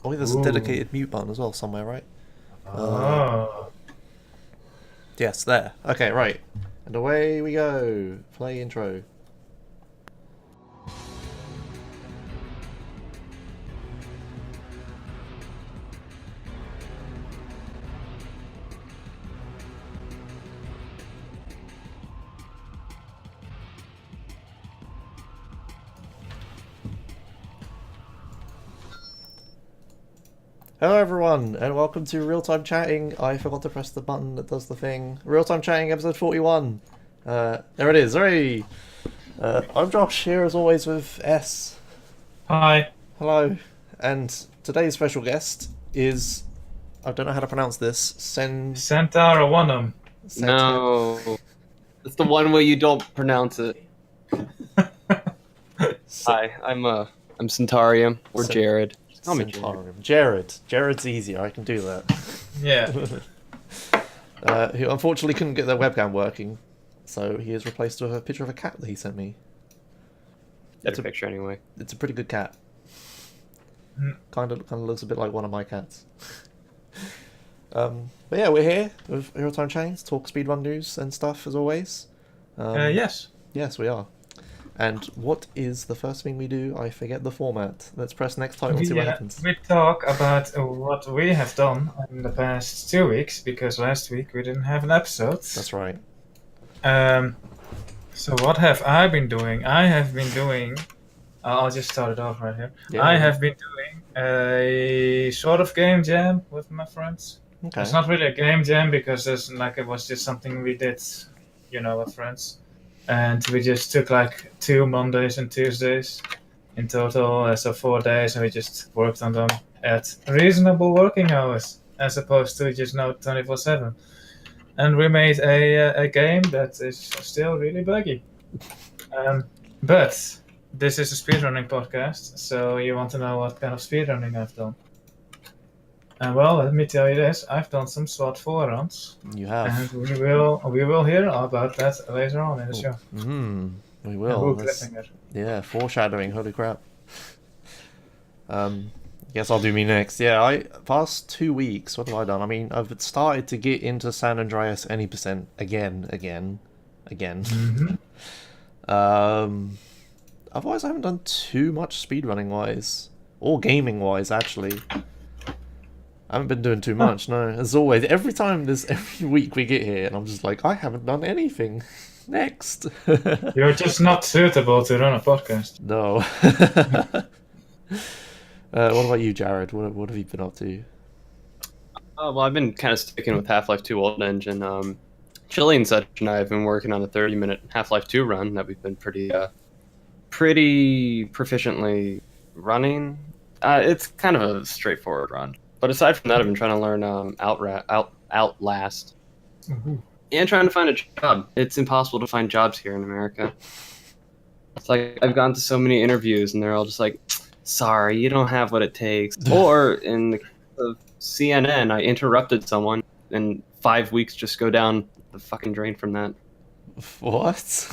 Oh, there's a dedicated mute button as well somewhere, right? Oh. Yes, there. Okay, right. And away we go. Play intro. Hello everyone, and welcome to Real Time Chatting. I forgot to press the button that does the thing. Real Time Chatting, episode 41. There it is, hooray! I'm Josh, here as always with S. Hi. Hello. And today's special guest is, I don't know how to pronounce this, Centaurium. No, it's the one where you don't pronounce it. Hi, I'm Centaurium or Jared. Just call me Jared. Centaurium. Jared. Jared's easier, I can do that. Yeah. Who unfortunately couldn't get their webcam working, so he is replaced with a picture of a cat that he sent me. That's a picture anyway. It's a pretty good cat. Kind of looks a bit like one of my cats. But yeah, we're here with Real Time Chains, talk speedrun news and stuff as always. Yes. Yes, we are. And what is the first thing we do? I forget the format. Let's press next title and see what happens. We talk about what we have done in the past 2 weeks, because last week we didn't have an episode. That's right. So what have I been doing? I have been doing... I'll just start it off right here. Yeah, I yeah. have been doing a sort of game jam with my friends. Okay. It's not really a game jam because it was just something we did, with friends. And we just took like 2 Mondays and Tuesdays in total, so 4 days, and we just worked on them at reasonable working hours, as opposed to just 24/7. And we made a game that is still really buggy. But this is a speedrunning podcast, so you want to know what kind of speedrunning I've done. And well, let me tell you this: I've done some SWAT 4 runs, You have. and we will hear about that later on in the show. We Ooh, will. That's- cliffhanger. Yeah, foreshadowing, holy crap. Guess I'll do me next. Yeah, past 2 weeks, what have I done? I mean, I've started to get into San Andreas any percent again. Mhm. Otherwise I haven't done too much speedrunning wise. Or gaming wise, actually. I haven't been doing too much, no. As always, every week we get here and I'm just like, I haven't done anything. Next. You're just not suitable to run a podcast. No. What about you, Jared? What have you been up to? Well, I've been kind of sticking with Half-Life 2 Old Engine. Chili and such and I have been working on a 30-minute Half-Life 2 run that we've been pretty proficiently running. It's kind of a straightforward run. But aside from that, I've been trying to learn Outlast. Ooh. And trying to find a job. It's impossible to find jobs here in America. It's like I've gone to so many interviews and they're all just like, sorry, you don't have what it takes. Or in the case of CNN, I interrupted someone and 5 weeks just go down the fucking drain from that. What?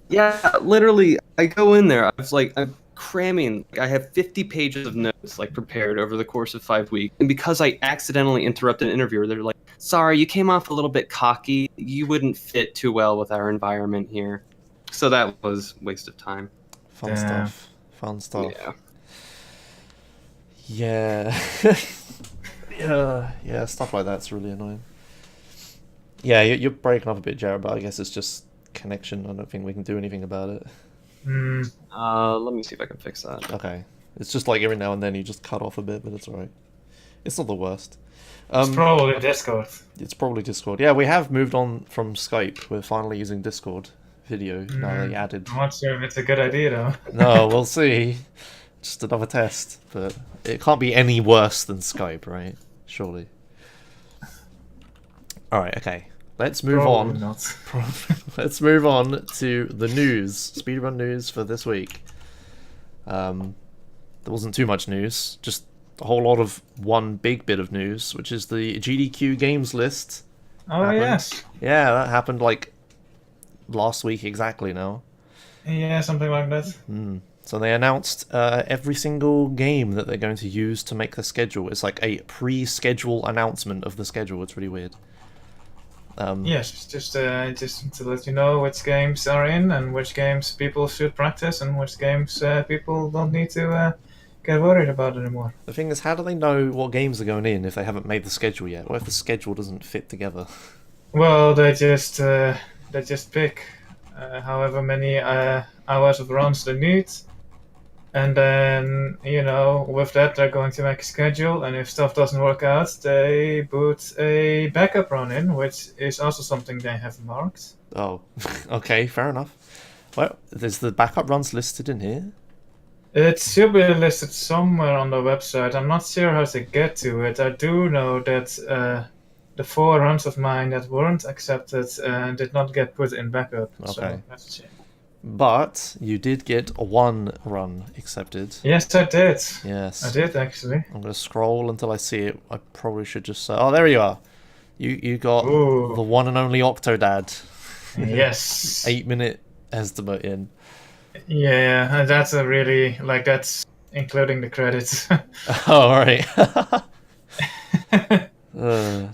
Yeah, literally, I go in there. I'm cramming. I have 50 pages of notes prepared over the course of 5 weeks, and because I accidentally interrupted an interviewer, they're like, "Sorry, you came off a little bit cocky. You wouldn't fit too well with our environment here." So that was a waste of time. Fun stuff. Fun stuff. Yeah. Yeah. Yeah, stuff like that's really annoying. Yeah, you're breaking up a bit, Jared, but I guess it's just connection. I don't think we can do anything about it. Let me see if I can fix that. Okay. It's just like every now and then you just cut off a bit, but it's alright. It's not the worst. It's probably Discord. It's probably Discord. Yeah, we have moved on from Skype. We're finally using Discord video. Now they added. I'm not sure if it's a good idea though. No, we'll see. Just another test, but it can't be any worse than Skype, right? Surely. Alright, okay. Let's move Probably on. not. Let's move on to the news. Speedrun news for this week. There wasn't too much news, just a whole lot of one big bit of news, which is the GDQ games list. Oh, happened. yes. Yeah, that happened last week exactly now. Yeah, something like that. So they announced every single game that they're going to use to make the schedule. It's like a pre-schedule announcement of the schedule. It's really weird. Yes, just to let you know which games are in and which games people should practice and which games people don't need to get worried about anymore. The thing is, how do they know what games are going in if they haven't made the schedule yet? What if the schedule doesn't fit together? Well, they just pick however many hours of runs they need, and then with that they're going to make a schedule. And if stuff doesn't work out, they put a backup run in, which is also something they have marked. Oh, okay, fair enough. Well, there's the backup runs listed in here. It should be listed somewhere on the website. I'm not sure how to get to it. I do know that the 4 runs of mine that weren't accepted did not get put in backup. Okay. So that's a shame. But you did get 1 run accepted. Yes, I did. Yes. I did, actually. I'm going to scroll until I see it. I probably should just say... Oh, there you are. You got Ooh. the one and only Octodad. Yes. 8-minute estimate in. Yeah, that's a really, that's including the credits. Oh, alright.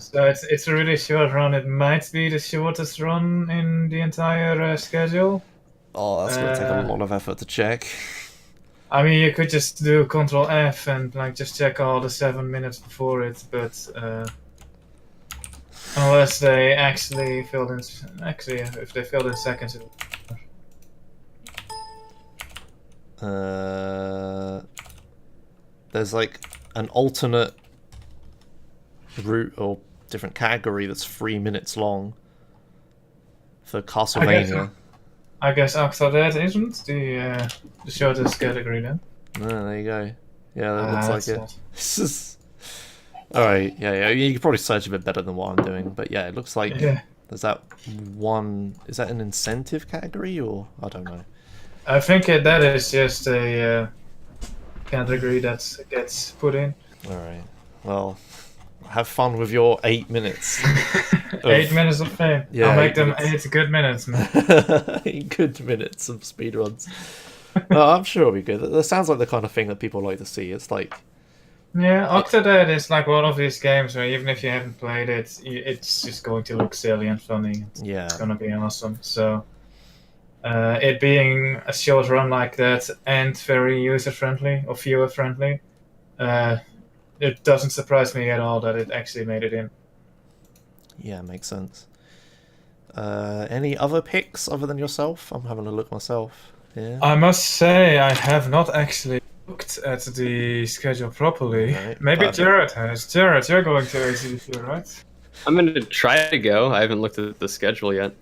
So it's a really short run. It might be the shortest run in the entire schedule. Oh, that's going to take a lot of effort to check. I mean, you could just do Control F and just check all the 7 minutes before it, but unless they actually filled in, if they filled in seconds. There's an alternate route or different category that's 3 minutes long for Castlevania. I guess Octodad isn't the shortest category then. No, there you go. Yeah, that looks like it. Sad. Alright, yeah. You could probably search a bit better than what I'm doing, but yeah, it looks like there's that one... Is that an incentive category, or... I don't know. I think that is just a category that gets put in. Alright, well, have fun with your 8 minutes. 8 minutes of fame. Yeah, I'll make 8 them minutes. 8 good minutes, man. 8 good minutes of speedruns. No, I'm sure it'll be good. That sounds like the kind of thing that people like to see. It's like... Yeah, Octodad is one of these games where even if you haven't played it, it's just going to look silly and funny. It's gonna be awesome. So, it being a short run like that and very user-friendly or viewer-friendly, it doesn't surprise me at all that it actually made it in. Yeah, makes sense. Any other picks other than yourself? I'm having a look myself. Yeah. I must say I have not actually looked at the schedule properly. Right, Maybe perfect. Jared has. Jared, you're going to ACDC, right? I'm going to try to go. I haven't looked at the schedule yet.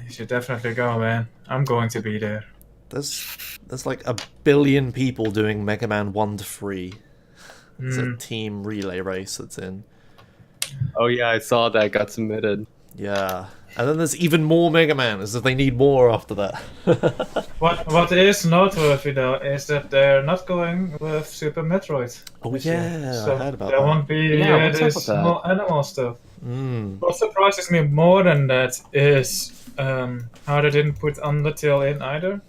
You should definitely go, man. I'm going to be there. There's like 1 billion people doing Mega Man 1 to 3. It's a team relay race that's in. Oh yeah, I saw that got submitted. Yeah. And then there's even more Mega Man, as if they need more after that. What is noteworthy though is that they're not going with Super Metroid. Oh this yeah, year. So I heard about there that. won't be Yeah, what's up this with that? whole animal stuff. Mm. What surprises me more than that is how they didn't put Undertale in either.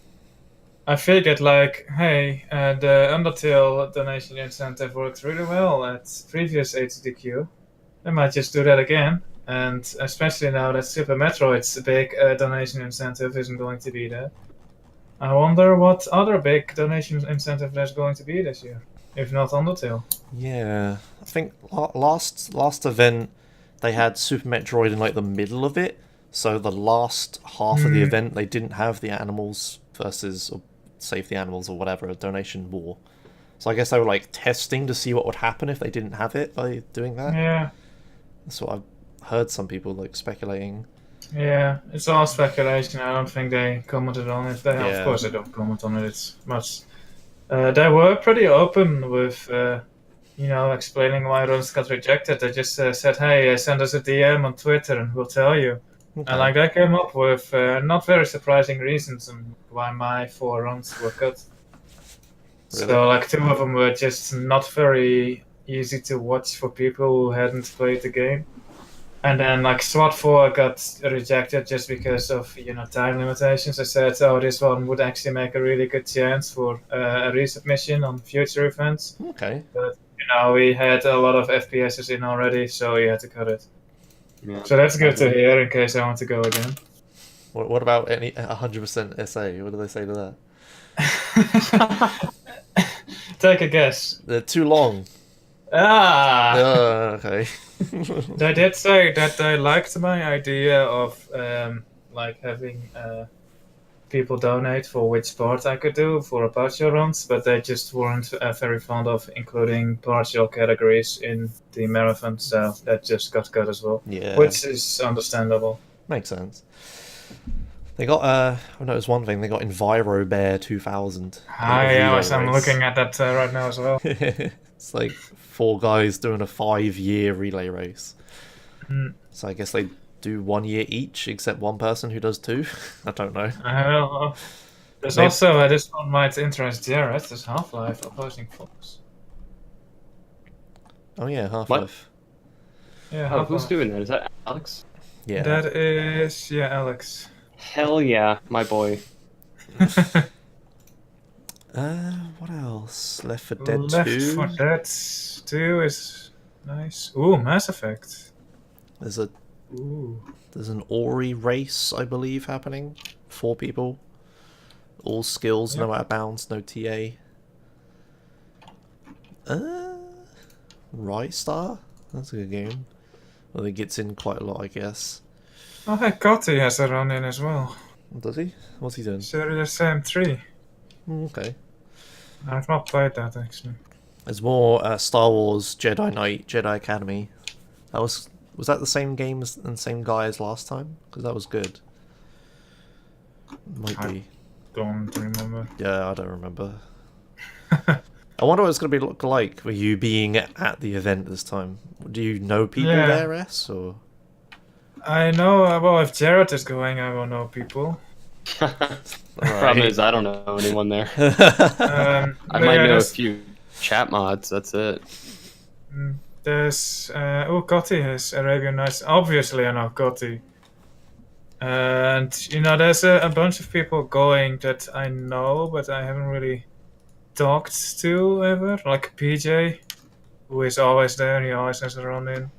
I figured hey, the Undertale donation incentive worked really well at previous HDQ. They might just do that again. And especially now that Super Metroid's big donation incentive isn't going to be there. I wonder what other big donation incentive there's going to be this year, if not Undertale. Yeah, I think last event they had Super Metroid in the middle of it, so the last half of the event they didn't have the animals versus or save the animals or whatever, a donation war. So I guess they were testing to see what would happen if they didn't have it by doing that. Yeah. That's what I've heard some people speculating. Yeah, it's all speculation. I don't think they commented on it. Yeah. Of course they don't comment on it. It's much. They were pretty open with, explaining why runs got rejected. They just said, "Hey, send us a DM on Twitter and we'll tell you." Okay. And they came up with not very surprising reasons on why my 4 runs were cut. Really? So 2 of them were just not very easy to watch for people who hadn't played the game. And then like SWAT 4 got rejected just because of time limitations. I said, oh, this one would actually make a really good chance for a resubmission on future events. Okay. But we had a lot of FPSs in already, so we had to cut it. Yeah. So that's good to hear in case I want to go again. What about any 100% SA? What do they say to that? Take a guess. They're too long. Okay. They did say that they liked my idea of like having people donate for which sport I could do for a partial runs, but they just weren't very fond of including partial categories in the marathon, so that just got cut as well. Yeah. Which is understandable. Makes sense. They got I noticed one thing. They got Enviro Bear 2000. Yes, I'm looking at that right now as well. It's like 4 guys doing a 5-year relay race. So I guess they do 1 year each, except one person who does 2. I don't know. I don't know. There's also this one might interest Jared. There's Half-Life opposing Fox. Oh yeah, Half-Life. Yeah. Oh, who's doing that? Is that Alex? Yeah. That is Alex. Hell yeah, my boy. What else? Left 4 Dead 2. Left 4 Dead 2 is nice. Ooh, Mass Effect. There's Ooh. an Ori race, I believe, happening. 4 people. All skills, no out of bounds, no TA. Rystar? That's a good game. Well, it gets in quite a lot, I guess. Oh, hey, Gotti has a run in as well. Does he? What's he doing? Serious Sam 3. Okay. I've not played that actually. There's more Star Wars Jedi Knight, Jedi Academy. That was that the same game and same guy as last time? Because that was good. Might be. Don't remember. Yeah, I don't remember. I wonder what it's going to look like with you being at the event this time. Do you know people there, S? Or? I know, well, if Jared is going, I will know people. Problem is, I don't know anyone there. I might know a few chat mods, that's it. There's, Gotti has Arabian Nights. Obviously, I know Gotti. And, there's a bunch of people going that I know, but I haven't really talked to ever. Like PJ, who is always there, he always has a run in.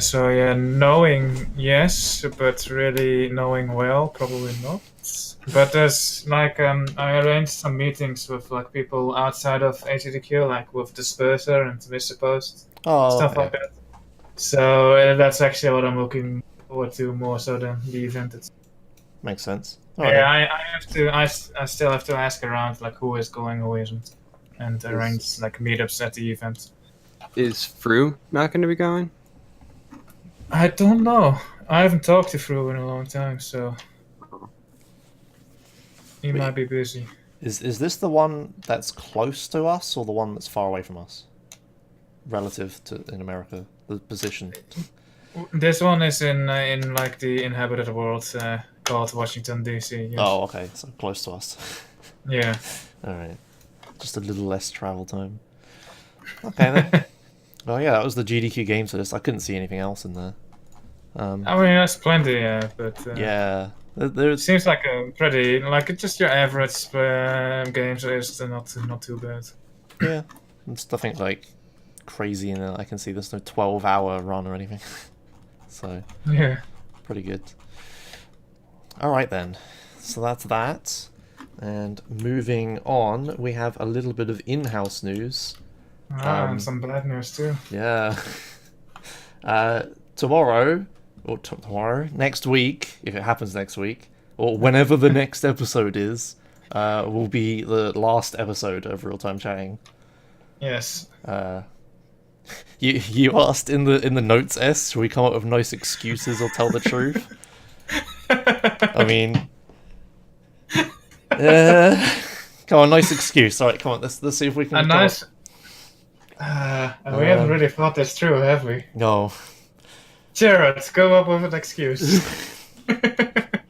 So yeah, knowing, yes, but really knowing well, probably not. But there's like, I arranged some meetings with like people outside of HDQ, like with Disperser and Mr. Post, stuff like that. So that's actually what I'm looking forward to more so than the event itself. Makes sense. I have to. I still have to ask around like who is going, who isn't, and arrange like meetups at the event. Is Fru not going to be going? I don't know. I haven't talked to Fru in a long time, so he might be busy. Is this the one that's close to us, or the one that's far away from us, relative to in America? The position. This one is in like the inhabited world, called Washington D.C. Yes. Oh, okay, so close to us. Yeah. All right, just a little less travel time. Okay then. Oh yeah, that was the GDQ games list. I couldn't see anything else in there. I mean, there's plenty, but yeah, there seems like a pretty like just your average games list, not too bad. Yeah, it's nothing like crazy in there. I can see there's no 12-hour run or anything. So yeah, pretty good. All right then, so that's that. And moving on, we have a little bit of in-house news. And some bad news too. Yeah. Tomorrow, next week, if it happens next week, or whenever the next episode is, will be the last episode of Real Time Chatting. Yes. You asked in the notes, S, should we come up with nice excuses or tell the truth? I mean, come on, nice excuse. All right, come on, let's see if we can. A nice. We haven't really thought this through, have we? No. Jared, go up with an excuse.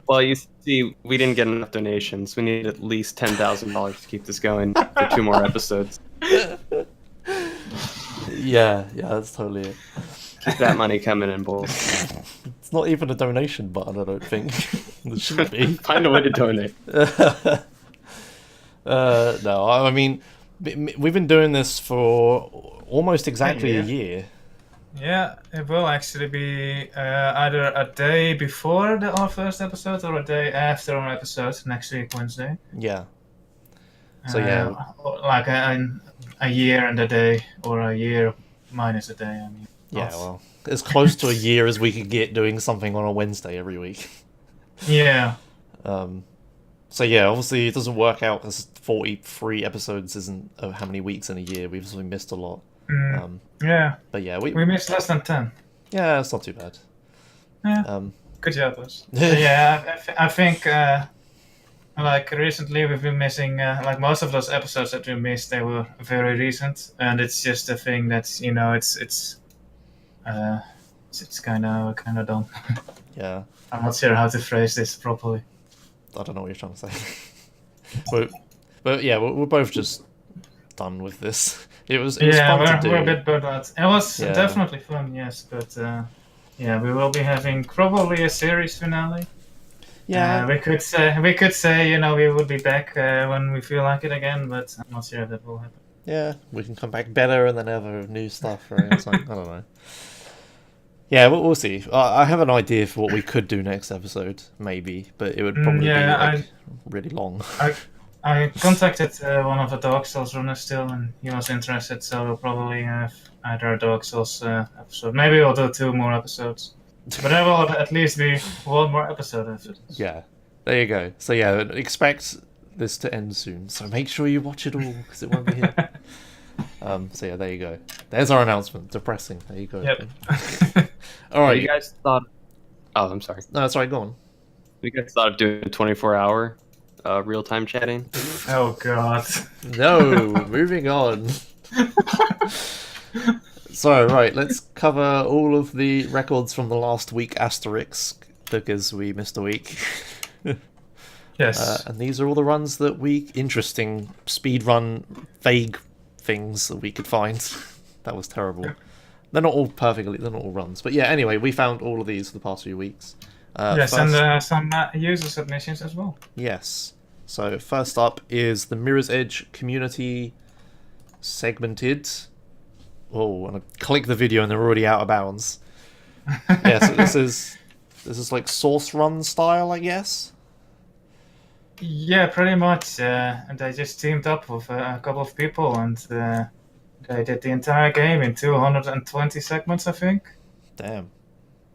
Well, you see, we didn't get enough donations. We need at least $10,000 to keep this going for 2 more episodes. Yeah, that's totally it. Keep that money coming in, boys. It's not even a donation button, I don't think. There shouldn't be. Find a way to donate. No, I mean, we've been doing this for almost exactly a year. Yeah, it will actually be either a day before our first episode or a day after our episode next week, Wednesday. Yeah. So yeah, like a year and a day, or a year minus a day. I mean. Yeah, well, as close to a year as we could get doing something on a Wednesday every week. Yeah. So yeah, obviously it doesn't work out because 43 episodes isn't how many weeks in a year. We've obviously missed a lot. Yeah. But yeah, we missed less than 10. Yeah, it's not too bad. Yeah. Good job, us. Yeah, I think like recently we've been missing like most of those episodes that we missed. They were very recent, and it's just a thing that's it's kind of dumb. Yeah. I'm not sure how to phrase this properly. I don't know what you're trying to say. but yeah, we're both just done with this. It was fun to do. We're a bit burnt out. It was definitely fun, yes, but yeah, we will be having probably a series finale. Yeah. We could say we would be back when we feel like it again, but I'm not sure if that will happen. Yeah, we can come back better than ever with new stuff, right? It's like, I don't know. Yeah, we'll see. I have an idea for what we could do next episode, maybe, but it would probably be really long. I contacted one of the Dark Souls runners still, and he was interested, so we'll probably have either a Dark Souls episode. Maybe we'll do 2 more episodes. But there will at least be 1 more episode after this. Yeah, there you go. So yeah, expect this to end soon. So make sure you watch it all, because it won't be here. So yeah, there you go. There's our announcement. Depressing. There you go. Yep. All right. You guys thought... Oh, I'm sorry. No, sorry, go on. You guys thought of doing 24-hour real-time chatting? Oh, God. No, moving on. So, right, let's cover all of the records from the last week asterisk, because we missed a week. Yes. And these are all the runs that interesting speedrun vague things that we could find. That was terrible. They're not all perfectly, they're not all runs. But yeah, anyway, we found all of these for the past few weeks. Yes, and some user submissions as well. Yes. So first up is the Mirror's Edge community segmented. Oh, and I click the video and they're already out of bounds. Yeah, so this is like source run style, I guess. Yeah, pretty much. And they just teamed up with a couple of people, and they did the entire game in 220 segments, I think. Damn.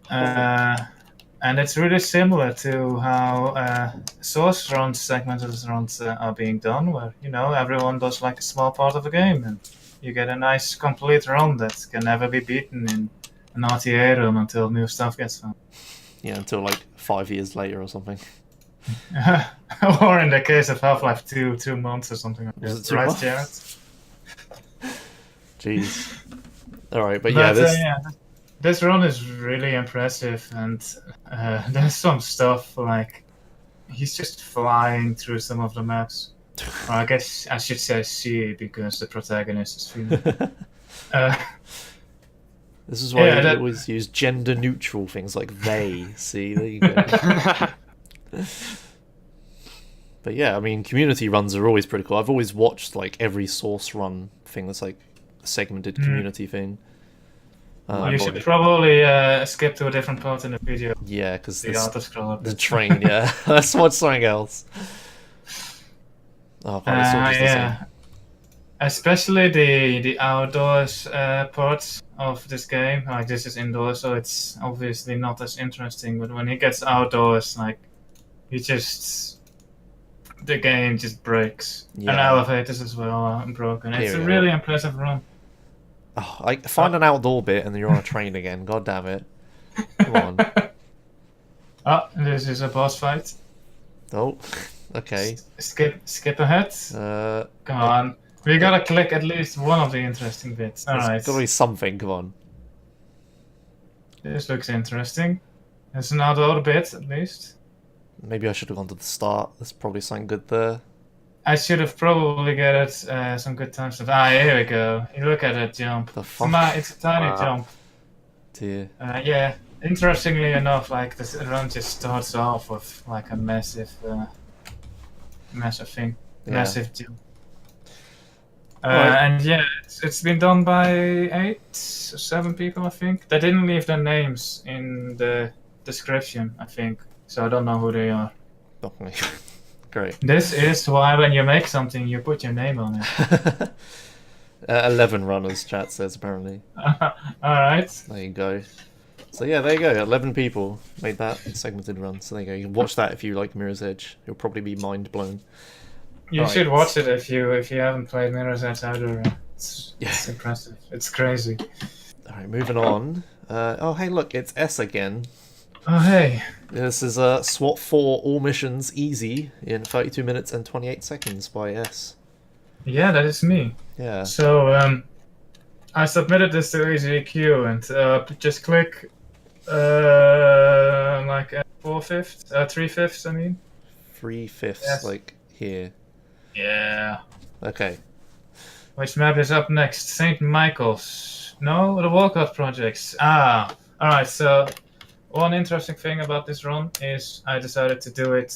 And it's really similar to how source runs, segmented runs are being done, where everyone does like a small part of the game, and you get a nice complete run that can never be beaten in an RTA run until new stuff gets found. Yeah, until like 5 years later or something. Or in the case of Half-Life 2, 2 months or something like that. Right, Jared? Jeez. Alright, but yeah, this run is really impressive, and there's some stuff like he's just flying through some of the maps. Or I guess I should say she, because the protagonist is female. This is why I always use gender neutral things like they. See, there you go. But yeah, I mean, community runs are always pretty cool. I've always watched like every source run thing that's like a segmented community thing. You should probably skip to a different part in the video. Yeah, because the train. Yeah, let's watch something else. Oh, God, it's all just the same. Especially the outdoors parts of this game. Like, this is indoors, so it's obviously not as interesting. But when he gets outdoors, like, the game just breaks. Yeah. And elevators as well are broken. It's a really impressive run. Oh, like, find an outdoor bit and then you're on a train again. God damn it. Come on. Oh, this is a boss fight. Oh, okay. Skip ahead. Come on. We gotta click at least one of the interesting bits. Alright. There's gotta be something, come on. This looks interesting. There's an outdoor bit, at least. Maybe I should have gone to the start. There's probably something good there. I should have probably get it some good time stuff. Ah, here we go. You look at that jump. The It's a tiny Wow. jump. Dear. Yeah. Interestingly enough, like this run just starts off with like a massive thing, Yeah. massive jump. Right. And yeah, it's been done by 8 or 7 people, I think. They didn't leave their names in the description, I think, so I don't know who they are. Okay. Great. This is why when you make something, you put your name on it. 11 runners, chat says, apparently. Alright. There you go. So yeah, there you go. 11 people made that segmented run. So there you go. You can watch that if you like Mirror's Edge. You'll probably be mind blown. You Alright. should watch it if you haven't played Mirror's Edge either. It's impressive. It's crazy. Alright, moving on. Oh, hey, look, it's S again. Oh, hey. This is SWAT 4 all missions easy in 32 minutes and 28 seconds by S. Yeah, that is me. Yeah. So, I submitted this to EasyQ and just click like 3/5, I mean. 3/5, Yes. like here. Yeah. Okay. Which map is up next? St. Michael's. No, the Walcott projects. Ah, alright, so one interesting thing about this run is I decided to do it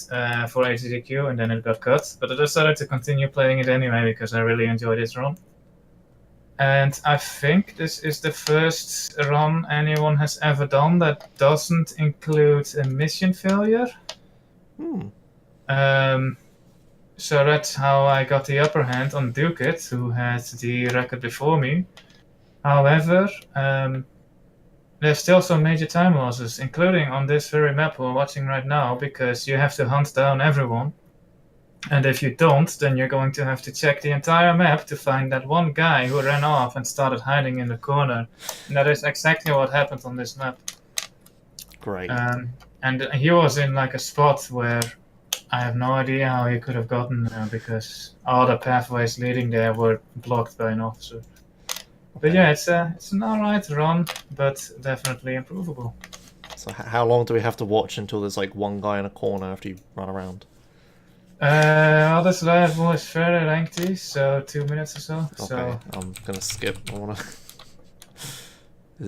for HDQ and then it got cut, but I decided to continue playing it anyway because I really enjoy this run. And I think this is the first run anyone has ever done that doesn't include a mission failure. So that's how I got the upper hand on Dukit, who had the record before me. However, there's still some major time losses, including on this very map we're watching right now, because you have to hunt down everyone. And if you don't, then you're going to have to check the entire map to find that one guy who ran off and started hiding in the corner. And that is exactly what happened on this map. Great. And he was in like a spot where I have no idea how he could have gotten there because all the pathways leading there were blocked by an officer. But yeah, it's an alright run, but definitely improvable. So how long do we have to watch until there's like one guy in a corner after you run around? Well, this level is fairly lengthy, so 2 minutes or so. Okay, So I'm gonna skip. I wanna...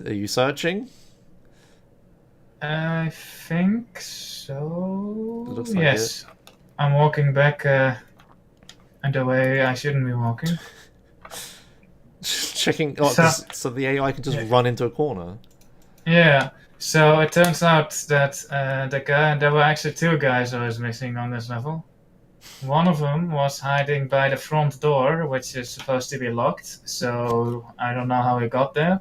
Are you searching? I think so. It looks like yes, I'm walking back the way I shouldn't be walking. Checking. Oh, so the AI can just run into a corner. Yeah. So it turns out that there were actually 2 guys I was missing on this level. One of them was hiding by the front door, which is supposed to be locked. So I don't know how he got there.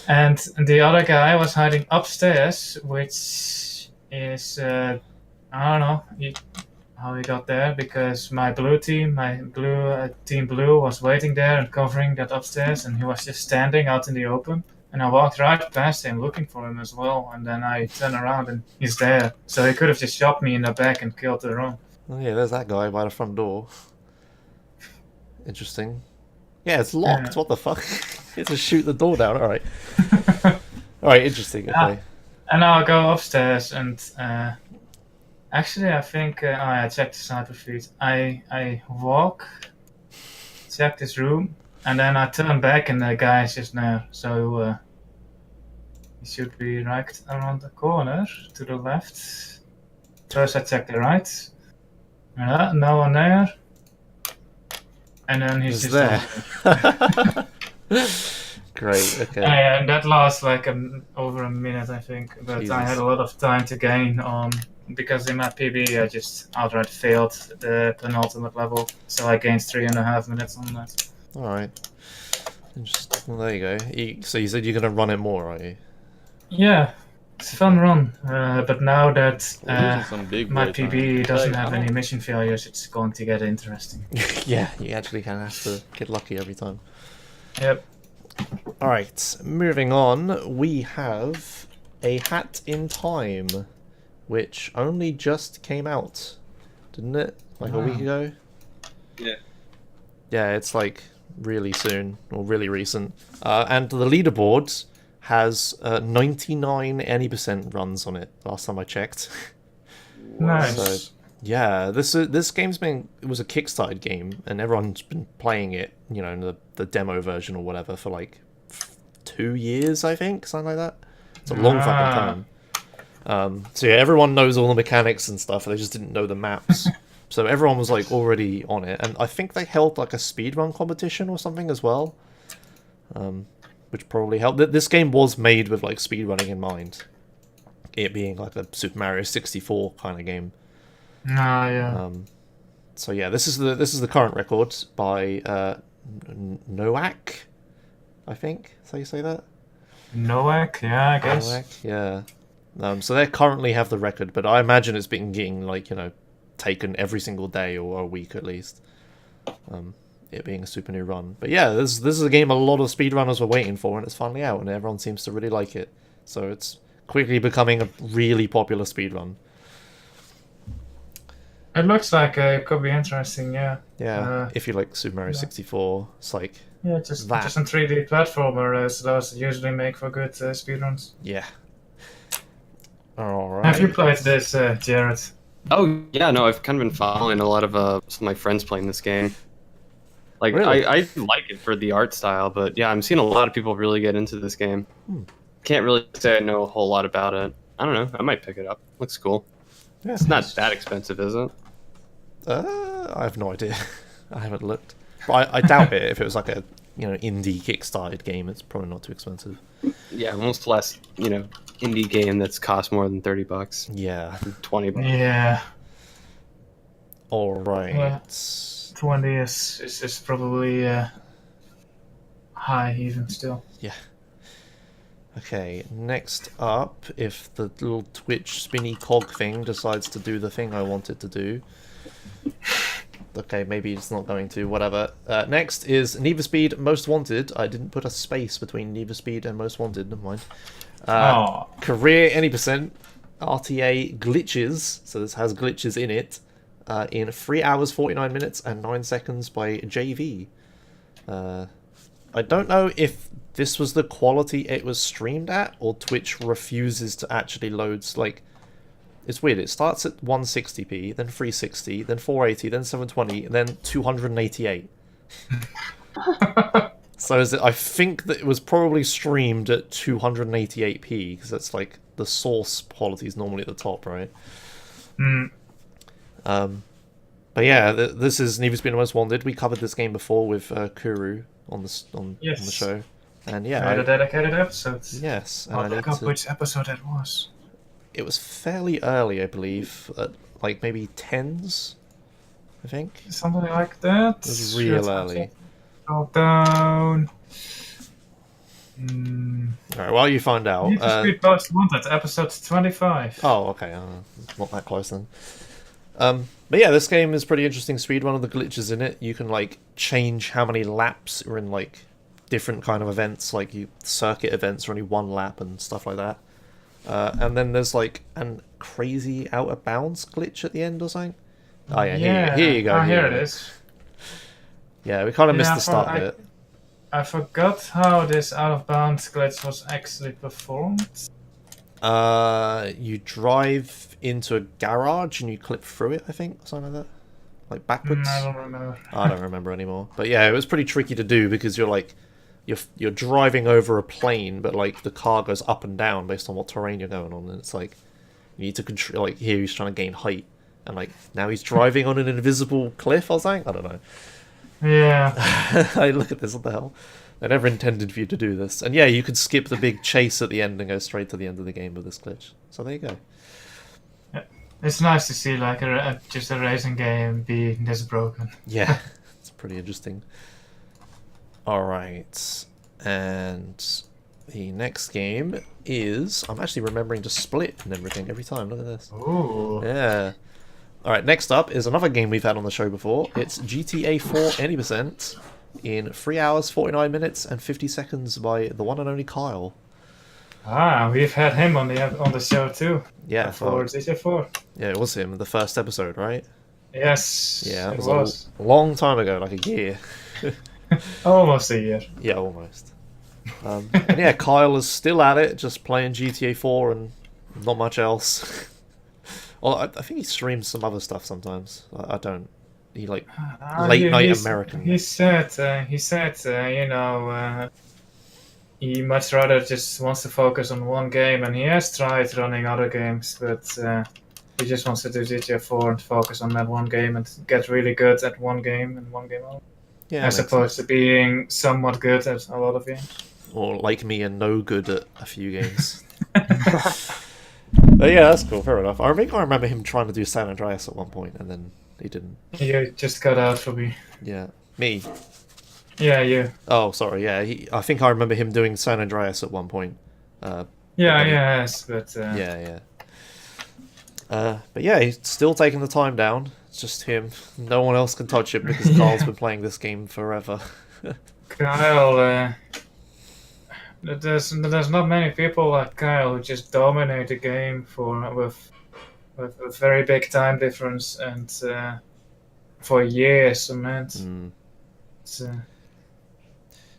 And the other guy was hiding upstairs, which is I don't know how he got there because my team blue, was waiting there and covering that upstairs, and he was just standing out in the open. And I walked right past him looking for him as well, and then I turn around and he's there. So he could have just shot me in the back and killed the room. Oh yeah, there's that guy by the front door. Interesting. Yeah, it's locked. Yeah. What the fuck? You have to shoot the door down. All right. All right. Interesting. Okay. And I'll go upstairs and actually I think I checked the sniper feed. I walk, check this room, and then I turn back and the guy is just there. So he should be right around the corner to the left. First I check the right. No one there. And then he's just there. Great. Okay. And that lasts like over a minute, I think. But Jesus. I had a lot of time to gain on because in my PB I just outright failed the penultimate level, so I gained 3.5 minutes on that. All right. Interesting. Well, there you go. So you said you're gonna run it more, are you? Yeah, it's a fun run. But now that Some big my boy PB time. doesn't Like, have I any don't- mission failures, it's going to get interesting. Yeah, you actually kind of have to get lucky every time. Yep. All right. Moving on, we have a Hat in Time, which only just came out, didn't it? Like a week ago. Yeah. Yeah, it's like really soon or really recent. And the leaderboard has 99 any% runs on it last time I checked. Nice. So Yeah, this game's been it was a Kickstarted game, and everyone's been playing it, you know, in the demo version or whatever for like 2 years, I think, something like that. It's a long fucking time. So yeah, everyone knows all the mechanics and stuff. They just didn't know the maps. So everyone was like already on it, and I think they held like a speedrun competition or something as well, which probably helped. This game was made with like speedrunning in mind, it being like a Super Mario 64 kind of game. Ah, yeah. So yeah, this is the current record by Noak, I think. Is that how you say that? Noak, yeah, I guess. Noak, yeah. So they currently have the record, but I imagine it's been getting like, you know, taken every single day or a week at least. It being a super new run. But yeah, this is a game a lot of speedrunners were waiting for, and it's finally out, and everyone seems to really like it. So it's quickly becoming a really popular speedrun. It looks like it could be interesting, yeah. Yeah, if you like Super Mario yeah. 64, it's like just that. Just a 3D platformer, as those usually make for good speedruns. Yeah. Alright. Have you played this, Jared? Oh yeah, no, I've kind of been following a lot of some of my friends playing this game. Like Really? I like it for the art style, but yeah, I'm seeing a lot of people really get into this game. Can't really say I know a whole lot about it. I don't know. I might pick it up. Looks cool. Yeah. It's not that expensive, is it? I have no idea. I haven't looked. But I doubt it. If it was like a, you know, indie kickstarted game, it's probably not too expensive. Yeah, most less, you know, indie game that's cost more than $30. Yeah. $20. Yeah. Alright. Well, 20 is probably high even still. Yeah. Okay, next up, if the little Twitch spinny cog thing decides to do the thing I want it to do. Okay, maybe it's not going to, whatever. Next is Need for Speed Most Wanted. I didn't put a space between Need for Speed and Most Wanted, never mind. Career any percent, RTA glitches, so this has glitches in it, in 3 hours, 49 minutes, and 9 seconds by JV. I don't know if this was the quality it was streamed at, or Twitch refuses to actually load, like, it's weird, it starts at 160p, then 360, then 480, then 720, and then 288. So is it, I think that it was probably streamed at 288p, because that's like, the source quality is normally at the top, right? But yeah, this is Need for Speed Most Wanted. We covered this game before with Kuru on the show. And yeah, I had a dedicated episode. Yes, and I'll look up which episode it was. It was fairly early, I believe, at like maybe 10s, I think. Something like that. It was real early. Go down. Alright, while you find out... Need for Speed Most Wanted, episode 25. Oh, okay, not that close then. But yeah, this game is pretty interesting speed. One of the glitches in it, you can like change how many laps are in like different kind of events, like circuit events are only 1 lap and stuff like that. And then there's like a crazy out of bounds glitch at the end or something. Oh yeah, here you go. Oh, here it is. Yeah, we kind of missed the start of it. I forgot how this out of bounds glitch was actually performed. You drive into a garage and you clip through it, I think, something like that. Like backwards. I don't remember. I don't remember anymore. But yeah, it was pretty tricky to do because you're like you're driving over a plane, but like the car goes up and down based on what terrain you're going on, and it's like you need to control. Like here, he's trying to gain height, and like now he's driving on an invisible cliff or something. I don't know. Yeah. I look at this. What the hell? They never intended for you to do this. And yeah, you could skip the big chase at the end and go straight to the end of the game with this glitch. So there you go. Yeah. It's nice to see like just a racing game being this broken. Yeah, it's pretty interesting. Alright, and the next game is... I'm actually remembering to split and everything every time. Look at this. Ooh. Yeah. Alright, next up is another game we've had on the show before. It's GTA 4 Any Percent in 3 hours, 49 minutes, and 50 seconds by the one and only Kyle. Ah, we've had him on the show too. Yeah, for GTA 4. Yeah, it was him, the first episode, right? Yes. Yeah, it was. A long time ago, like a year. Almost a year. Yeah, almost. And yeah, Kyle is still at it, just playing GTA 4 and not much else. Well, I think he streams some other stuff sometimes. I don't. He like He- late night he's- American. He said, he much rather just wants to focus on one game, and he has tried running other games, but he just wants to do GTA 4 and focus on that one game and get really good at one game and one game only, Yeah, as makes opposed sense. to being somewhat good at a lot of games. Or like me and no good at a few games. But yeah, that's cool. Fair enough. I think I remember him trying to do San Andreas at one point, and then he didn't. You just got out for me. Yeah, me. Yeah, you. Oh, sorry. Yeah, I think I remember him doing San Andreas at one point. Yeah, then he- yes, but Yeah. But yeah, he's still taking the time down. It's just him. No one else can touch it because Carl's been playing this game forever. Kyle, there's not many people like Kyle who just dominate the game with a very big time difference and for years on end. Mm. It's,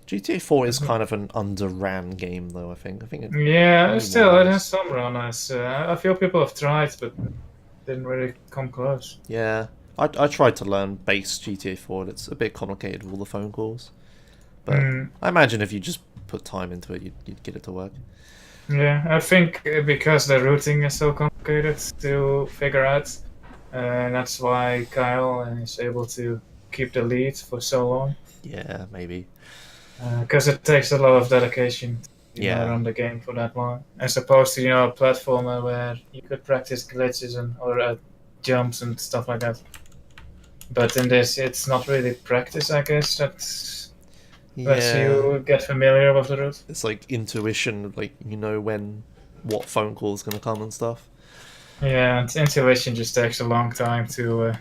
GTA 4 is kind of an underran game, though. I think. It yeah, Only still one it is. has some runners. I feel people have tried, but didn't really come close. Yeah, I tried to learn base GTA 4. And it's a bit complicated with all the phone calls, but I imagine if you just put time into it, you'd get it to work. Yeah, I think because the routing is so complicated to figure out, and that's why Kyle is able to keep the lead for so long. Yeah, maybe. Because it takes a lot of dedication to Yeah. run the game for that long, as opposed to a platformer where you could practice glitches or jumps and stuff like that. But in this, it's not really practice, I guess. That's lets Yeah, you get familiar with the route. it's like intuition. Like you know what phone call is gonna come and stuff. Yeah, and intuition just takes a long time to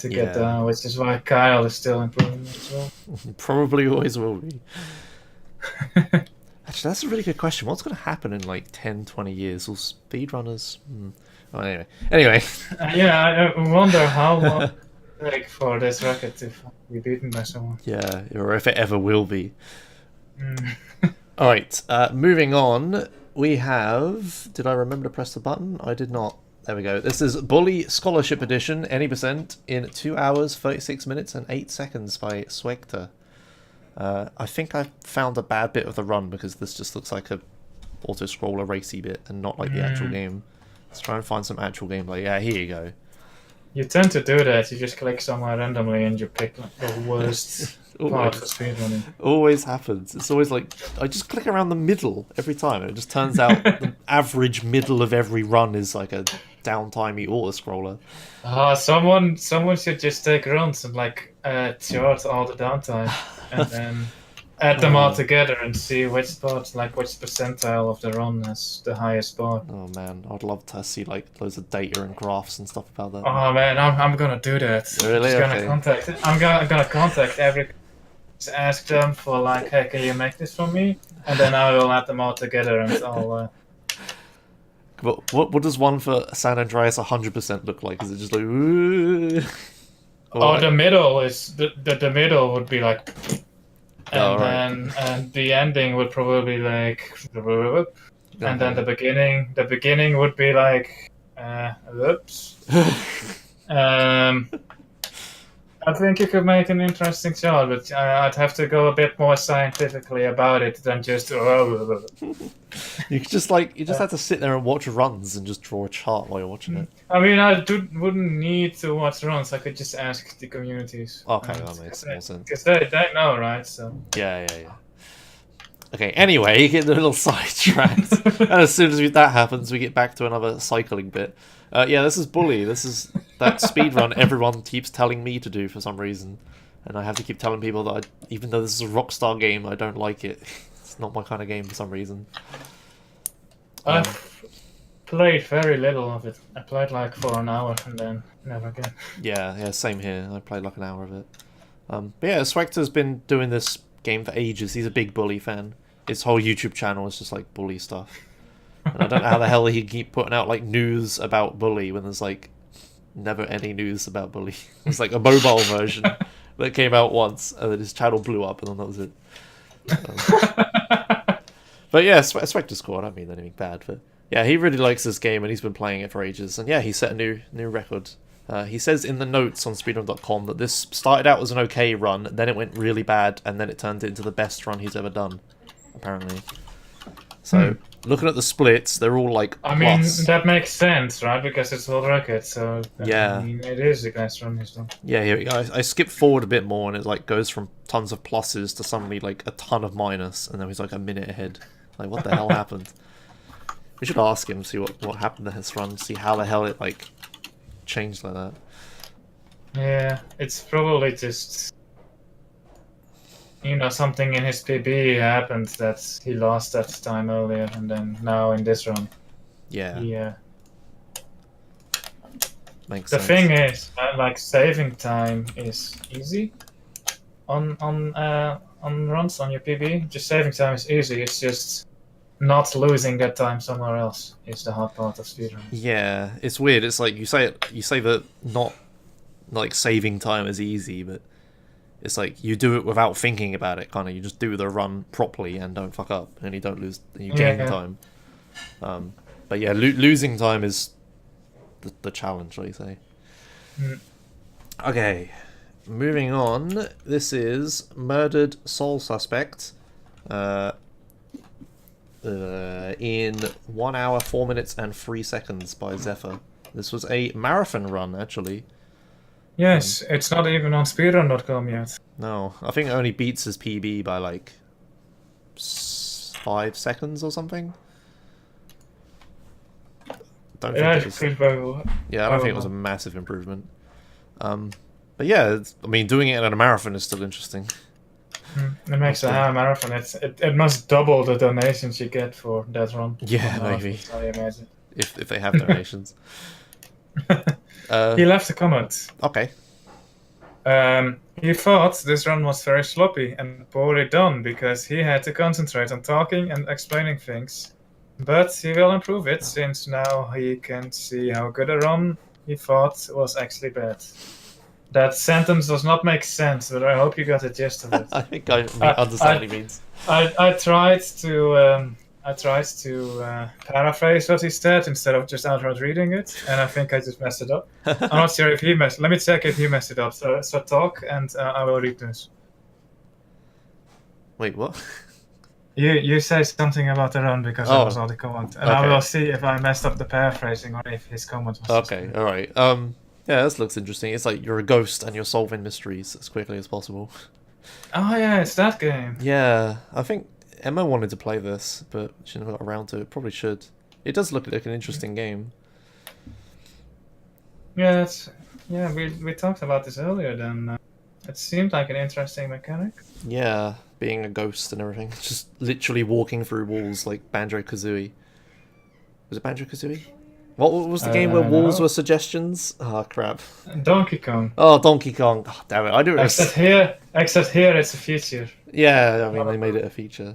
Yeah. get down, which is why Kyle is still improving as well. Probably always will be. Actually, that's a really good question. What's going to happen in like 10, 20 years? Will speedrunners... Oh, anyway. Yeah, I wonder how long it will take for this record to be beaten by someone. Yeah, or if it ever will be. Mm. Alright, moving on. We have... Did I remember to press the button? I did not. There we go. This is Bully Scholarship Edition, any percent, in 2 hours, 36 minutes and 8 seconds by Swegter. I think I found a bad bit of the run because this just looks like a auto-scroller racy bit and not like the actual game. Let's try and find some actual gameplay. Yeah, here you go. You tend to do that. You just click somewhere randomly and you pick the worst part for speedrunning. Always happens. It's always like I just click around the middle every time, and it just turns out the average middle of every run is like a downtimey auto scroller. Someone should just take runs and chart all the downtime and then add them all together and see which part, which percentile of the run has the highest bar. Oh man, I'd love to see like loads of data and graphs and stuff about that. Oh man, I'm gonna do that. Really? I'm gonna contact every. Ask them for hey, can you make this for me? And then I will add them all together and I'll. But what does one for San Andreas 100% look like? Is it just like? Ooh? Or The middle is the middle would be like. And Oh, right. then and the ending would probably and then the beginning would be like whoops. I think you could make an interesting chart, but I'd have to go a bit more scientifically about it than just. You could just have to sit there and watch runs and just draw a chart while you're watching it. I mean, wouldn't need to watch runs. I could just ask the communities. Okay, that makes more sense. Because they know, right? So. Yeah. Okay, anyway, you get a little sidetracked. And as soon as that happens, we get back to another cycling bit. Yeah, this is Bully. This is that speedrun everyone keeps telling me to do for some reason. And I have to keep telling people that even though this is a Rockstar game, I don't like it. It's not my kind of game for some reason. I've played very little of it. I played for an hour and then never again. Yeah, same here. I played like an hour of it. But yeah, Swegter's been doing this game for ages. He's a big Bully fan. His whole YouTube channel is just like Bully stuff. And I don't know how the hell he can keep putting out news about Bully when there's never any news about Bully. It's like a mobile version that came out once, and then his channel blew up, and then that was it. But yeah, Swegter's cool. I don't mean anything bad, but Yeah, he really likes this game and he's been playing it for ages. And yeah, he set a new record. He says in the notes on speedrun.com that this started out as an okay run, then it went really bad, and then it turned into the best run he's ever done, apparently. So, looking at the splits, they're all like I mean, plus. that makes sense, right? Because it's world record, so Yeah. I mean, it is the best run he's done. Yeah, here we go. I skipped forward a bit more, and it like goes from tons of pluses to suddenly like a ton of minus, and then he's like a minute ahead. Like, what the hell happened? We should ask him, see what happened to his run, see how the hell it like changed like that. Yeah, it's probably just something in his PB happened that he lost that time earlier, and then now in this run, Yeah, yeah. makes The sense. thing is, like saving time is easy on runs on your PB. Just saving time is easy. It's just not losing that time somewhere else is the hard part of speedrunning. Yeah, it's weird. It's like you say that not like saving time is easy, but it's like you do it without thinking about it. Kind of, you just do the run properly and don't fuck up, and you don't lose. You gain time. But yeah, losing time is the challenge, like you say. Okay, moving on. This is Murdered Soul Suspect. In 1 hour, 4 minutes, and 3 seconds by Zephyr. This was a marathon run, actually. Yes, it's not even on speedrun.com yet. No, I think it only beats his PB by like 5 seconds or something. Don't think it was. Yeah, I don't think it was a massive improvement. But yeah, I mean, doing it in a marathon is still interesting. It makes a half marathon. It must double the donations you get for that run. Yeah, maybe. I imagine. If they have donations. He left a comment. Okay. He thought this run was very sloppy and poorly done because he had to concentrate on talking and explaining things. But he will improve it since now he can see how good a run he thought was actually bad. That sentence does not make sense, but I hope you got the gist of it. I think I understand what he means. I tried to paraphrase what he said instead of just outright reading it, and I think I just messed it up. I'm not sure if he messed. Let me check if he messed it up. So talk, and I will read this. Wait, what? You say something about the run because that was all the comment, and I okay. will see if I messed up the paraphrasing or if his comment was. Okay, all right. Yeah, this looks interesting. It's like you're a ghost and you're solving mysteries as quickly as possible. Oh yeah, it's that game. Yeah, I think Emma wanted to play this, but she never got around to it. Probably should. It does look like an interesting game. Yeah, we talked about this earlier. Then it seemed like an interesting mechanic. Yeah, being a ghost and everything. Just literally walking through walls like Banjo-Kazooie. Was it Banjo-Kazooie? What was the game where walls were suggestions? Oh, crap. Donkey Kong. Oh, Donkey Kong. Oh, damn it. I do it. Except here it's a feature. Yeah, I mean, they made it a feature.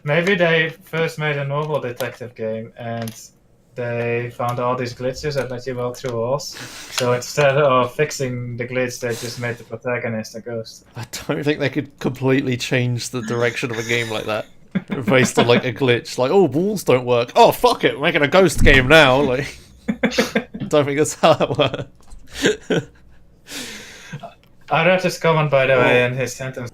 Maybe they first made a normal detective game and they found all these glitches that let you walk through walls. So instead of fixing the glitch, they just made the protagonist a ghost. I don't think they could completely change the direction of a game like that. Based on like a glitch, like, oh, walls don't work. Oh, fuck it, we're making a ghost game now. Like, don't think that's how that works. I read this comment by the way, and his sentence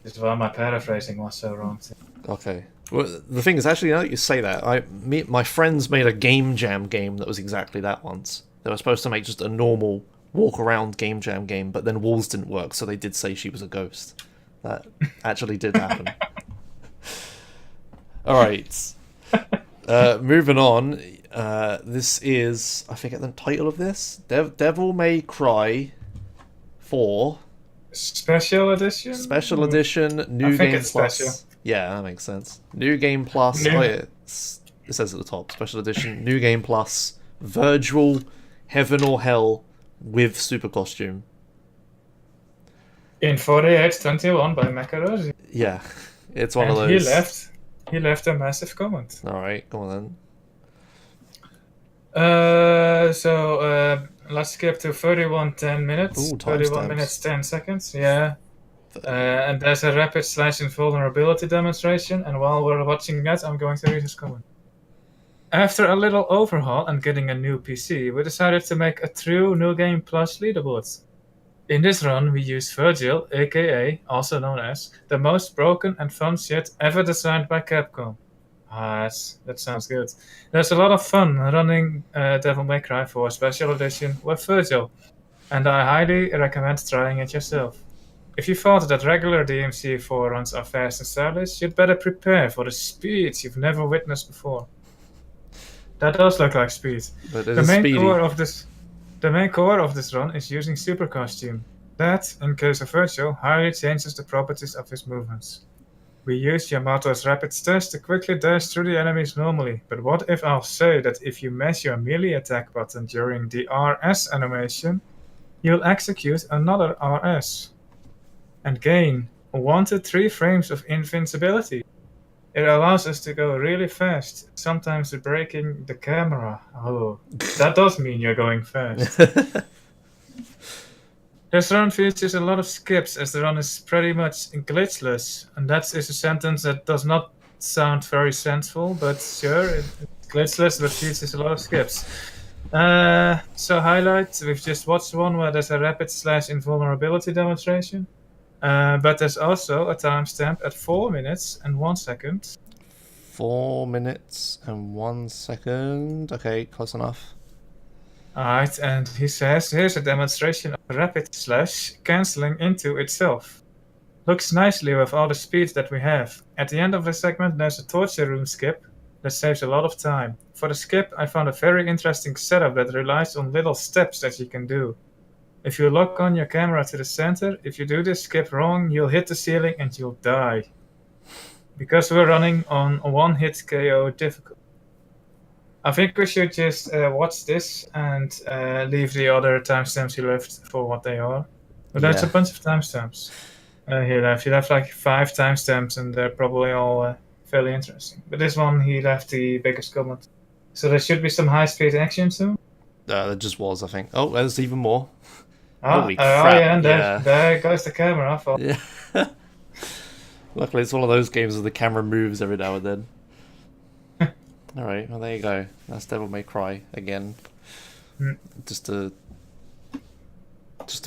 is well, my paraphrasing was so wrong. Okay. Well, the thing is, actually, now that you say that, my friends made a game jam game that was exactly that once. They were supposed to make just a normal walk around game jam game, but then walls didn't work, so they did say she was a ghost. That actually did happen. Alright. Moving on. This is, I forget the title of this. Devil May Cry 4. Special edition? Special edition, new game plus. Special. Yeah, that makes sense. New game plus. Oh, yeah, it says at the top. Special edition, new game plus, Virtual Heaven or Hell with super costume. In 4821 by Macaroni. Yeah, it's one of those. He left a massive comment. Alright, go on then. So let's skip to 31:10 minutes. Ooh, 31 minutes 10 seconds. Yeah. And there's a rapid / invulnerability demonstration. And while we're watching that, I'm going to read his comment. After a little overhaul and getting a new PC, we decided to make a true New Game Plus leaderboard. In this run, we used Virgil, aka, also known as, the most broken and fun shit ever designed by Capcom. That sounds good. There's a lot of fun running Devil May Cry 4 Special Edition with Virgil, and I highly recommend trying it yourself. If you thought that regular DMC4 runs are fast and stylish, you'd better prepare for the speed you've never witnessed before. That does look like speed. But it The is main speedy. core of this run is using Super Costume. That, in case of Virgil, highly changes the properties of his movements. We use Yamato's rapid dash to quickly dash through the enemies normally, but what if I'll say that if you mash your melee attack button during the RS animation, you'll execute another RS and gain 1 to 3 frames of invincibility. It allows us to go really fast, sometimes breaking the camera. Oh, that does mean you're going fast. This run features a lot of skips, as the run is pretty much glitchless, and that is a sentence that does not sound very sensible, but sure, it's glitchless, but features a lot of skips. So highlight, we've just watched one where there's a rapid / invulnerability demonstration, but there's also a timestamp at 4 minutes and 1 second. 4 minutes and 1 second. Okay, close enough. Alright, and he says, here's a demonstration of rapid / cancelling into itself. Looks nicely with all the speed that we have. At the end of the segment there's a torture room skip that saves a lot of time. For the skip I found a very interesting setup that relies on little steps that you can do. If you lock on your camera to the center, if you do this skip wrong, you'll hit the ceiling and you'll die. Because we're running on a one-hit KO difficulty. I think we should just watch this and leave the other timestamps you left for what they are. But that's a Yeah. bunch of timestamps he left. He left like 5 timestamps and they're probably all fairly interesting. But this one he left the biggest comment. So there should be some high-speed action soon. There just was, I think. Oh, there's even more. Ah, Holy oh crap, yeah, and yeah. there goes the camera. Yeah. Luckily, it's one of those games where the camera moves every now and then. Alright, well, there you go. That's Devil May Cry again. Mm. Just a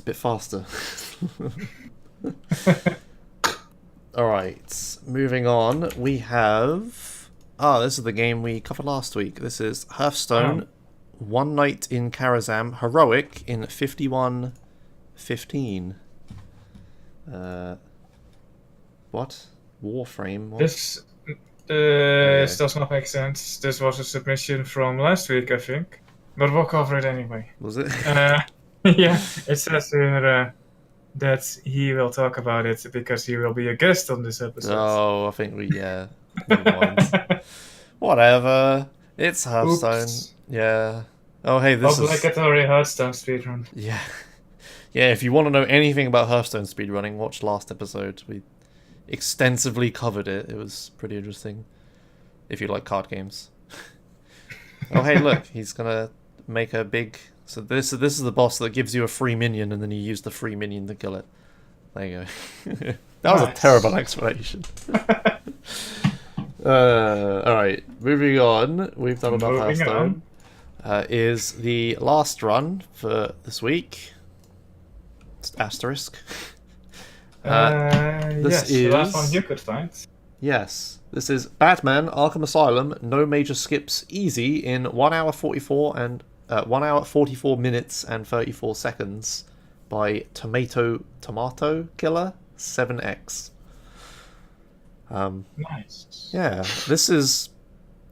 bit faster. Alright, moving on. We have... this is the game we covered last week. This is Hearthstone, One Night in Karazhan, Heroic in 51:15. What? Warframe? What? This does not make sense. This was a submission from last week, I think. But we'll cover it anyway. Was it? Yeah, it says here that he will talk about it because he will be a guest on this episode. Oh, I think never mind. Whatever. It's Hearthstone. Oops. Yeah. Oh, hey, this is... Obligatory Hearthstone speedrun. Yeah. Yeah, if you want to know anything about Hearthstone speedrunning, watch last episode. We extensively covered it. It was pretty interesting. If you like card games. Oh, hey, look. He's going to make a big... So this is the boss that gives you a free minion, and then you use the free minion to kill it. There you go. That was a terrible explanation. Alright, moving on. We've done enough Moving Hearthstone. Is the last run for this week. It's asterisk. This yes, the last is- one you could find. Yes, this is Batman Arkham Asylum. No major skips, easy in 1 hour 44 and 1 hour 44 minutes and 34 seconds by Tomato Killer 7X. Nice. Yeah, this is.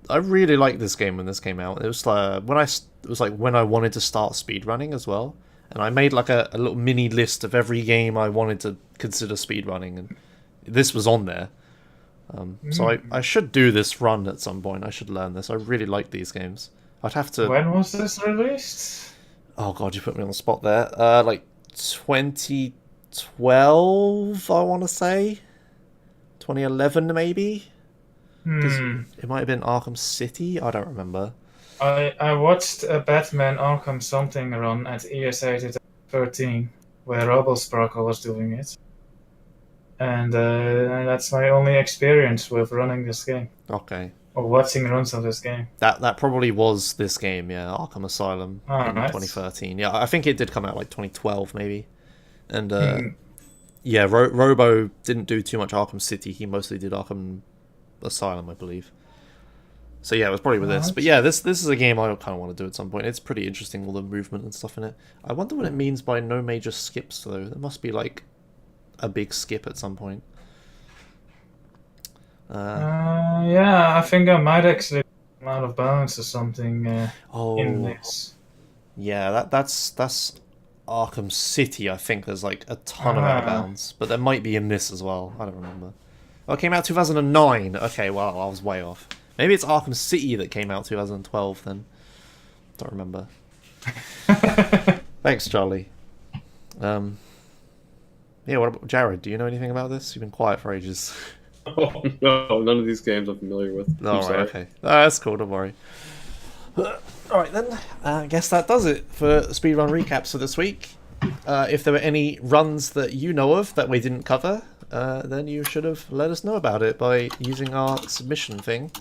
I really liked this game when this came out. It was when I wanted to start speedrunning as well, and I made like a little mini list of every game I wanted to consider speedrunning, and this was on there. So I should do this run at some point. I should learn this. I really like these games. I'd have to. When was this released? Oh god, you put me on the spot there. Like 2012, I want to say. 2011 maybe. It might have been Arkham City. I don't remember. I watched a Batman Arkham something run at ESA 2013 where RoboSparkle was doing it. And that's my only experience with running this game. Okay. or watching runs of this game. That probably was this game, yeah, Arkham Asylum in Nice. 2013. Yeah, I think it did come out like 2012 maybe. And Hmm. yeah, Robo didn't do too much Arkham City. He mostly did Arkham Asylum, I believe. So yeah, it was probably with this. But yeah, this is a game I kind of want to do at some point. It's pretty interesting, all the movement and stuff in it. I wonder what it means by no major skips, though. There must be like a big skip at some point. Yeah, I think I might actually come out of balance or something in Oh, this. yeah, that's Arkham City. I think there's like a ton of out of bounds, but there might be in this as well. I don't remember. Oh, it came out 2009. Okay, well, I was way off. Maybe it's Arkham City that came out 2012 then. Don't remember. Thanks, Charlie. Yeah, what about Jared? Do you know anything about this? You've been quiet for ages. Oh, no, none of these games I'm familiar with. All right, okay. That's cool, don't worry. Alright then, I guess that does it for speedrun recaps for this week. If there were any runs that you know of that we didn't cover, then you should have let us know about it by using our submission thing.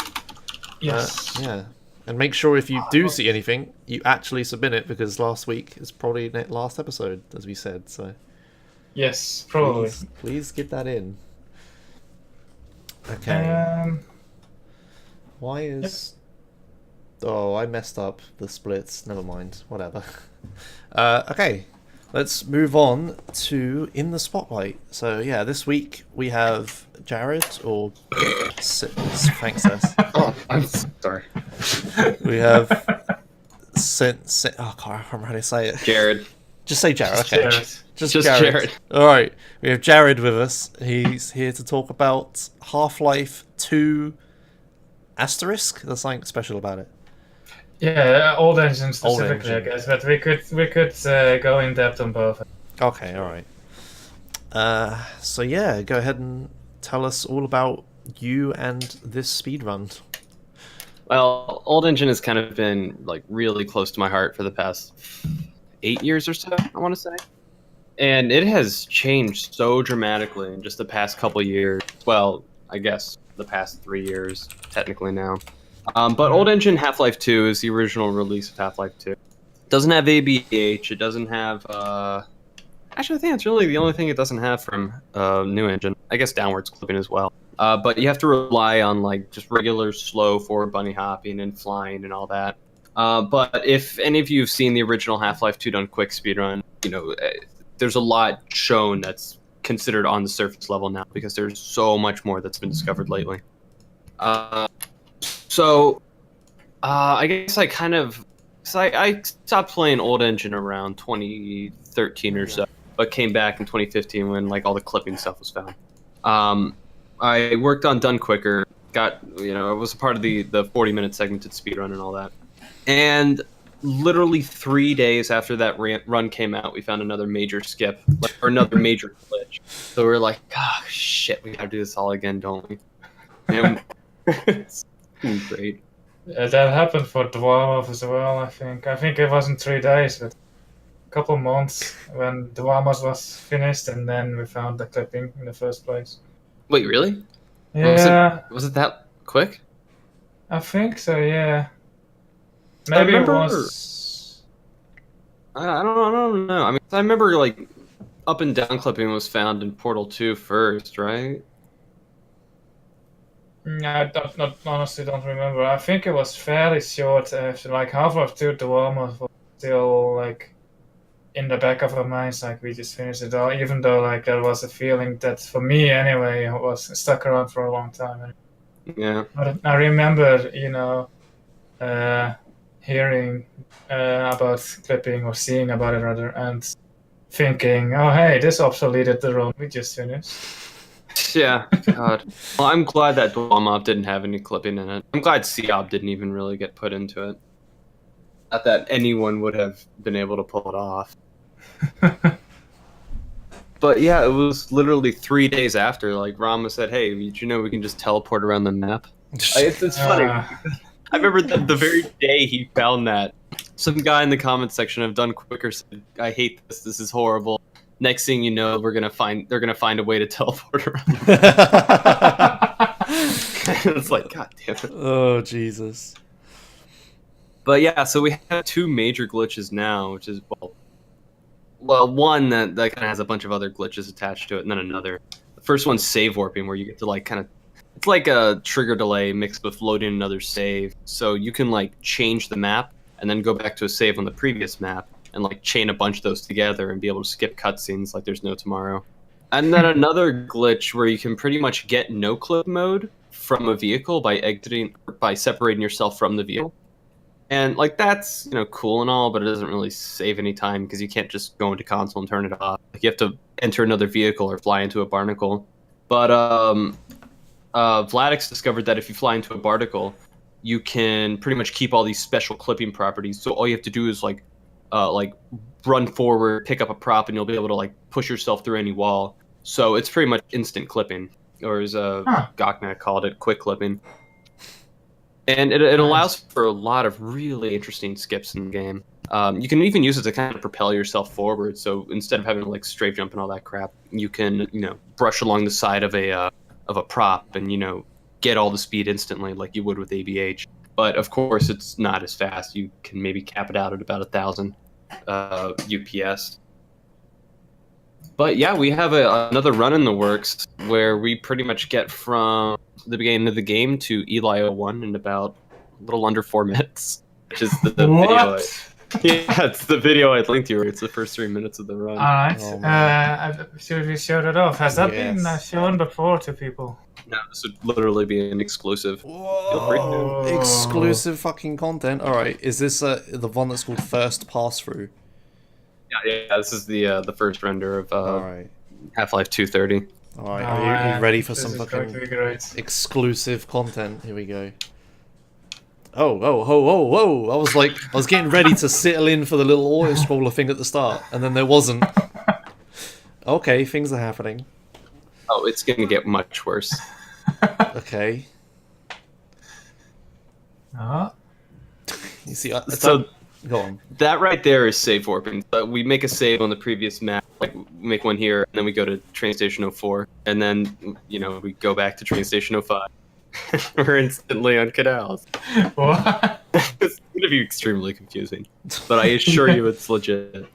Yes. Yeah. And make sure if you do see anything, you actually submit it, because last week is probably the last episode, as we said, so Yes, probably. please get that in. Okay. Why is... Oh, I messed up the splits. Never mind. Whatever. Okay. Let's move on to In the Spotlight. So, yeah, this week we have Jared, or... Thanks, S. Oh, I'm sorry. We have... Oh, I can't remember how to say it. Jared. Just say Jared, okay. Just Jared. Alright, we have Jared with us. He's here to talk about Half-Life 2 Asterisk. There's something special about it. Yeah, old engine specifically, Engine. I guess, but we could go in depth on both. Okay, alright. So yeah, go ahead and tell us all about you and this speedrun. Well, Old Engine has kind of been like really close to my heart for the past 8 years or so, I want to say. And it has changed so dramatically in just the past couple years. Well, I guess the past 3 years, technically now. But Old Engine Half-Life 2 is the original release of Half-Life 2. It doesn't have ABH, it doesn't have... Actually, I think it's really the only thing it doesn't have from New Engine. I guess downwards clipping as well. But you have to rely on like just regular slow forward bunny hopping and flying and all that. But if any of you have seen the original Half-Life 2 done quick speedrun, you know, there's a lot shown that's considered on the surface level now because there's so much more that's been discovered lately. So I guess I kind of... So I stopped playing Old Engine around 2013 or so, but came back in 2015 when like all the clipping stuff was found. I worked on Done Quicker, I was a part of the 40-minute segmented speedrun and all that. And literally 3 days after that run came out, we found another major skip, or another major glitch. So we were like, oh, shit, we gotta do this all again, don't we? And it's great. That happened for Dwarf as well, I think. I think it wasn't 3 days, but a couple months when Dwarf was finished, and then we found the clipping in the first place. Wait, really? Yeah, Was it that quick? I think so, yeah. Maybe it was... I don't know. I mean, I remember like up and down clipping was found in Portal 2 first, right? I honestly don't remember. I think it was fairly short after, like Half-Life 2 Dwarf was still like in the back of our minds, like we just finished it all, even though like there was a feeling that for me anyway was stuck around for a long time. Yeah. But I remember, hearing about clipping, or seeing about it rather, and thinking, oh hey, this obsoleted the run we just finished. Yeah, God. Well, I'm glad that Dwalmop didn't have any clipping in it. I'm glad Seob didn't even really get put into it. Not that anyone would have been able to pull it off. But yeah, it was literally 3 days after. Like Rama said, "Hey, did you know we can just teleport around the map?" It's funny. I remember the very day he found that, some guy in the comments section of Done Quicker said, "I hate this. This is horrible." Next thing you know, they're gonna find a way to teleport around. It's like, god damn it. Oh Jesus. But yeah, so we have two major glitches now, which is well, one that kind of has a bunch of other glitches attached to it, and then another. The first one's save warping, where you get to like kind of, it's like a trigger delay mixed with loading another save. So you can like change the map and then go back to a save on the previous map and like chain a bunch of those together and be able to skip cutscenes like there's no tomorrow. And then another glitch where you can pretty much get no clip mode from a vehicle by separating yourself from the vehicle. And like that's cool and all, but it doesn't really save any time because you can't just go into console and turn it off. Like you have to enter another vehicle or fly into a barnacle. But Vladix discovered that if you fly into a barnacle, you can pretty much keep all these special clipping properties. So all you have to do is like run forward, pick up a prop, and you'll be able to like push yourself through any wall. So it's pretty much instant clipping, or as Gokna called it, quick clipping. And it allows for a lot of really interesting skips in the game. You can even use it to kind of propel yourself forward. So instead of having to like strafe jump and all that crap, you can brush along the side of a prop and get all the speed instantly like you would with ABH. But of course, it's not as fast. You can maybe cap it out at about 1,000 UPS. But yeah, we have another run in the works where we pretty much get from the beginning of the game to Eli 01 in about a little under 4 minutes, which is the video. Yeah, it's the video I linked you. It's the first 3 minutes of the run. All right. Should we show that off? Has that been shown before to people? No, this would literally be an exclusive. Whoa, exclusive fucking content. All right, is this the one that's called First Pass Through? Yeah, this is the first render of Alright. Half-Life 230. Alright, are you ready for some fucking exclusive content? Here we go. Oh, I was getting ready to settle in for the little auto scroller thing at the start, and then there wasn't. Okay, things are happening. Oh, it's gonna get much worse. Okay. You see, go on. That right there is save warping. We make a save on the previous map, like we make one here, and then we go to train station 04, and then we go back to train station 05. We're instantly on canals. What? It's gonna be extremely confusing, but I assure you it's legit.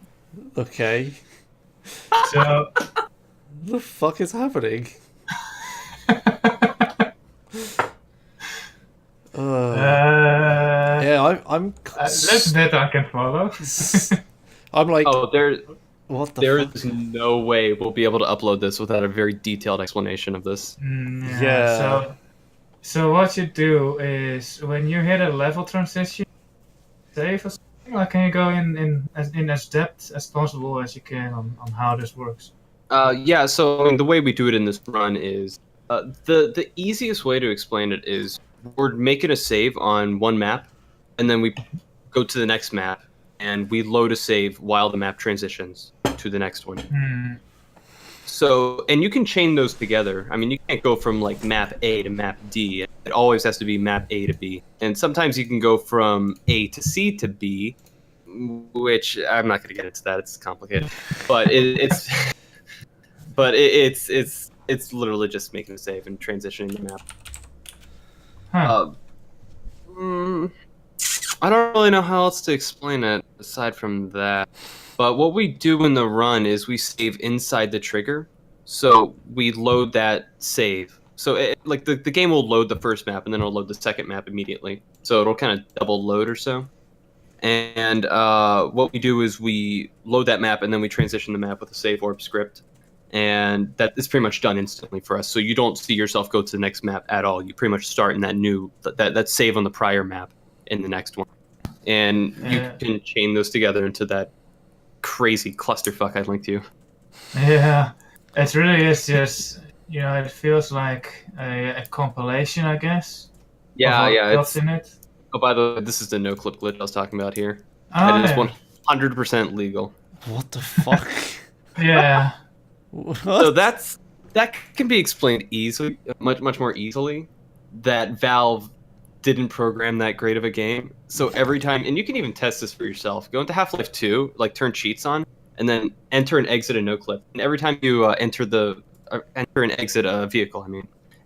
Okay. So, what the fuck is happening? Yeah, I'm. This bit I can follow. I'm like. Oh, what the there fuck? is no way we'll be able to upload this without a very detailed explanation of this. Yeah. So what you do is when you hit a level transition, save or something. Like, can you go in as depth as possible as you can on how this works? Yeah. So I mean, the way we do it in this run is the easiest way to explain it is we're making a save on one map, and then we go to the next map, and we load a save while the map transitions to the next one. So, and you can chain those together. I mean, you can't go from like map A to map D. It always has to be map A to B. And sometimes you can go from A to C to B, which I'm not going to get into that. It's complicated, but it's it's literally just making a save and transitioning the map. I don't really know how else to explain it aside from that. But what we do in the run is we save inside the trigger. So we load that save. So the game will load the first map and then it'll load the second map immediately. So it'll kind of double load or so. And what we do is we load that map and then we transition the map with a save warp script. And that is pretty much done instantly for us. So you don't see yourself go to the next map at all. You pretty much start in that save on the prior map in the next one. And you can chain those together into that crazy clusterfuck I linked you. Yeah, it really is just, it feels like a compilation, I guess. Yeah. What's in it? Oh, by the way, this is the no clip glitch I was talking about here. Oh, it is 100% legal. What the fuck? Yeah. What? So that can be explained easily, much more easily. That Valve didn't program that great of a game. So every time, and you can even test this for yourself, go into Half-Life 2, like turn cheats on, and then enter and exit a no-clip. And every time you enter and exit a vehicle,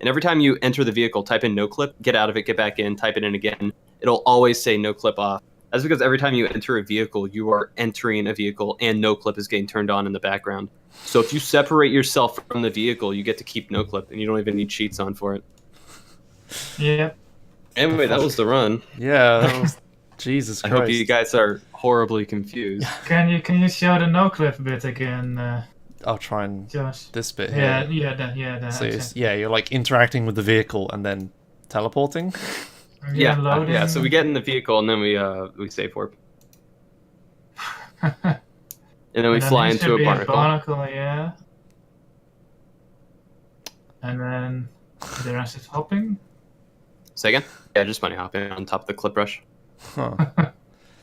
And every time you enter the vehicle, type in no clip, get out of it, get back in, type it in again. It'll always say no clip off. That's because every time you enter a vehicle, you are entering a vehicle and no clip is getting turned on in the background. So if you separate yourself from the vehicle, you get to keep no clip and you don't even need cheats on for it. Yeah. Anyway, that was the run. Yeah, that was... Jesus I Christ. hope you guys are horribly confused. Can you show the no clip bit again, I'll try and... Josh? This bit here. Yeah. So exactly. you're like interacting with the vehicle and then teleporting. Yeah, loading. Yeah. So we get in the vehicle and then we save warp, and then we And then fly it into should a be barnacle. yeah. And then the rest is hopping. Say again? Yeah, just bunny hopping on top of the clip brush. Huh.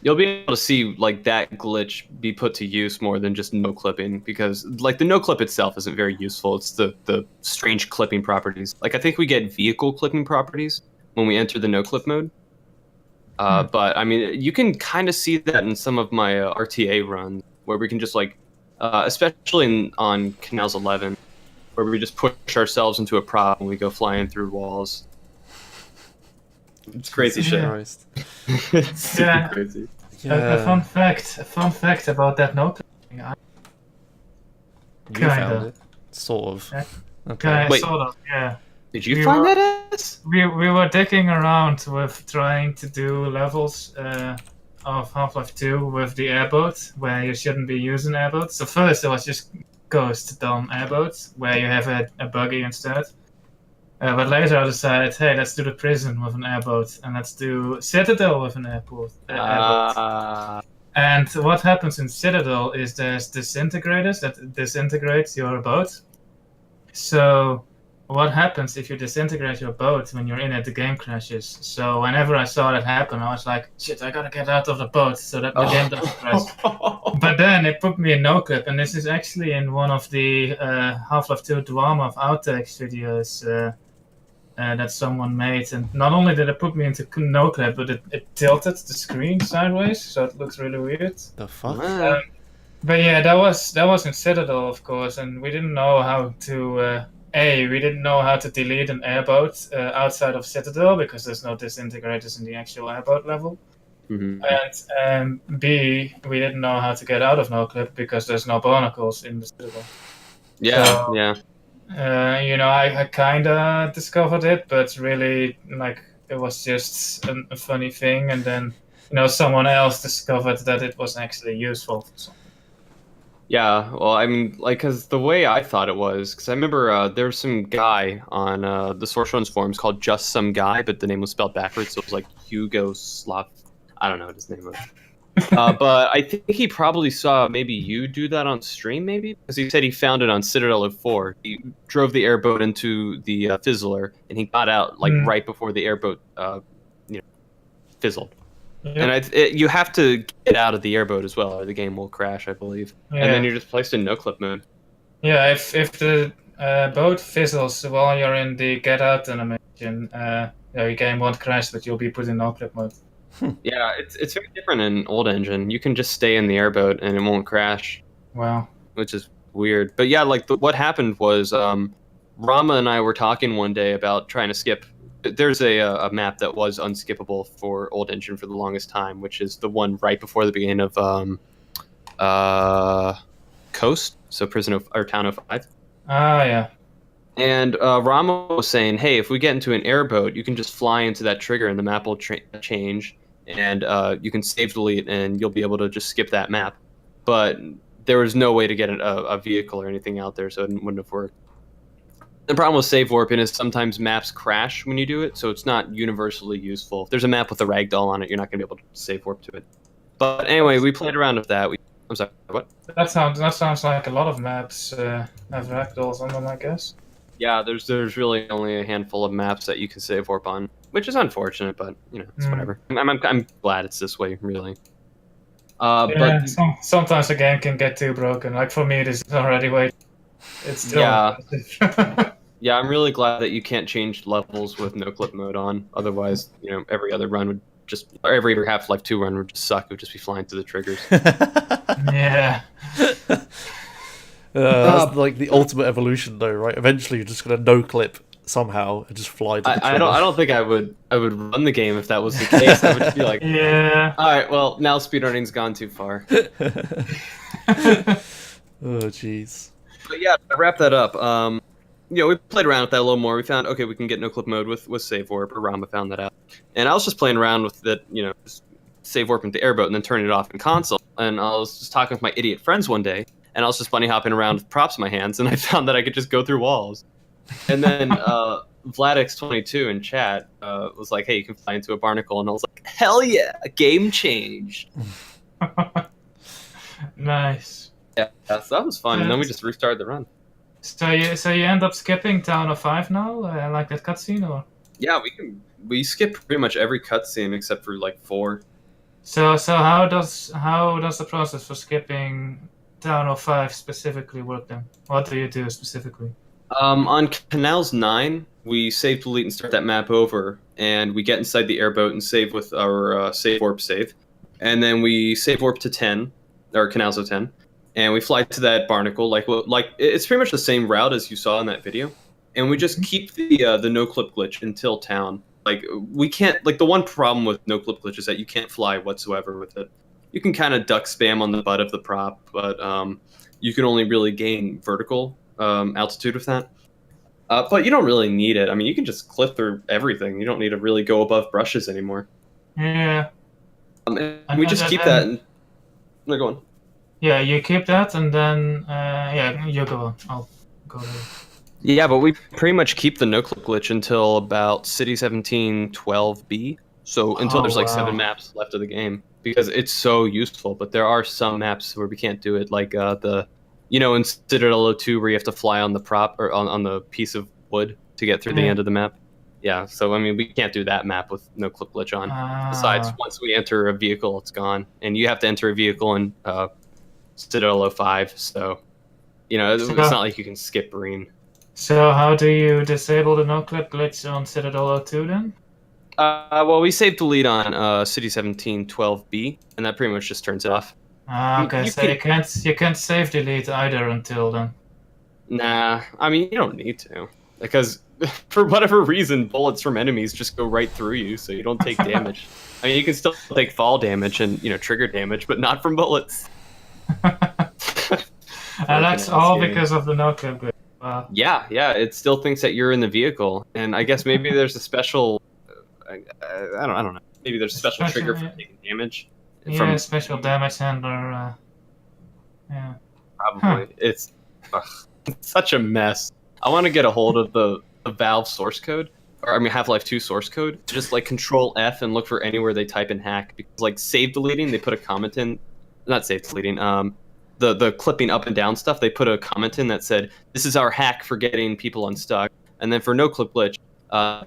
You'll be able to see like that glitch be put to use more than just no clipping, because like the no clip itself isn't very useful. It's the strange clipping properties. Like I think we get vehicle clipping properties when we enter the no clip mode. But I mean, you can kind of see that in some of my RTA runs where we can just like, especially on Canals 11, where we just push ourselves into a prop and we go flying through walls. It's crazy shit. Christ. It's super Yeah. crazy. Yeah. A fun fact about that no clipping. You Kinda. found it. Sort of. Yeah. Okay. Wait. Sort of, yeah. Did you We find were- that ass? We were digging around with trying to do levels of Half-Life 2 with the airboat, where you shouldn't be using airboats. So first it was just Ghost Dawn airboats, where you have a buggy instead. But later I decided, hey, let's do the prison with an airboat, and let's do Citadel with an airboat. And what happens in Citadel is there's disintegrators that disintegrate your boat. So what happens if you disintegrate your boat when you're in it, the game crashes. So whenever I saw that happen, I was like, shit, I gotta get out of the boat so that the game doesn't crash. But then it put me in no clip, and this is actually in one of the Half-Life 2 Drama of Outtakes videos that someone made. And not only did it put me into no clip, but it tilted the screen sideways, so it looks really weird. The fuck? But yeah, that was in Citadel, of course, and we didn't know how to. We didn't know how to delete an airboat outside of Citadel because there's no disintegrators in the actual airboat level. Mhm. And B, we didn't know how to get out of no-clip because there's no barnacles in the Citadel. Yeah, So- yeah. I kind of discovered it, but really, like, it was just a funny thing. And then, someone else discovered that it was actually useful for something. Yeah, well, I mean, like, because the way I thought it was, because I remember there was some guy on the Source Runs forums called Just Some Guy, but the name was spelled backwards, so it was like Yugoslav. I don't know what his name was. But I think he probably saw maybe you do that on stream, maybe? Because he said he found it on Citadel of 4. He drove the airboat into the Fizzler, and he got out, like, right before the airboat, fizzled. Yeah. And you have to get out of the airboat as well, or the game will crash, I believe. Yeah. And then you're just placed in no-clip mode. Yeah, if the boat fizzles while you're in the get out animation, your game won't crash, but you'll be put in no-clip mode. Yeah, it's very different in old engine. You can just stay in the airboat and it won't crash, Wow. which is weird. But yeah, like what happened was Rama and I were talking one day about trying to skip. There's a map that was unskippable for old engine for the longest time, which is the one right before the beginning of Coast, so Town of 5. Ah, yeah. And Rama was saying, hey, if we get into an airboat, you can just fly into that trigger and the map will change, and you can save delete and you'll be able to just skip that map. But there was no way to get a vehicle or anything out there, so it wouldn't have worked. The problem with save warping is sometimes maps crash when you do it, so it's not universally useful. If there's a map with a ragdoll on it, you're not going to be able to save warp to it. But anyway, we played around with that. I'm sorry, what? That sounds like a lot of maps have ragdolls on them, I guess. Yeah, there's really only a handful of maps that you can save warp on, which is unfortunate, but it's whatever. I'm glad it's this way, really. Yeah, But sometimes the game can get too broken. Like for me, this is already way. It's still. Yeah. Yeah, I'm really glad that you can't change levels with no clip mode on. Otherwise, every other run would or every Half-Life 2 run would just suck. It would just be flying through the triggers. Yeah. That's like the ultimate evolution, though, right? Eventually, you're just gonna no-clip somehow and just fly to the I trigger. don't think I would run the game if that was the case. I would just be like, Yeah. all right, well now speedrunning's gone too far. Oh jeez. But yeah, to wrap that up. We played around with that a little more. We found okay, we can get no clip mode with save warp. Or Rama found that out, and I was just playing around with that. Just save warp into airboat and then turn it off in console. And I was just talking with my idiot friends one day, and I was just bunny hopping around with props in my hands, and I found that I could just go through walls. And then Vladix22 in chat was like, "Hey, you can fly into a barnacle," and I was like, "Hell yeah, a game change!" Nice. Yeah, so that was fun. And then we just restarted the run. So you end up skipping Town of 5 now, like that cutscene, or? Yeah, we skip pretty much every cutscene except for like 4. So how does the process for skipping Town of 5 specifically work then? What do you do specifically? On Canals 9, we save, delete, and start that map over, and we get inside the airboat and save with our save warp save, and then we save warp to 10, or Canals of 10, and we fly to that barnacle. Like it's pretty much the same route as you saw in that video, and we just keep the no clip glitch until town. Like we can't, like the one problem with no clip glitch is that you can't fly whatsoever with it. You can kind of duck spam on the butt of the prop, but you can only really gain vertical altitude with that. But you don't really need it. I mean, you can just clip through everything. You don't need to really go above brushes anymore. Yeah. And we just keep that. And no, go on. Yeah, you keep that, and then yeah, you go on. I'll go there. Yeah, but we pretty much keep the no clip glitch until about City 17 12B. So until there's like 7 maps left of the game, because it's so useful. But there are some maps where we can't do it, like in Citadel 02 where you have to fly on the prop or on the piece of wood to get through the end of the map. Yeah, so I mean we can't do that map with no clip glitch on. Besides, once we enter a vehicle, it's gone, and you have to enter a vehicle in Citadel 05. So it's not like you can skip Marine. So how do you disable the no clip glitch on Citadel 02 then? Well, we saved the lead on City 17 12B, and that pretty much just turns it off. Okay, so you can't save delete either until then. Nah, I mean you don't need to, because for whatever reason bullets from enemies just go right through you, so you don't take damage. I mean you can still take fall damage and trigger damage, but not from bullets. And that's all because of the no clip glitch. Wow. Yeah, it still thinks that you're in the vehicle, and I guess maybe there's a special. I don't know. Maybe there's a special trigger for taking damage. Yeah, special damage handler. Yeah. Probably. It's such a mess. I want to get a hold of the Valve source code, or I mean Half-Life 2 source code. Just like Control F and look for anywhere they type in hack, because like save deleting, they put a comment in. Not save deleting. The clipping up and down stuff, they put a comment in that said, "This is our hack for getting people unstuck," and then for no clip glitch,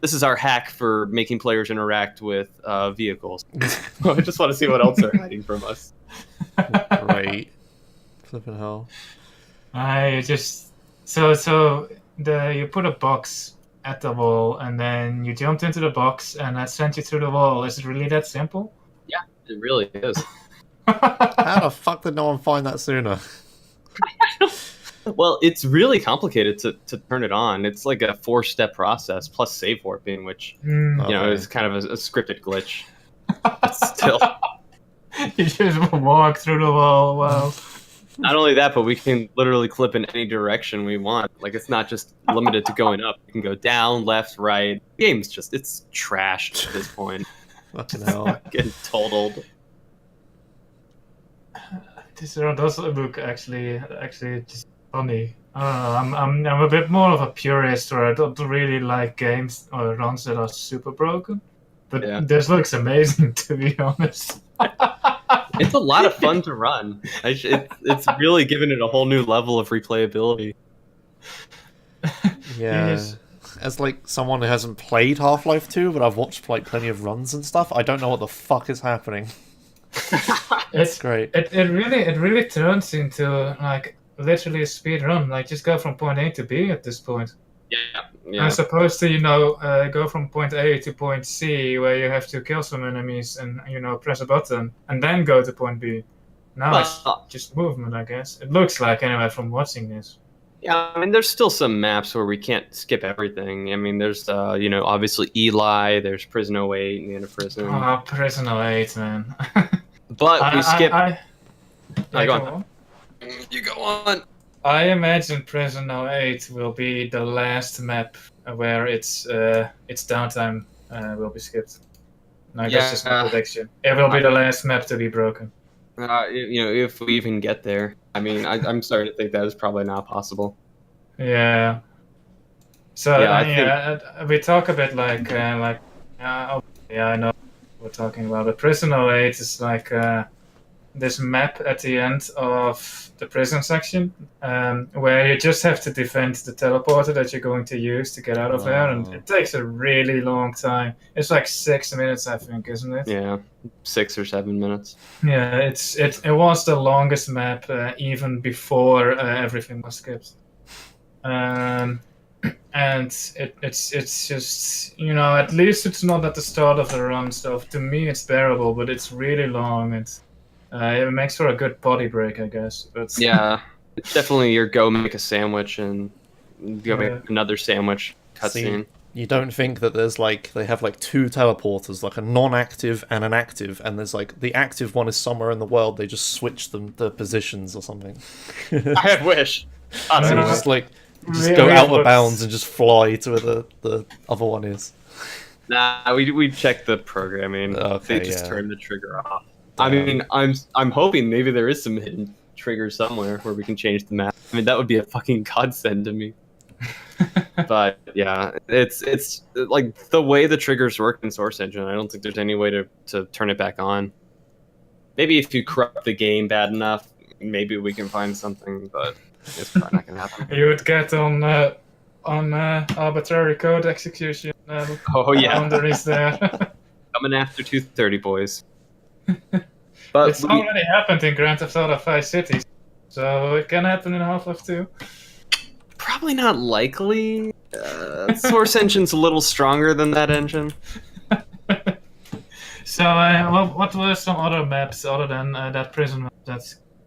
"This is our hack for making players interact with vehicles." I just want to see what else they're hiding from us. Right. Flipping hell. You put a box at the wall, and then you jumped into the box, and that sent you through the wall. Is it really that simple? Yeah, it really is. How the fuck did no one find that sooner? Well, it's really complicated to turn it on. It's like a 4-step process plus save warping, which is kind of a scripted glitch. But still, you just walk through the wall. Wow. Not only that, but we can literally clip in any direction we want. Like it's not just limited to going up. You can go down, left, right. The game's it's trashed at this point. Fucking hell. Getting totaled. This does look actually just funny. I don't know. I'm a bit more of a purist, or I don't really like games or runs that are super broken. But this looks amazing, to be honest. It's a lot of fun to run. It's really given it a whole new level of replayability. Yeah. Yes. As like someone who hasn't played Half-Life 2, but I've watched like plenty of runs and stuff, I don't know what the fuck is happening. It's great. It really turns into like literally a speed run. Like just go from point A to B at this point. Yeah. As opposed to go from point A to point C, where you have to kill some enemies and press a button and then go to point B. Now it's just movement, I guess. It looks like anyway from watching this. Yeah, I mean, there's still some maps where we can't skip everything. I mean, there's, obviously Eli, there's Prison 08, Indiana Prison. Oh, Prisoner 8, man. But we skip... Yeah, go go on. on. You go on. I imagine Prisoner 8 will be the last map where its downtime will be skipped. Like, that's just my prediction. It will be the last map to be broken. If we even get there. I mean, I'm starting to think that is probably not possible. Yeah. So we talk a bit like I know what we're talking about. But Prisoner 8 is like this map at the end of the prison section, where you just have to defend the teleporter that you're going to use to get out of there, and it takes a really long time. It's like 6 minutes, I think, isn't it? Yeah, 6 or 7 minutes. Yeah, it was the longest map even before everything was skipped. And it's just, at least it's not at the start of the run, so to me it's bearable, but it's really long, and it makes for a good body break, I guess. But yeah, it's definitely your go make a sandwich and go make another sandwich cutscene. You don't think that there's they have 2 teleporters, like a non-active and an active, and there's the active one is somewhere in the world, they just switch the positions or something. I wish. So just go out of bounds and just fly to where the other one is. Nah, we check the programming. Okay, they just turn the trigger off. I mean, I'm hoping maybe there is some hidden trigger somewhere where we can change the map. I mean, that would be a fucking godsend to me. But yeah, it's like the way the triggers work in Source Engine. I don't think there's any way to turn it back on. Maybe if you corrupt the game bad enough, maybe we can find something, but it's probably not gonna happen. You would get on arbitrary code execution. Boundaries there. Coming after 230, boys. But it's already happened in Grand Theft Auto 5 Cities, so it can happen in Half-Life 2. Probably not likely. Source Engine's a little stronger than that engine. So, what were some other maps other than that prison map that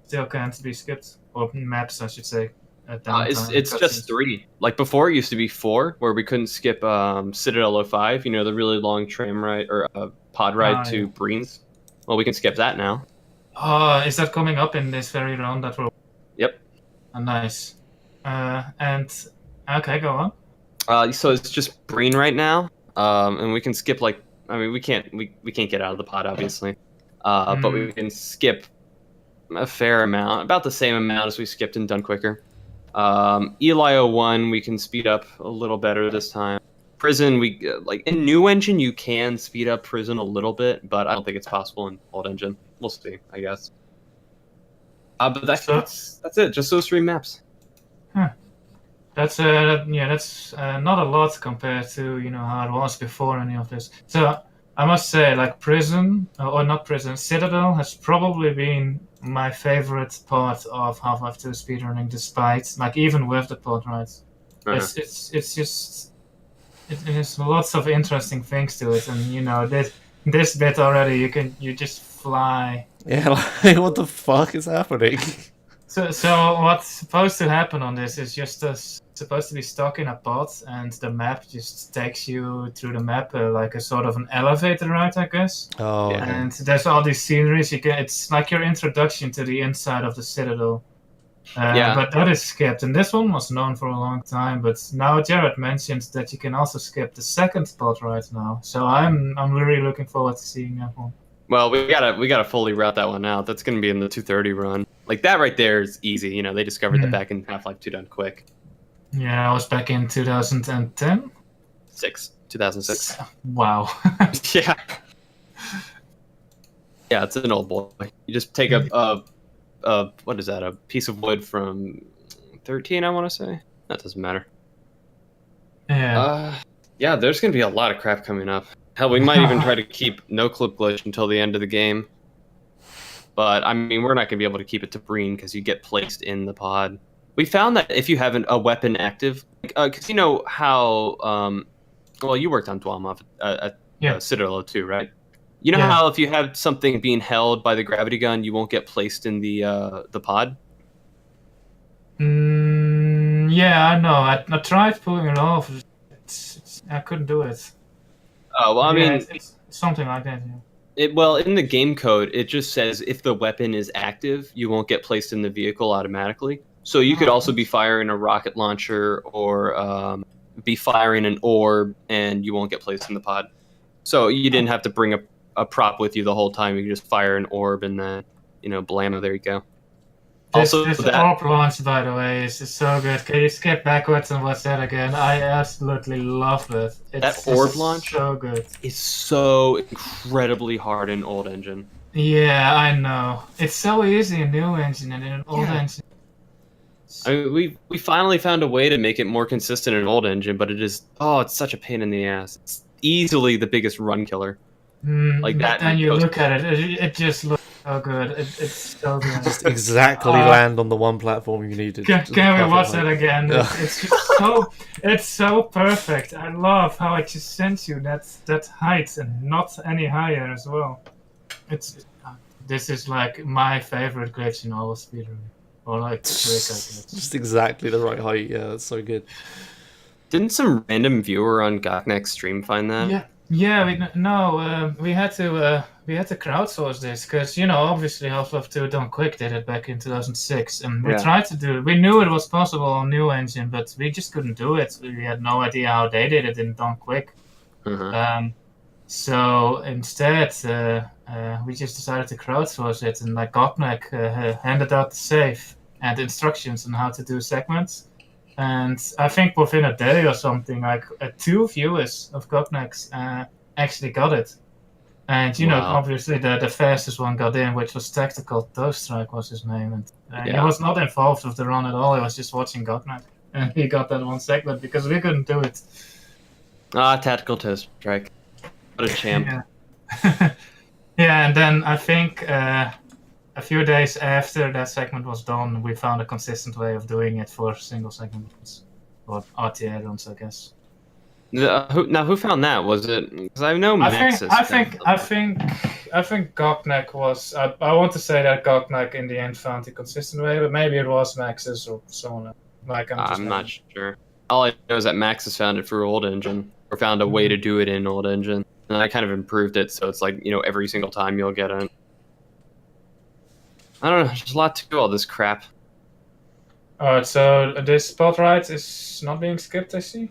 still can't be skipped? Or maps, I should say. It's just 3. Like before, it used to be 4, where we couldn't skip Citadel 05. The really long tram ride or pod ride to Breen's. Well, we can skip that now. Oh, is that coming up in this very round that we're... Yep. Oh, nice. Okay, go on. So it's just Breen right now, and we can skip we can't get out of the pod obviously, but we can skip a fair amount, about the same amount as we skipped and done quicker. Eli 01 we can speed up a little better this time. Prison, we in new engine you can speed up Prison a little bit, but I don't think it's possible in old engine. We'll see, I guess. But that's it. Just those 3 maps. Huh. That's not a lot compared to how it was before any of this. So I must say, Prison or not Prison, Citadel has probably been my favorite part of Half-Life 2 speedrunning, despite even with the pod rides. It has lots of interesting things to it, and this bit already you just fly. Yeah, what the fuck is happening? So what's supposed to happen on this is just supposed to be stuck in a pod, and the map just takes you through the map like a sort of an elevator ride, I guess. Oh. Yeah. And there's all these sceneries. It's like your introduction to the inside of the Citadel. But that is skipped, and this one was known for a long time. But now Jared mentioned that you can also skip the second pod ride now, so I'm really looking forward to seeing that one. Well, we gotta fully route that one out. That's gonna be in the 230 run. That right there is easy. They discovered that back in Half-Life 2 done quick. Yeah, I was back in 2010. 2006. Wow. Yeah. Yeah, it's an old boy. You just take a what is that? A piece of wood from 13, I want to say. That doesn't matter. Yeah. Yeah, there's gonna be a lot of crap coming up. Hell, we might even try to keep no clip glitch until the end of the game. But I mean, we're not gonna be able to keep it to Breen because you get placed in the pod. We found that if you have a weapon active, because you know how, well, you worked on Dwalmov at Citadel 2, right? You know how if you have something being held by the gravity gun, you won't get placed in the pod? Yeah, I know. I tried pulling it off. I couldn't do it. Oh, well, I Yeah, mean, it's something like that. Yeah. well, in the game code, it just says if the weapon is active, you won't get placed in the vehicle automatically. So you could also be firing a rocket launcher or be firing an orb, and you won't get placed in the pod. So you didn't have to bring a prop with you the whole time. You could just fire an orb, and then blammo, there you go. This orb launch, by the way, is so good. Can you skip backwards and watch that again? I absolutely love it. That orb launch so good. is so incredibly hard in old engine. Yeah, I know. It's so easy in new engine and in an old engine. I mean, we finally found a way to make it more consistent in old engine, but it's such a pain in the ass. It's easily the biggest run killer. Like that. Then you look at it, it just looks so good. It's so good. Just exactly land on the one platform you needed. Can we watch that again? It's just it's so perfect. I love how it just sends you that height and not any higher as well. This is like my favorite glitch in all of speedrunning. Or like just exactly the right height. Yeah, that's so good. Didn't some random viewer on Goknek's stream find that? Yeah. We had to crowdsource this because obviously Half-Life 2 Done Quick did it back in 2006, and we tried to do it. We knew it was possible on New Engine, but we just couldn't do it. We had no idea how they did it in Done Quick. So instead, we just decided to crowdsource it, and like Goknek handed out the save and instructions on how to do segments. And I think within a day or something, like 2 viewers of Goknek's actually got it. And obviously the fastest one got in, which was Tactical Toe Strike was his name, and he was not involved with the run at all. He was just watching Goknek, and he got that one segment because we couldn't do it. Tactical Toe Strike. What a champ. Yeah, and then I think a few days after that segment was done, we found a consistent way of doing it for single segments, or RTA runs, I guess. Who found that? Was it? Because I know Maxis. I think Goknek was. I want to say that Goknek in the end found a consistent way, but maybe it was Maxis or someone else. I'm not sure. All I know is that Maxis found it for old engine, or found a way to do it in old engine. And I kind of improved it, so it's like, every single time you'll get it. I don't know, there's a lot to all this crap. Alright, so this spot ride is not being skipped, I see?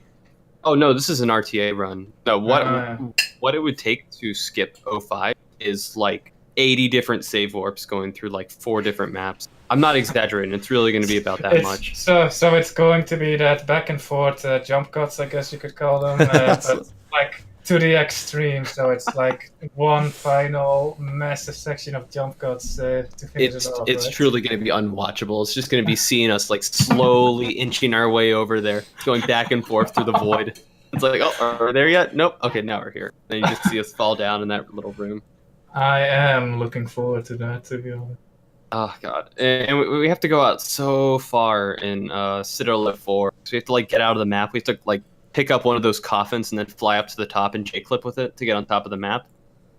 Oh no, this is an RTA run. No, what it would take to skip 05 is like 80 different save warps going through like 4 different maps. I'm not exaggerating, it's really going to be about that much. So it's going to be that back and forth jump cuts, I guess you could call them, but like to the extreme, so it's like one final massive section of jump cuts to finish it off. It's truly going to be unwatchable. It's just going to be seeing us like slowly inching our way over there, going back and forth through the void. It's like, oh, are we there yet? Nope. Okay, now we're here. Then you just see us fall down in that little room. I am looking forward to that, to be honest. Oh god, and we have to go out so far in Citadel 4. So we have to like get out of the map. We have to like pick up one of those coffins and then fly up to the top and J-clip with it to get on top of the map.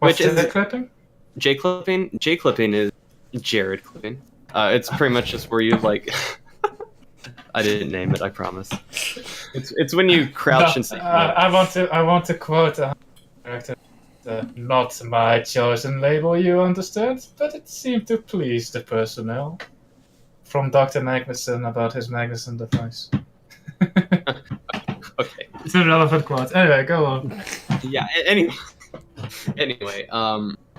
What's J-clipping? J-clipping? J-clipping is Jared clipping. It's pretty much just where you like... I didn't name it, I promise. It's when you crouch and say... I want to quote a character. Not my chosen label, you understand? But it seemed to please the personnel. From Dr. Magnuson about his Magnuson device. Okay. It's a relevant quote. Anyway, go on. Yeah, anyway,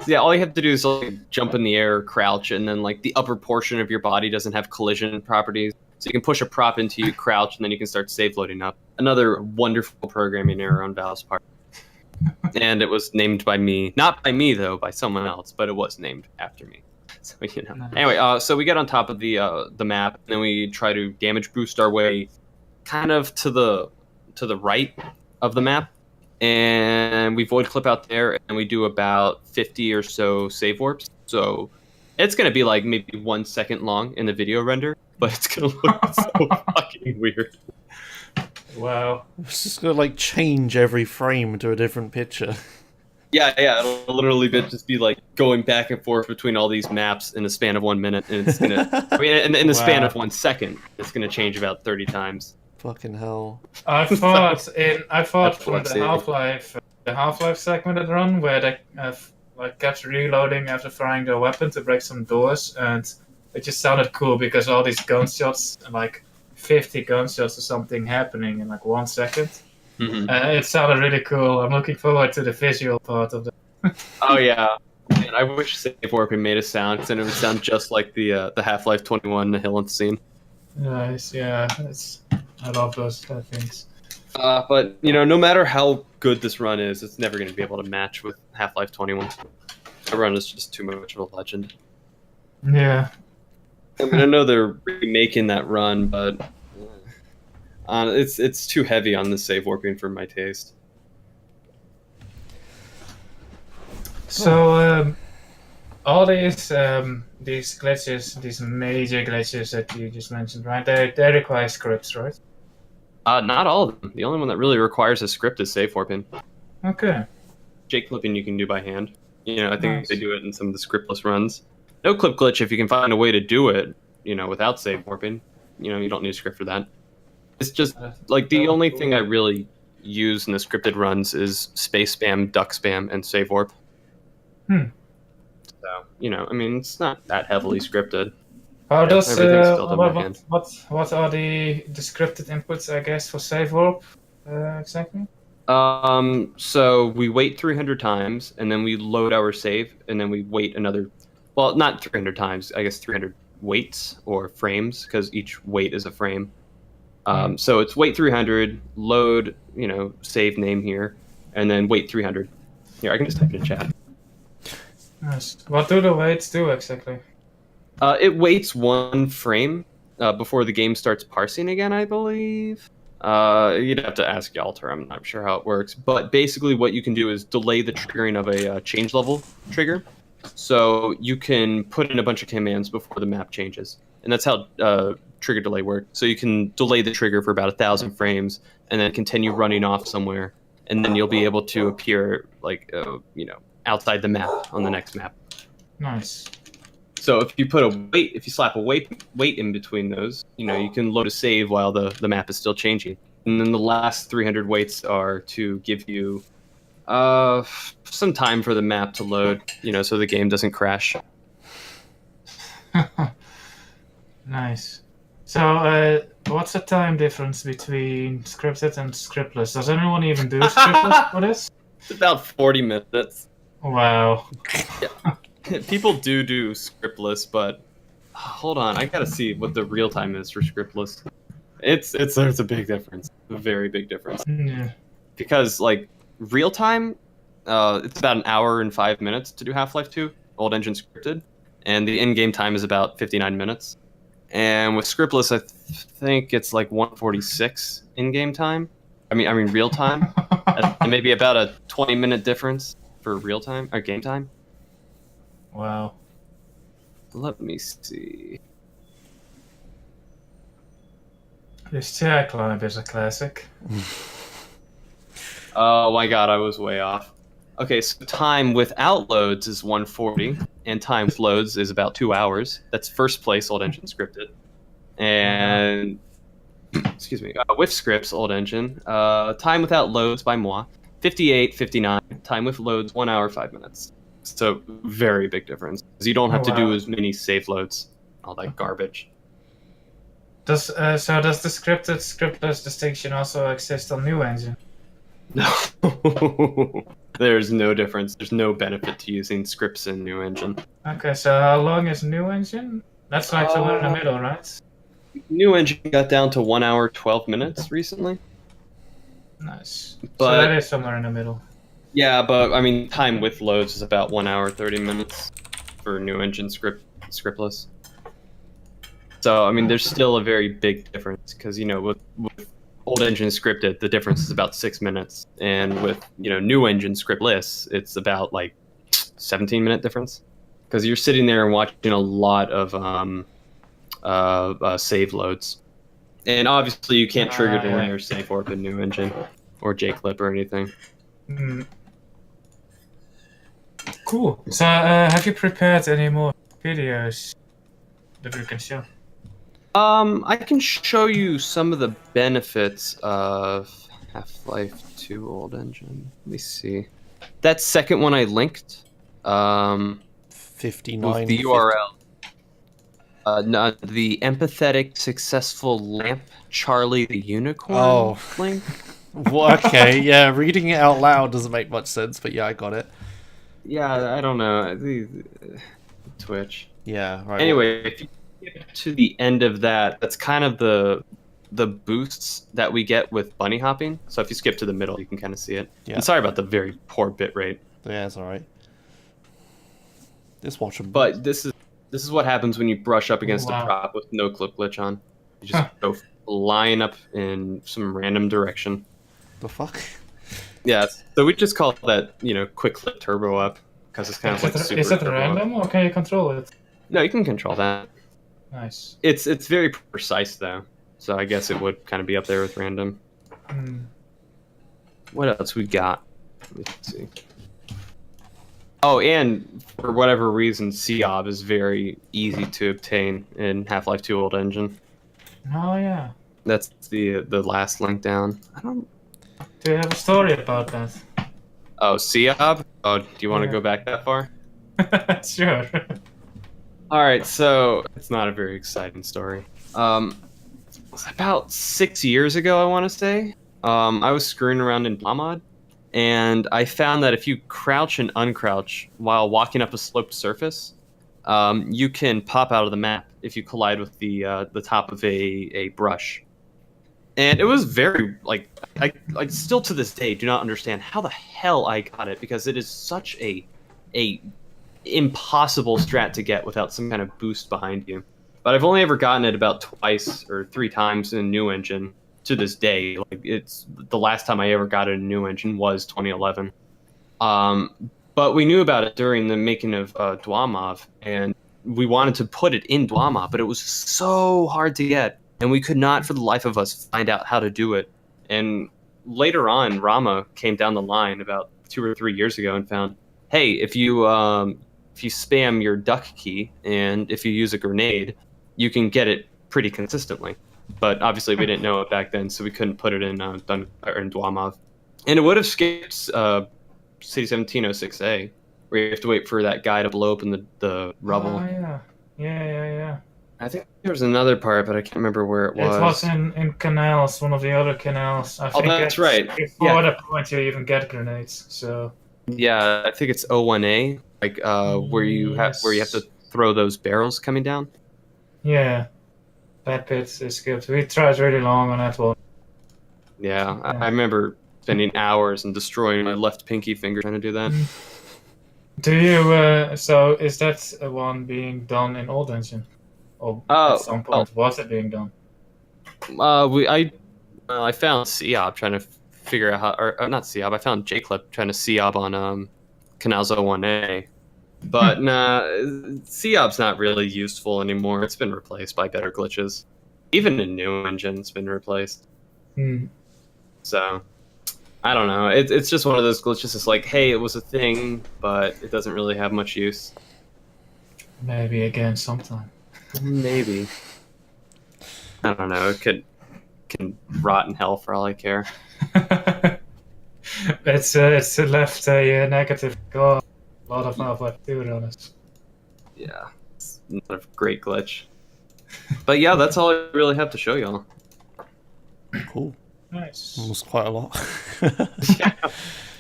yeah, all you have to do is like jump in the air, crouch, and then like the upper portion of your body doesn't have collision properties. So you can push a prop into you, crouch, and then you can start save loading up. Another wonderful programming error on Valve's part. And it was named by me. Not by me, though, by someone else, but it was named after me. So, Anyway, so we get on top of the map, and then we try to damage boost our way kind of to the right of the map. And we void clip out there, and we do about 50 or so save warps. So it's going to be like maybe 1 second long in the video render, but it's going to look so fucking weird. Wow. It's just going to like change every frame to a different picture. Yeah, it'll literally just be like going back and forth between all these maps in a span of 1 minute, and it's gonna. I mean, in the span Wow. of 1 second, it's gonna change about 30 times. Fucking hell. I thought That's from what the I see. Half-Life segmented run where they like kept reloading after firing their weapon to break some doors, and it just sounded cool because all these gunshots, like 50 gunshots or something, happening in like 1 second. Mhm. It sounded really cool. I'm looking forward to the visual part of it. Oh yeah, man, I wish Save Warping made a sound, because then it would sound just like the Half-Life 21 Nihilith scene. Nice, yeah. I love those things. But no matter how good this run is, it's never going to be able to match with Half-Life 21. The run is just too much of a legend. Yeah. I mean, I know they're remaking that run, but it's too heavy on the save warping for my taste. So all these glitches, these major glitches that you just mentioned, right? They require scripts, right? Not all of them. The only one that really requires a script is save warping. Okay. Jake clipping you can do by hand. I think Nice. they do it in some of the scriptless runs. No clip glitch if you can find a way to do it, without save warping. You don't need a script for that. It's just like the only thing I really use in the scripted runs is space spam, duck spam, and save warp. Hmm. So, I mean, it's not that heavily scripted. How does Everything's still done by hand. what are the scripted inputs, I guess, for save warp exactly? So we wait 300 times, and then we load our save, and then we wait another, well, not 300 times, I guess 300 waits or frames, because each wait is a frame. So it's wait 300, load, save name here, and then wait 300. Here, I can just type it in chat. Nice. What do the waits do exactly? It waits 1 frame before the game starts parsing again, I believe. You'd have to ask Yalter. I'm not sure how it works. But basically what you can do is delay the triggering of a change level trigger. So you can put in a bunch of commands before the map changes. And that's how trigger delay works. So you can delay the trigger for about 1,000 frames and then continue running off somewhere. And then you'll be able to appear, like, outside the map on the next map. Nice. So if you slap a wait in between those, you can load a save while the map is still changing. And then the last 300 waits are to give you some time for the map to load, so the game doesn't crash. Nice. So what's the time difference between scripted and scriptless? Does anyone even do scriptless for this? It's about 40 minutes. Wow. People do scriptless, but hold on, I gotta see what the real time is for scriptless. There's a big difference, a very big difference. Yeah. Because like real time, it's about 1 hour and 5 minutes to do Half-Life 2, old engine scripted, and the in-game time is about 59 minutes. And with scriptless, I think it's like 146 in-game time. I mean real time, and maybe about a 20-minute difference for real time or game time. Wow. Let me see. This chair climb is a classic. Oh my god, I was way off. Okay, so time without loads is 140, and time with loads is about 2 hours. That's first place, old engine scripted. And, excuse me, with scripts, old engine. Time without loads by moi, 58, 59. Time with loads, 1 hour, 5 minutes. So, very big difference. Because you don't have to do as many save loads. All that garbage. Does the scripted scriptless distinction also exist on new engine? No. There's no difference. There's no benefit to using scripts in new engine. Okay, so how long is new engine? That's like somewhere in the middle, right? New engine got down to 1 hour, 12 minutes recently. Nice. But, so that is somewhere in the middle. Yeah, but I mean, time with loads is about 1 hour, 30 minutes for new engine scriptless. So, I mean, there's still a very big difference because, with old engine scripted, the difference is about 6 minutes. And with, new engine scriptless, it's about like 17-minute difference. Because you're sitting there and watching a lot of save loads. And obviously you can't trigger delay or save warp in new engine or J-clip or anything. Cool. So, have you prepared any more videos that we can show? I can show you some of the benefits of Half-Life 2 Old Engine. Let me see. That second one I linked, with 59. the URL. No, the empathetic, successful lamp Charlie the Unicorn Oh. link. Well, okay, yeah, reading it out loud doesn't make much sense, but yeah, I got it. Yeah, I don't know. Twitch. Yeah, right. Anyway, if you get to the end of that, that's kind of the boosts that we get with bunny hopping. So if you skip to the middle, you can kind of see it. Yeah. And sorry about the very poor bit rate. Yeah, it's alright. This watchable. But this is what happens when you brush up against Wow. a prop with no clip glitch on. You just go flying up in some random direction. The fuck? Yeah, so we just call that, quick clip turbo up because it's kind of like super Is it turbo up. random or can you control it? No, you can control that. Nice. It's very precise though, so I guess it would kind of be up there with random. Hmm. What else we got? Let's see. Oh, and for whatever reason, COB is very easy to obtain in Half-Life 2 Old Engine. Oh yeah. That's the last link down. I don't. Do you have a story about that? Oh, COB. Oh, do you want to Yeah. go back that far? Sure. All right, so it's not a very exciting story. It's about 6 years ago, I want to say. I was screwing around in Blamod, and I found that if you crouch and uncrouch while walking up a sloped surface, you can pop out of the map if you collide with the top of a brush. And it was very I still to this day do not understand how the hell I got it, because it is such a impossible strat to get without some kind of boost behind you. But I've only ever gotten it about twice or 3 times in New Engine to this day. Like, it's the last time I ever got it in New Engine was 2011. But we knew about it during the making of Dwamov, and we wanted to put it in Dwamov, but it was so hard to get, and we could not for the life of us find out how to do it. And later on, Rama came down the line about 2 or 3 years ago and found, hey, if you spam your duck key and if you use a grenade, you can get it pretty consistently. But obviously we didn't know it back then, so we couldn't put it in Dwamov. And it would have skipped City 1706A, where you have to wait for that guy to blow up in the rubble. Oh yeah. Yeah. I think there was another part, but I can't remember where it was. It was in canals, one of the other canals. I think that's right. Before the point you even get grenades. So Yeah, I think it's 01A, like where you have to throw those barrels coming down. yeah, that bit is good. We tried really long on that one. Yeah, I remember spending hours and destroying my left pinky finger trying to do that. Do you? So is that one being done in Old Engine? Or at some point was it being done? I found COB trying to figure out how, or not COB. I found JClip trying to COB on Canals 01A, but nah, COB's not really useful anymore. It's been replaced by better glitches. Even in New Engine, it's been replaced. So I don't know. It's just one of those glitches. It's like, hey, it was a thing, but it doesn't really have much use. Maybe again sometime. Maybe. I don't know. It can rot in hell for all I care. It's left a negative score. A lot of Half-Life 2 on it. Yeah, it's not a great glitch. But yeah, that's all I really have to show y'all. Cool. Nice. That was quite a lot. Yeah,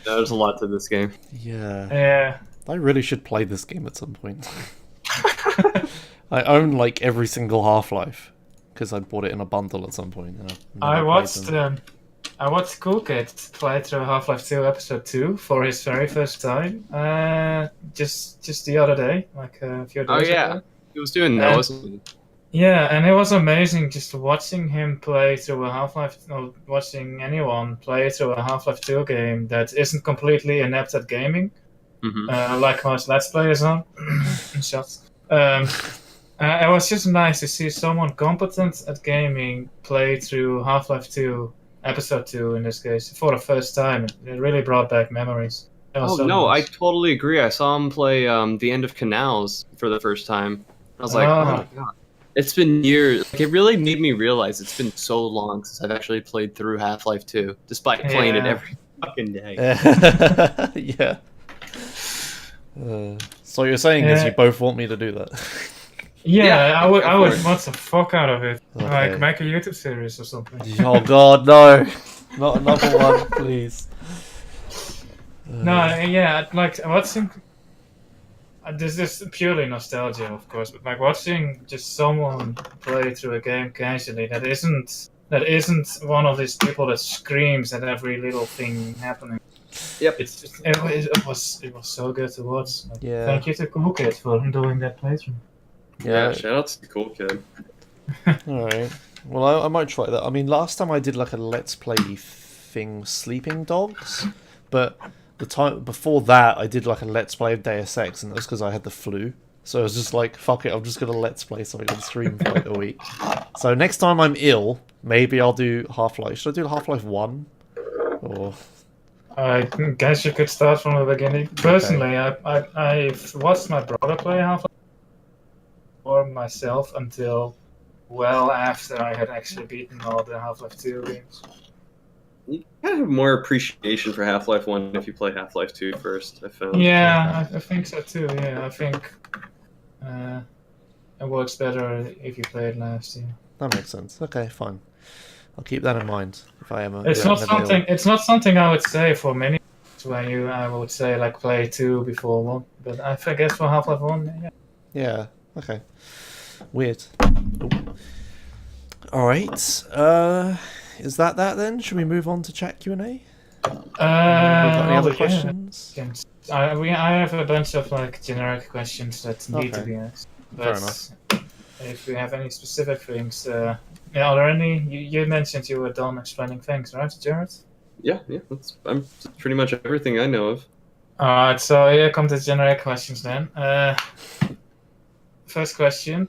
there's a lot to this game. Yeah. Yeah. I really should play this game at some point. I own like every single Half-Life because I bought it in a bundle at some point. And I watched Cool Kid play through Half-Life 2 Episode 2 for his very first time. Just the other day, like a few days Oh yeah, ago. he was doing that, wasn't he? Yeah, and it was amazing just watching him play through a Half-Life, or watching anyone play through a Half-Life 2 game that isn't completely inept at gaming, like most Let's Players are. Shots. It was just nice to see someone competent at gaming play through Half-Life 2, Episode 2 in this case, for the first time. It really brought back memories. It was Oh so no, I nice. totally agree. I saw him play the end of Canals for the first time. I was like, oh Ah. my god. It's been years. Like, it really made me realize it's been so long since I've actually played through Half-Life 2, despite playing it Yeah. every fucking day. Yeah. So you're saying is you both want me to do that? Yeah, I go for would it. watch the fuck out of it. Okay. Like make a YouTube series or something. Oh god, no! Not another one, please. No, yeah, like watching. This is purely nostalgia, of course, but like watching just someone play through a game casually that isn't one of these people that screams at every little thing happening. Yep. It's just, it was so good to watch. Like, Yeah. Thank you to Cool Kid for doing that playthrough. Yeah, shout out to the cool kid. Alright. Well, I might try that. I mean, last time I did like a Let's Play thing, Sleeping Dogs, but the time before that I did like a Let's Play of Deus Ex, and that was because I had the flu. So I was just like, fuck it, I'm just gonna Let's Play something on stream for like a week. So next time I'm ill, maybe I'll do Half-Life. Should I do Half-Life 1? Or... I guess you could start from the beginning. Personally, I've watched my brother play Half-Life for myself until well after I had actually beaten all the Half-Life 2 games. You kind of have more appreciation for Half-Life 1 if you play Half-Life 2 first, I found. Yeah, I think so too. Yeah, I think it works better if you play it last year. That makes sense. Okay, fine. I'll keep that in mind if I am. It's not something. It's not something I would say for many. Where I would say like play 2 before 1, but I guess for Half-Life 1, yeah. Yeah. Okay. Weird. All right. Is that then? Should we move on to chat Q&A? Got any other questions? I have a bunch of like generic questions that need to be asked. Fair But enough. if we have any specific things, are there any? You mentioned you were done explaining things, right, Jared? Yeah, that's pretty much everything I know of. Alright, so here come the generic questions then. First question.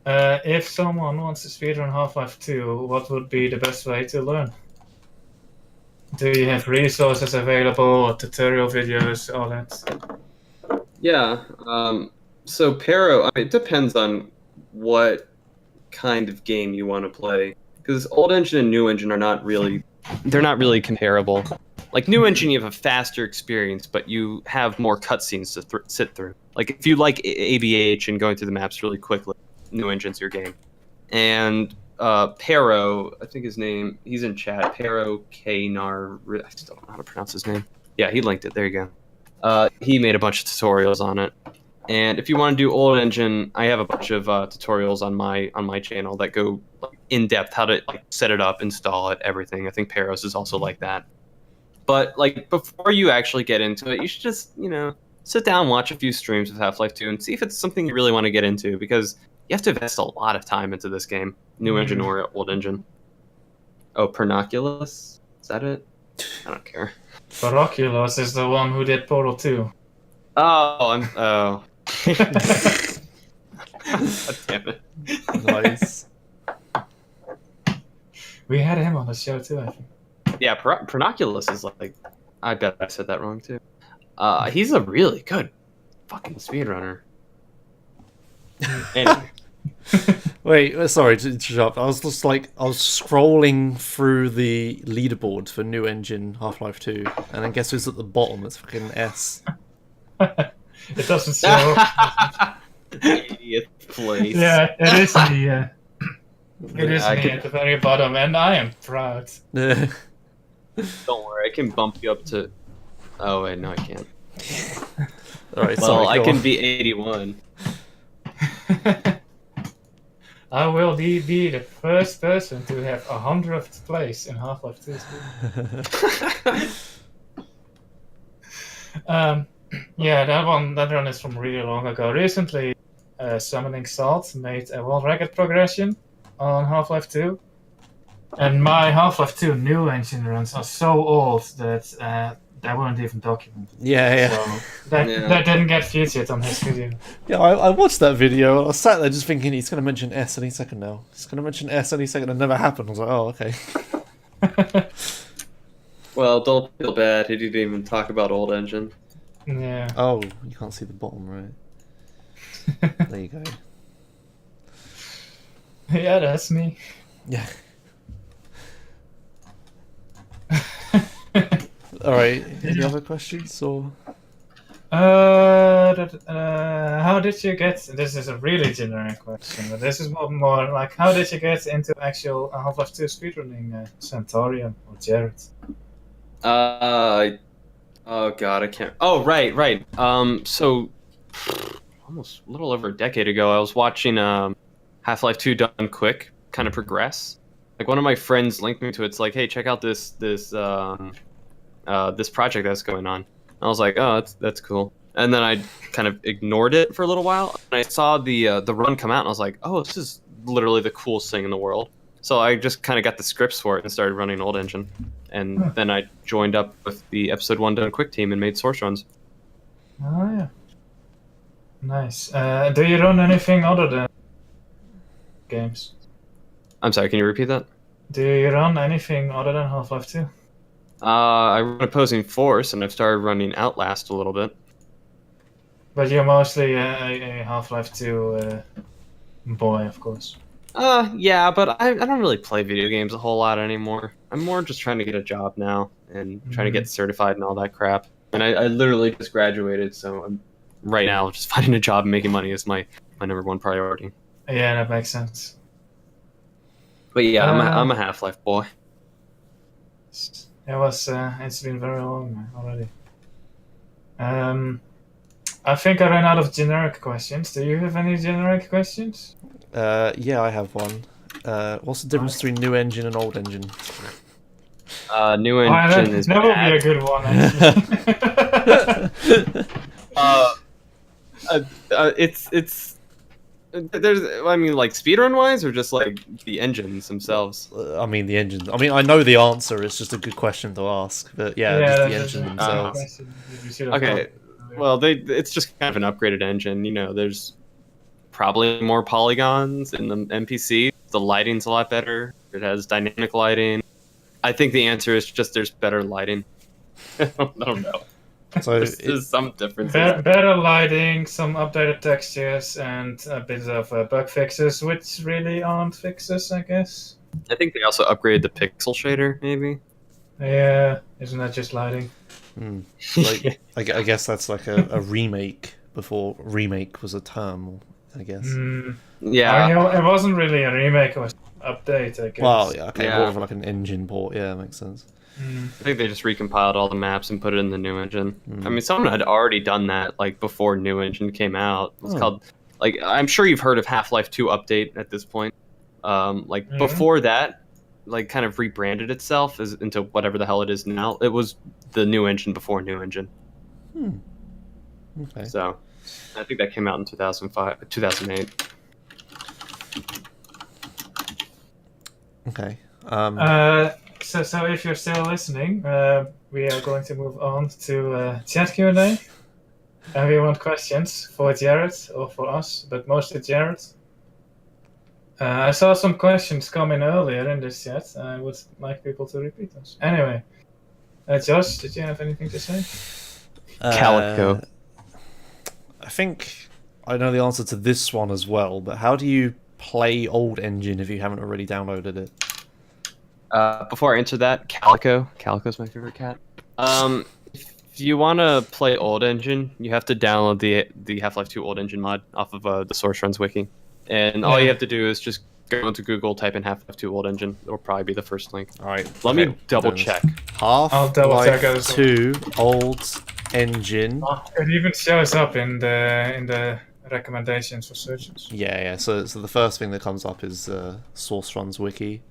If someone wants to speedrun Half-Life 2, what would be the best way to learn? Do you have resources available, or tutorial videos, all that? Yeah, so Pero, it depends on what kind of game you want to play. Because old engine and new engine are not really comparable. Like new engine, you have a faster experience, but you have more cutscenes to sit through. Like if you like AVH and going through the maps really quickly, new engine's your game. And Pero, I think his name, he's in chat. Pero Knar, I still don't know how to pronounce his name. Yeah, he linked it. There you go. He made a bunch of tutorials on it. And if you want to do old engine, I have a bunch of tutorials on my channel that go in depth how to like set it up, install it, everything. I think Peros is also like that. But like before you actually get into it, you should just sit down, watch a few streams of Half-Life 2, and see if it's something you really want to get into, because you have to invest a lot of time into this game, new engine or old engine. Oh, Pernoculus? Is that it? I don't care. Paroculus is the one who did Portal 2. Oh. God damn it. Nice. We had him on the show too, I think. Yeah, Pernoculus is like... I bet I said that wrong too. He's a really good fucking speedrunner. Anyway. Wait, sorry to interrupt. I was scrolling through the leaderboard for new engine Half-Life 2, and then guess who's at the bottom? It's fucking S. It doesn't show. Idiot place. Yeah, it is me. It is me at the very bottom, and I am proud. Don't worry, I can bump you up to... Oh, wait, no, I can't. Alright, Well, sorry, I go can on. be 81. I will be the first person to have 100th place in Half-Life 2. Yeah, that one is from really long ago. Recently, Summoning Salt made a world record progression on Half-Life 2. And my Half-Life 2 new engine runs are so old that they weren't even documented. Yeah. So that didn't get featured on his video. Yeah, I watched that video, and I was sat there just thinking, he's going to mention S any second now. He's going to mention S any second, and it never happened. I was like, oh, okay. Well, don't feel bad. He didn't even talk about old engine. Yeah. Oh, you can't see the bottom, right? There you go. Yeah, that's me. Yeah. All right. Any other questions or? How did you get? This is a really generic question, but this is more like, how did you get into actual Half-Life 2 speedrunning, Centaurium or Jared? Oh god, I can't. Oh, right. So almost a little over a decade ago, I was watching Half-Life 2 done quick, kind of progress. Like one of my friends linked me to it. It's like, hey, check out this project that's going on. I was like, oh, that's cool. And then I kind of ignored it for a little while. And I saw the run come out, and I was like, oh, this is literally the coolest thing in the world. So I just kind of got the scripts for it and started running Old Engine. And then I joined up with the Episode 1 Done Quick team and made source runs. Oh yeah, nice. Do you run anything other than games? I'm sorry, can you repeat that? Do you run anything other than Half-Life 2? I run Opposing Force, and I've started running Outlast a little bit. But you're mostly a Half-Life 2 boy, of course. Yeah, but I don't really play video games a whole lot anymore. I'm more just trying to get a job now and trying to get certified and all that crap. And I literally just graduated, so I'm right now just finding a job and making money is my number one priority. Yeah, that makes sense. But yeah, I'm a Half-Life boy. It's been very long already. I think I ran out of generic questions. Do you have any generic questions? Yeah, I have one. What's the difference between new engine and old engine? New engine is that would be a good one, actually. There's, I mean, like speedrun wise, or just like the engines themselves. I mean the engines. I mean I know the answer. It's just a good question to ask. But yeah, just the engine themselves. Okay, well, it's just kind of an upgraded engine. You know, there's probably more polygons in the NPC. The lighting's a lot better. It has dynamic lighting. I think the answer is just there's better lighting. I don't know. So there's some differences. Better lighting, some updated textures, and a bit of bug fixes, which really aren't fixes, I guess. I think they also upgraded the pixel shader, maybe. Yeah, isn't that just lighting? Like, I guess that's like a remake before remake was a term, I guess. Yeah. It wasn't really a remake, it was an update, I guess. Well, yeah, okay, more of like an engine port, yeah, that makes sense. I think they just recompiled all the maps and put it in the new engine. I mean, someone had already done that, like, before new engine came out. It's called, like, I'm sure you've heard of Half-Life 2 Update at this point. Before that, like, kind of rebranded itself into whatever the hell it is now. It was the new engine before new engine. Okay. So, I think that came out in 2008. Okay. So if you're still listening, we are going to move on to chat Q&A. And we want questions for Jared or for us, but mostly Jared. I saw some questions come in earlier in this chat. I would like people to repeat those. Anyway, Josh, did you have anything to say? Calico. I think I know the answer to this one as well, but how do you play Old Engine if you haven't already downloaded it? Before I answer that, Calico. Calico's my favorite cat. If you want to play Old Engine, you have to download the Half-Life 2 Old Engine mod off of the Source Runs wiki. And all you have to do is just go into Google, type in Half-Life 2 Old Engine. It'll probably be the first link. Alright. Let me double check. Half-Life 2 Old Engine. It even shows up in the recommendations for searches. Yeah. So the first thing that comes up is Source Runs wiki.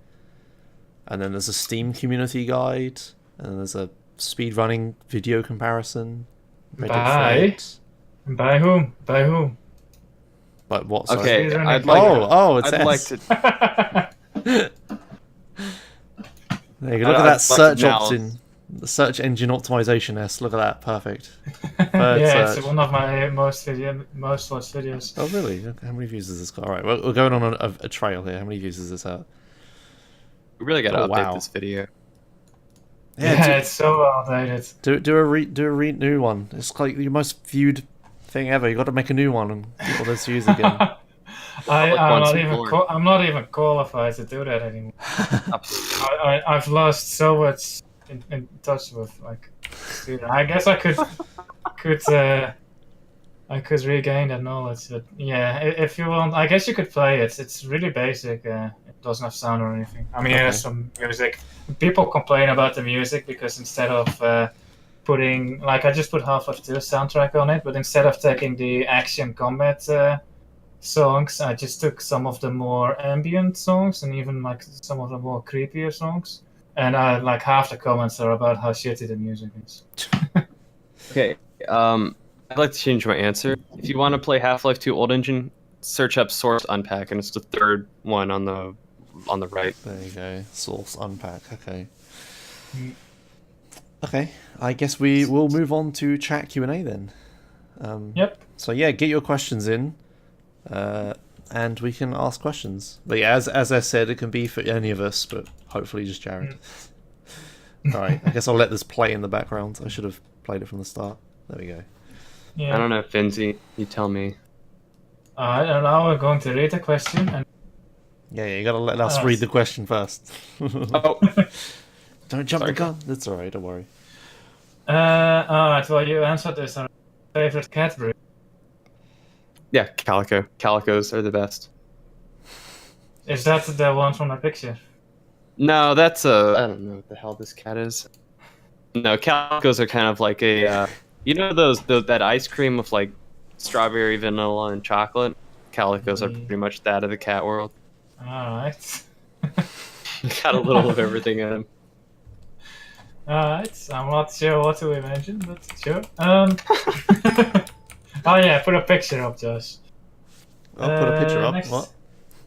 And then there's a Steam community guide, and then there's a speedrunning video comparison. By whom? By whom? But what? Okay, it's I'd like to. There you go. Look at that search option. The search engine optimization S. Look at that. Perfect. Yeah, it's one of my most watched videos. Oh, really? Okay, how many views has this got? All right, we're going on a trail here. How many views is this at? We really got to update this video. Yeah, it's so outdated. do a new one. It's like your most viewed thing ever. You got to make a new one and get all those views again. Public wants more. I'm not even qualified to do that anymore. I've lost so much in touch with like student. I guess I could regain that knowledge, but yeah, if you want, I guess you could play it. It's really basic. It doesn't have sound or anything. I mean, it has some music. People complain about the music because instead of putting, like, I just put Half-Life 2 soundtrack on it, but instead of taking the action combat songs, I just took some of the more ambient songs and even like some of the more creepier songs. And like half the comments are about how shitty the music is. Okay, I'd like to change my answer. If you want to play Half-Life 2 Old Engine, search up Source Unpack, and it's the third one on the right. There you go. Source Unpack. Okay. Okay. I guess we will move on to chat Q&A then. Yep. So yeah, get your questions in, and we can ask questions. But yeah, as I said, it can be for any of us, but hopefully just Jared. All right. I guess I'll let this play in the background. I should have played it from the start. There we go. Yeah. I don't know, Finzi. You tell me. And now we're going to read the question. And Yeah, you gotta let us read the question first. Oh, Don't jump the gun. That's alright, don't worry. alright, well, you answered this. Favorite cat breed? yeah, Calico. Calicos are the best. Is that the one from the picture? No, that's I don't know what the hell this cat is. No, Calicos are kind of like a, you know that ice cream with like strawberry, vanilla, and chocolate? Calicos are pretty much that of the cat world. Alright. Got a little of everything in them. Alright, I'm not sure what to imagine, but sure. Oh yeah, put a picture up, Josh. I'll put a picture up. next- What?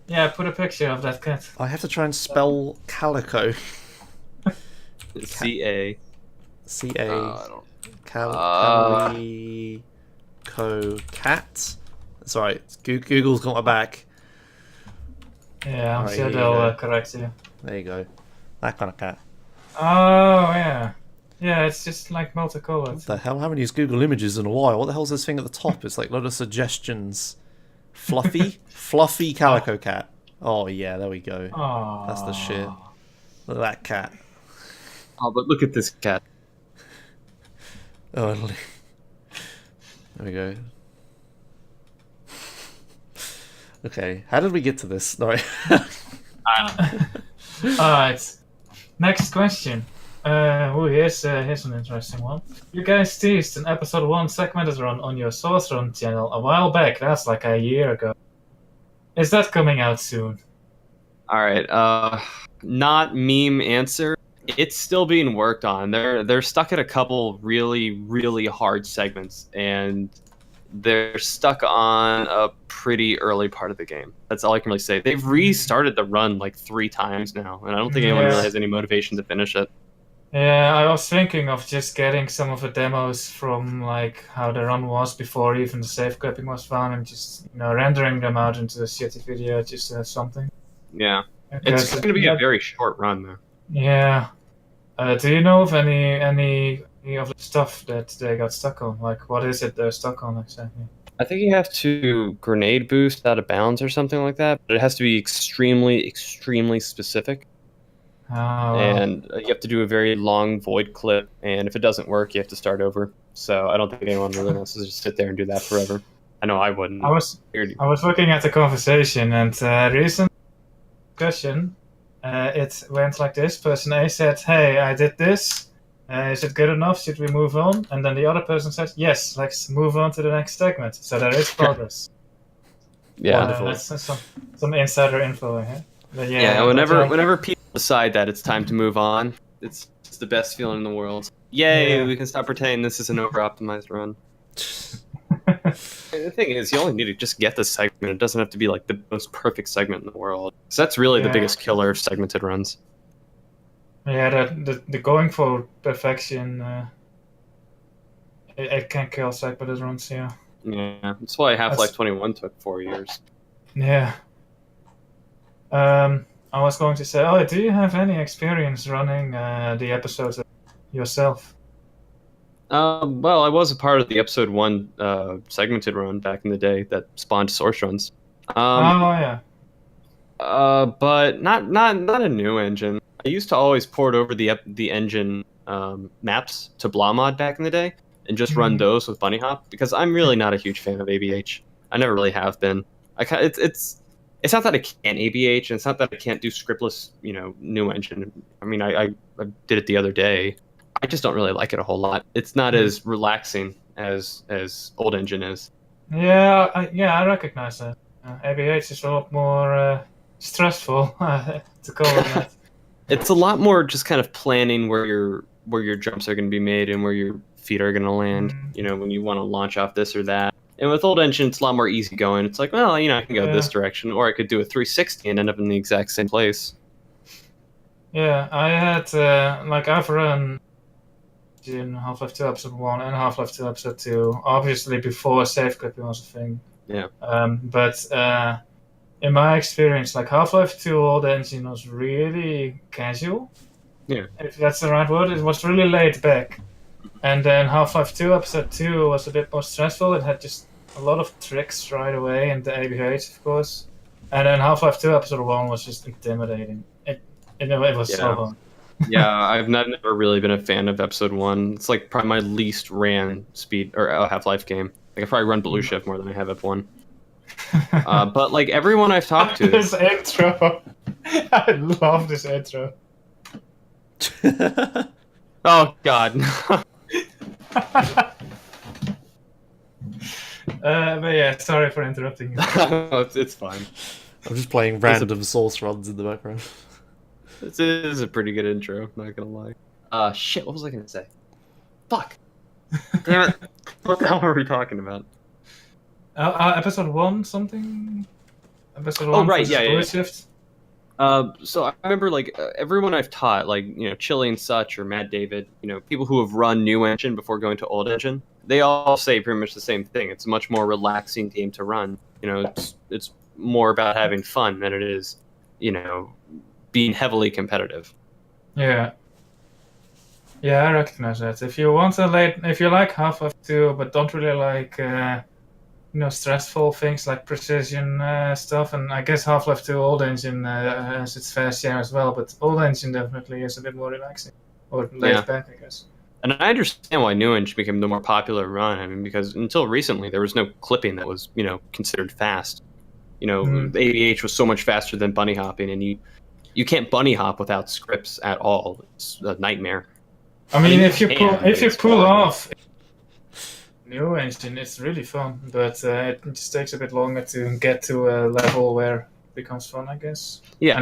Yeah, put a picture of that cat. I have to try and spell calico. C-A. C-A. I don't... Calico cat. That's alright. Google's got my back. Yeah, I'm Alright, sure here you they'll go. correct you. There you go. That kind of cat. Oh yeah. Yeah, it's just like multicolored. What the hell? I haven't used Google Images in a while. What the hell's this thing at the top? It's like a lot of suggestions. Fluffy? Fluffy calico cat. Oh yeah, there we go. Aww. That's the shit. Look at that cat. Oh, but look at this cat. Oh, there we go. Okay, how did we get to this? No. Alright. Next question. Here's an interesting one. You guys teased an episode 1 segmented run on your Source Run channel a while back. That's like a year ago. Is that coming out soon? Alright, not meme answer. It's still being worked on. They're stuck at a couple really, really hard segments, and they're stuck on a pretty early part of the game. That's all I can really say. They've restarted the run like 3 times now, and I don't think anyone really has any motivation to finish it. Yeah, I was thinking of just getting some of the demos from like how the run was before even the save clipping was found, and just rendering them out into a shitty video just to have something. Yeah. It's going to be a very short run, though. Yeah. Do you know of any of the stuff that they got stuck on? Like, what is it they're stuck on exactly? I think you have to grenade boost out of bounds or something like that, but it has to be extremely, extremely specific. Oh, wow. And you have to do a very long void clip, and if it doesn't work, you have to start over. So I don't think anyone really wants to just sit there and do that forever. I know I wouldn't. I was looking at the conversation, and recent discussion, it went like this. Person A said, "Hey, I did this. Is it good enough? Should we move on?" And then the other person said, "Yes, let's move on to the next segment." So there is progress. Yeah. That's some insider info here. But Whenever people decide that it's time to move on, it's the best feeling in the world. Yay, we can stop pretending this is an over-optimized run. The thing is, you only need to just get the segment. It doesn't have to be like the most perfect segment in the world. So that's really the biggest killer of segmented runs. Yeah, the going for perfection, it can kill segmented runs, yeah. Yeah, that's why Half-Life 21 took 4 years. Yeah. I was going to say, do you have any experience running the episodes of yourself? Well, I was a part of the episode 1 segmented run back in the day that spawned source runs. Yeah. But not a new engine. I used to always port over the engine maps to BlahMod back in the day and just run those with Bunny Hop because I'm really not a huge fan of ABH. I never really have been. It's not that I can't ABH, and it's not that I can't do scriptless, new engine. I mean, I did it the other day. I just don't really like it a whole lot. It's not as relaxing as old engine is. Yeah, I recognize that. ABH is a lot more stressful to call it that. It's a lot more just kind of planning where your jumps are going to be made and where your feet are going to land. When you want to launch off this or that. And with old engine, it's a lot more easygoing. It's like, well, I can go this direction, or I could do a 360 and end up in the exact same place. Yeah, I had I've run in Half-Life 2 Episode 1 and Half-Life 2 Episode 2, obviously before safe clipping was a thing. Yeah. But in my experience, Half-Life 2 old engine was really casual. Yeah. If that's the right word, it was really laid back. And then Half-Life 2 Episode 2 was a bit more stressful. It had just a lot of tricks right away, and the ABH, of course. And then Half-Life 2 Episode 1 was just intimidating. It was so hard. Yeah, I've never really been a fan of Episode 1. It's probably my least ran speed or Half-Life game. I probably run Blue Shift more than I have F1. But everyone I've talked to, this intro, I love this intro. Oh God. But yeah, sorry for interrupting you. It's fine. I'm just playing random source runs in the background. This is a pretty good intro, not gonna lie. Shit, what was I gonna say? Fuck. Damn it. What the hell were we talking about? Episode 1 something? Episode 1 right, yeah. Blue Shift? So I remember everyone I've taught, Chili and Such or Mad David, people who have run new engine before going to old engine, they all say pretty much the same thing. It's a much more relaxing game to run. It's more about having fun than it is, being heavily competitive. Yeah. Yeah, I recognize that. If you like Half-Life 2 but don't really like stressful things like precision stuff, and I guess Half-Life 2 old engine has its fair share as well, but old engine definitely is a bit more relaxing or laid back, I guess. And I understand why new engine became the more popular run. I mean, because until recently there was no clipping that was considered fast. The ABH was so much faster than bunny hopping, and you can't bunny hop without scripts at all. It's a nightmare. I mean, if you pull off new engine, it's really fun, but it just takes a bit longer to get to a level where it becomes fun, I guess. Yeah.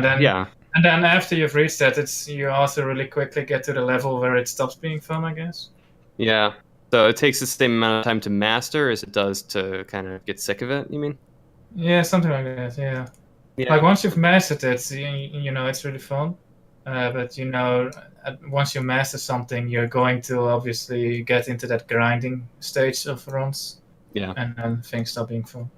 And then after you've reached that, you also really quickly get to the level where it stops being fun, I guess. Yeah. So it takes the same amount of time to master as it does to kind of get sick of it, you mean? Yeah, something like that, yeah. Once you've mastered it, it's really fun. But once you master something, you're going to obviously get into that grinding stage of runs. Yeah. And then things stop being fun.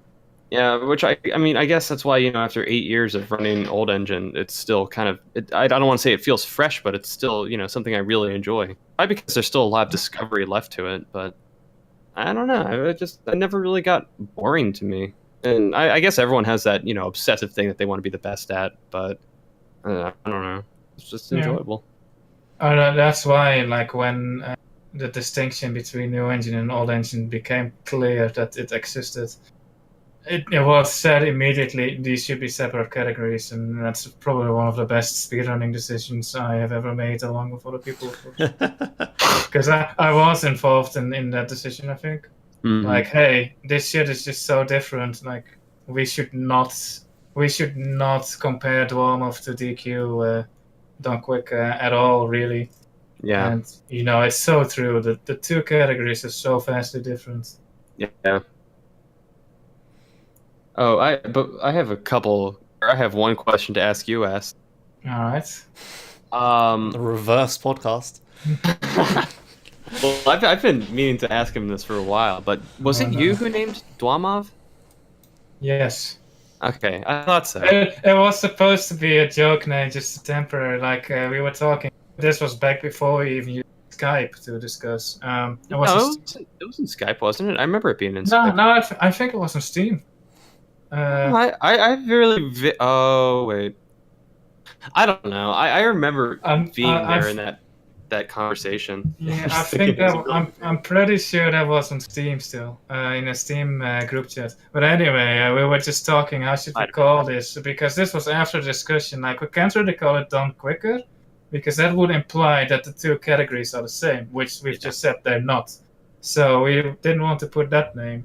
Yeah, which I guess that's why, after 8 years of running old engine, it's still kind of, I don't want to say it feels fresh, but it's still, something I really enjoy. Probably because there's still a lot of discovery left to it, but I don't know. It never really got boring to me. And I guess everyone has that, obsessive thing that they want to be the best at, but I don't know. It's just enjoyable. That's why, when the distinction between new engine and old engine became clear that it existed, it was said immediately these should be separate categories, and that's probably one of the best speedrunning decisions I have ever made, along with other people, because I was involved in that decision, I think. Mm-hmm. Hey, this shit is just so different. We should not compare Dwarmoff to DQ Done Quick at all, really. Yeah. And it's so true that the two categories are so vastly different. Yeah. Oh, I have one question to ask you, Ass. All right. The reverse podcast. Well, I've been meaning to ask him this for a while, but was it you who named Dwamov? Yes. Okay, I thought so. It was supposed to be a joke name, just temporary. We were talking. This was back before we even used Skype to discuss. It No, was it was in Skype, wasn't it? I remember it being in no, Skype. no. I think it was on Steam. I really. Oh wait, I don't know. I remember being there in that conversation. Yeah, Just I thinking think it was a that really I'm pretty sure that was on Steam still, in a Steam group chat. But anyway, we were just talking. How should we call this? Because this was after discussion. Like we can't really call it Done Quicker, because that would imply that the two categories are the same, which we've just said they're not. So we didn't want to put that name.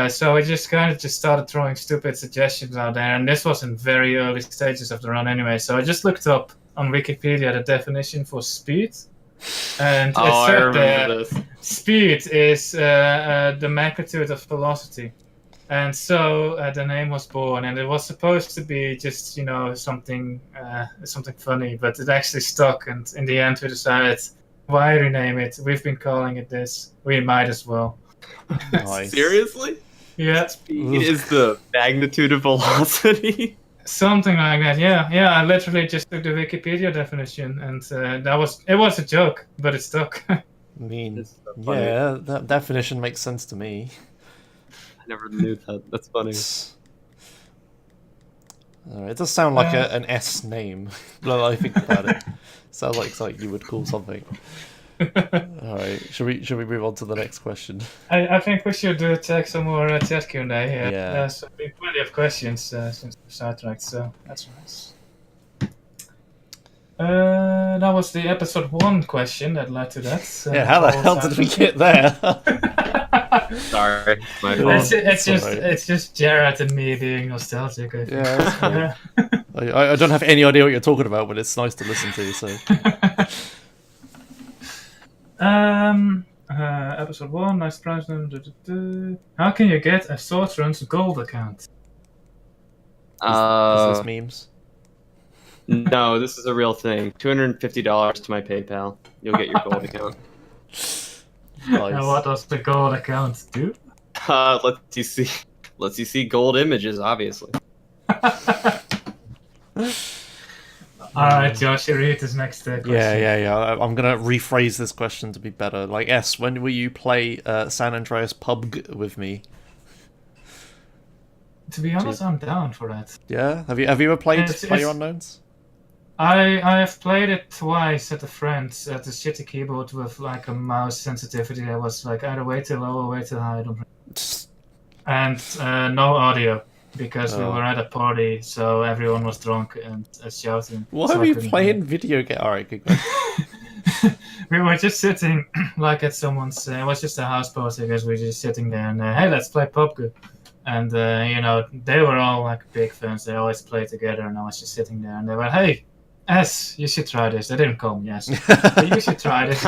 So we just kind of just started throwing stupid suggestions out there, and this was in very early stages of the run anyway. So I just looked up on Wikipedia the definition for speed, and it I said remember that this. speed is the magnitude of velocity, and so the name was born. And it was supposed to be just something funny, but it actually stuck. And in the end, we decided, why rename it? We've been calling it this. We might as well. Nice. Seriously? Yeah, Speed is the magnitude of velocity. something like that. Yeah. I literally just took the Wikipedia definition, and it was a joke, but it stuck. I mean, yeah, that definition makes sense to me. I never knew that. That's funny. It does sound like an S name. Now that I think about it, sounds like something you would call something. All right, should we move on to the next question? I think we should take some more chat Q&A here. Yeah. There's been plenty of questions since we sidetracked, so that's nice. That was the episode 1 question that led to that. Yeah, how the hell did we get there? Sorry, my fault. It's just Jared and me being nostalgic. I think. Yeah, that's fine. I don't have any idea what you're talking about, but it's nice to listen to. So. Episode 1, nice prize. How can you get a Sortrun's gold account? Is this memes? No, this is a real thing. $250 to my PayPal. You'll get your gold account. Nice. And what does the gold account do? Lets you see gold images, obviously. Alright, Josh, you read this next question. Yeah. I'm gonna rephrase this question to be better. Like, S, when will you play San Andreas PUBG with me? To be honest, I'm down for that. Yeah? Have you ever played PlayerUnknown's? I have played it twice at a friend's at a shitty keyboard with like a mouse sensitivity that was like either way too low or way too high. I don't know. And no audio because we were at a party, so everyone was drunk and shouting. Why so are you playing video game? Alright, good. We were just sitting like at someone's. It was just a house party because we were just sitting there and hey, let's play PUBG. And they were all like big fans. They always play together, and I was just sitting there, and they were, hey. S, you should try this. They didn't call me S. But you should try this.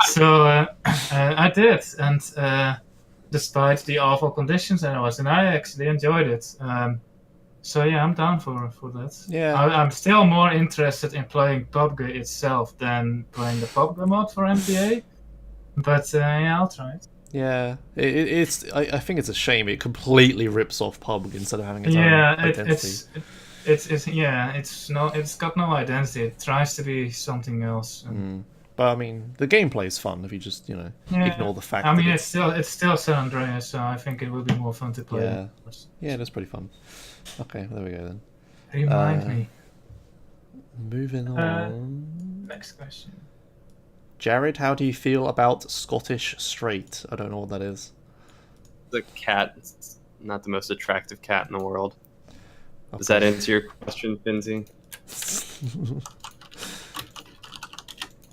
So I did, and despite the awful conditions that I was in, I actually enjoyed it. So yeah, I'm down for that. Yeah. I'm still more interested in playing PUBG itself than playing the PUBG mod for NBA. But yeah, I'll try it. Yeah, I think it's a shame. It completely rips off PUBG instead of having its own identity. It's got no identity. It tries to be something else. But I mean, the gameplay is fun if you just ignore the fact. I mean, it's still San Andreas, so I think it will be more fun to play. Yeah, that's pretty fun. Okay, there we go then. Remind me. Moving on. Next question. Jared, how do you feel about Scottish Straight? I don't know what that is. The cat is not the most attractive cat in the world. Okay. Does that answer your question, Finzi?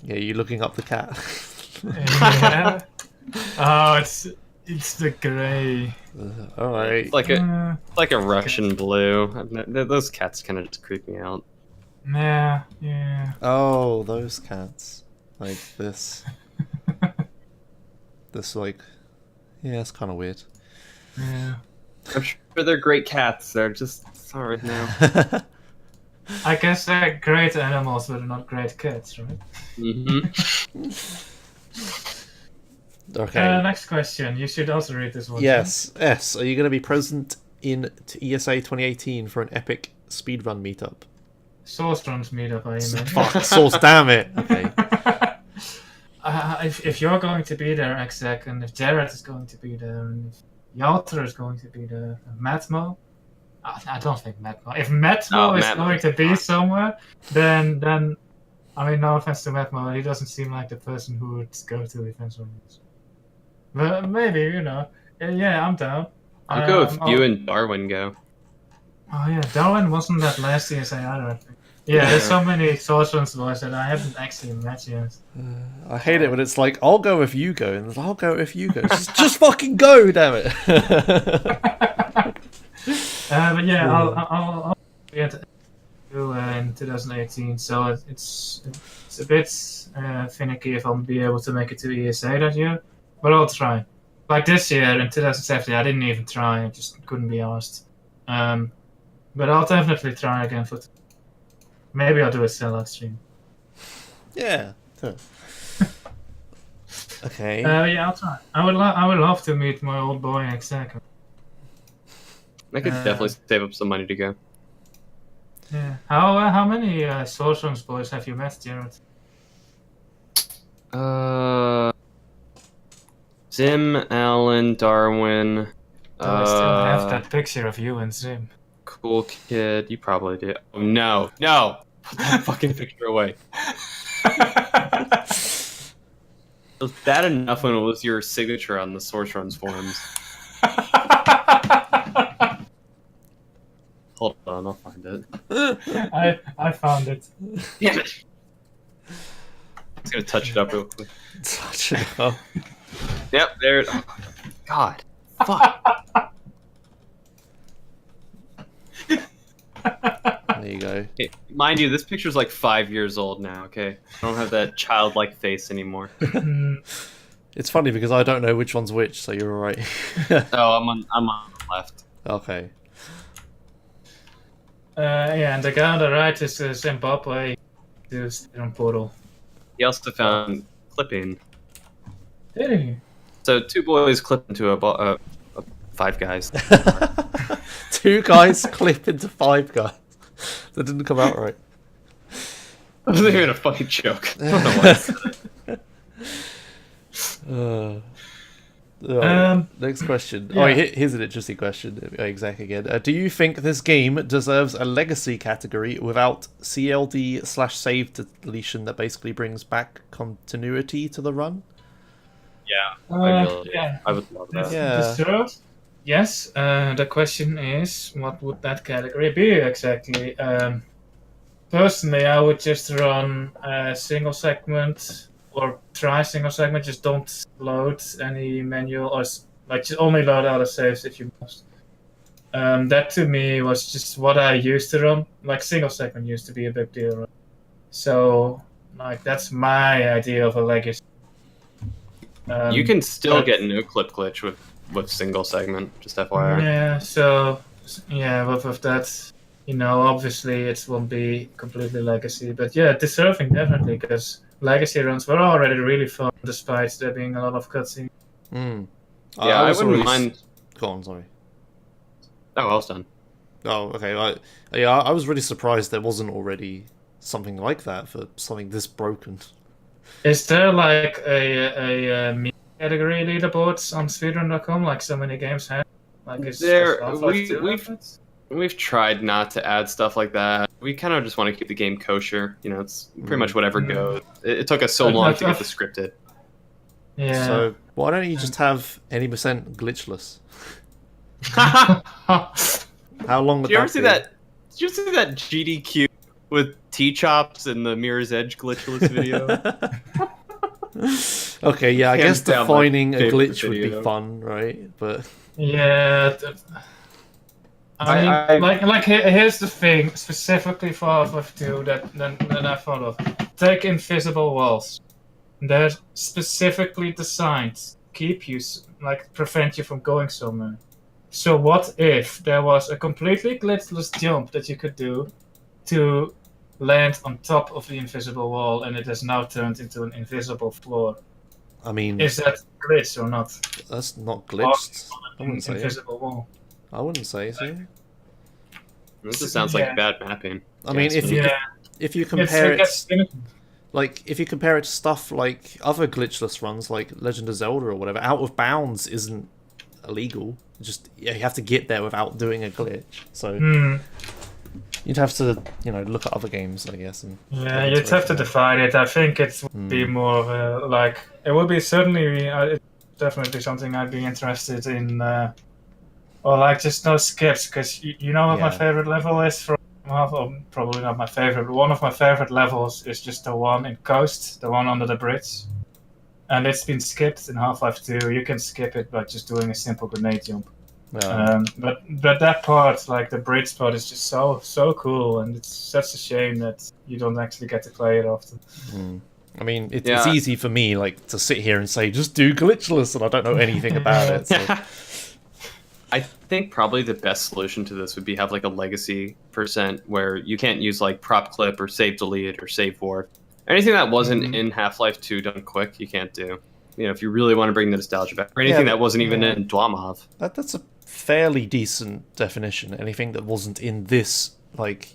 Yeah, you looking up the cat? Yeah. Oh, it's the grey. All right. It's like a Russian blue. Those cats kind of just creep me out. Yeah. Oh, those cats. Like this. It's kind of weird. Yeah. I'm sure they're great cats. They're just sorry now. I guess they're great animals, but they're not great cats, right? Mm-hmm. Okay. Next question. You should also read this one. Yes. S. Are you going to be present in ESA 2018 for an epic speedrun meetup? Source runs meetup, I mean. Fuck. Source, damn it. Okay. if you're going to be there, Exec, and if Jared is going to be there, and if Yalter is going to be there, and Matmo, I don't think Matmo. If Matmo is Matmo going is to be fine. somewhere, then I mean, no offense to Matmo, he doesn't seem like the person who would go to events like this. But maybe, yeah, I'm down. I'll go if Oh, you and Darwin go. oh yeah, Darwin wasn't that last CSA either, I think. Yeah, there's so many Sorcerer's boys that I haven't actually met yet. I hate it when it's like, I'll go if you go, and it's, I'll go if you go. Just fucking go, damn it. But yeah, I'll be at in 2018, so it's a bit finicky if I'll be able to make it to ESA that year, but I'll try. Like this year in 2017, I didn't even try; I just couldn't be asked. But I'll definitely try again for. Maybe I'll do a sellout stream. Yeah. Okay. Yeah, I'll try. I would love to meet my old boy Exec. I could definitely save up some money to go. Yeah. How many Sorcerer's boys have you met, Jared? Zim, Alan, Darwin. I still have that picture of you and Zim. Cool Kid. You probably do. Oh, no. Put that fucking picture away. Was that enough when it was your signature on the Sorcerer's forums? Hold on, I'll find it. I found it. Damn it! I'm just gonna touch it up real quick. Touch it up. Yep, there. Oh, God. Fuck. There you go. Hey, mind you, this picture's like 5 years old now, okay? I don't have that childlike face anymore. It's funny because I don't know which one's which, so you're alright. Oh, I'm on the left. Okay. Yeah, and the guy on the right is Zimbabwe. Is on Portal. He also found clipping. Did he? So 2 boys clip into a 5 guys. 2 guys clip into 5 guys. That didn't come out right. That wasn't even a fucking joke. I don't know why I said it. Next question. Yeah. Oh, here's an interesting question. Exact again. Do you think this game deserves a legacy category without CLD/save deletion that basically brings back continuity to the run? Yeah, I really do. Yeah. I would love that. Yeah. Deserved? Yes. The question is, what would that category be exactly? Personally, I would just run a single segment or try single segment. Just don't load any manual or like just only load out of saves if you must. That to me was just what I used to run. Like single segment used to be a big deal, right? So like that's my idea of a legacy. You can still get no clip glitch with single segment, just FYI. Yeah, so yeah, with that, obviously it won't be completely legacy, but yeah, deserving definitely because legacy runs were already really fun despite there being a lot of cutscenes. Mm. Yeah, I wouldn't mind. Go on, sorry. Oh, I was done. Oh, okay. I was really surprised there wasn't already something like that for something this broken. Is there like a meme category leaderboards on speedrun.com like so many games have? Like is We've tried not to add stuff like that. We kind of just want to keep the game kosher. It's pretty much whatever goes. It took us so long to get the scripted. Yeah. So why don't you just have any percent glitchless? How long would Did you ever that see be? that? Did you see that GDQ with T-chops and the Mirror's Edge glitchless video? Okay, yeah, I Hands guess down my defining a favorite glitch would be video. fun, right? But Yeah. Here's the thing specifically for Half-Life 2 that I thought of. Take invisible walls. They're specifically designed to keep you, prevent you from going somewhere. So what if there was a completely glitchless jump that you could do to land on top of the invisible wall and it has now turned into an invisible floor? I mean, Is that glitch or not? that's not glitched. I wouldn't say. Invisible wall. I wouldn't say so. This just sounds like bad mapping. I mean, Yes, if you compare it, Like, if you compare it to stuff like other glitchless runs, like Legend of Zelda or whatever, Out of Bounds isn't illegal. Just you have to get there without doing a glitch. So you'd have to, look at other games, I guess. And Yeah, you'd have to define it. I think it would be more of a, like, it would be certainly, it's definitely something I'd be interested in, or like just no skips, because you know what my favorite level is from, well, probably not my favorite, but one of my favorite levels is just the one in Coast, the one under the bridge. And it's been skipped in Half-Life 2. You can skip it by just doing a simple grenade jump. But that part, like the bridge part, is just so cool, and it's such a shame that you don't actually get to play it often. I mean, it's easy for me, like, to sit here and say, just do glitchless, and I don't know anything about it. So. I think probably the best solution to this would be have like a legacy % where you can't use like prop clip or save delete or save warp. Anything that wasn't in Half-Life 2 done quick, you can't do. If you really want to bring the nostalgia back, or anything that wasn't even in Dwamov. That's a fairly decent definition. Anything that wasn't in this, like,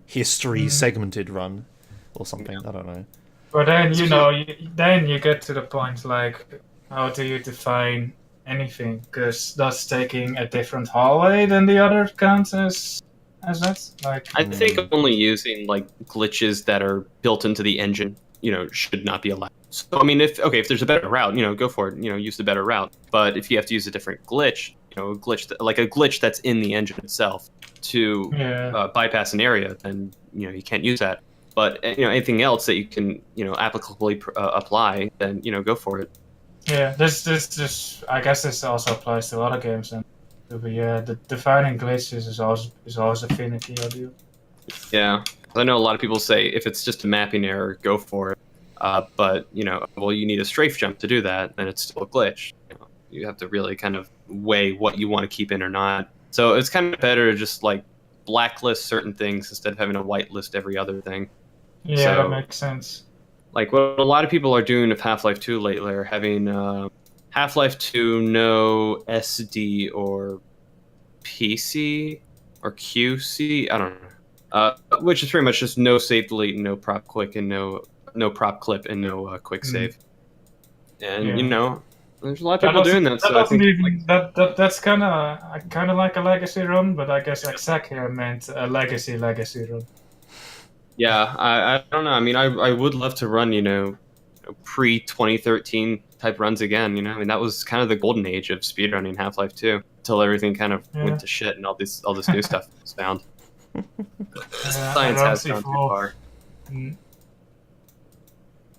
history segmented run or something. I don't know. But then, then you get to the point, like, how do you define anything? Because does taking a different hallway than the other count as that? Like, I think only using like glitches that are built into the engine, should not be allowed. So I mean, if there's a better route, go for it. Use the better route. But if you have to use a different glitch, a glitch that's in the engine itself to bypass an area, then you can't use that. But anything else that you can applicably apply, then go for it. Yeah, this I guess this also applies to other games, and the defining glitches is always a finicky audio. Yeah, I know a lot of people say if it's just a mapping error, go for it. But you need a strafe jump to do that, then it's still a glitch. You have to really kind of weigh what you want to keep in or not. So it's kind of better to just like blacklist certain things instead of having to whitelist every other thing. Yeah, that makes sense. Like what a lot of people are doing with Half-Life 2 lately are having Half-Life 2 no SD or PC or QC. I don't know. Which is pretty much just no save delete, no prop quick, and no prop clip, and no quick save. And there's a lot of people doing that. So I think that's kind of like a legacy run, but I guess Zach here meant a legacy run. Yeah, I don't know. I mean, I would love to run, pre 2013 type runs again. I mean, that was kind of the golden age of speedrunning Half-Life 2 until everything kind of went to shit and all this new stuff was found. Science has gone too far.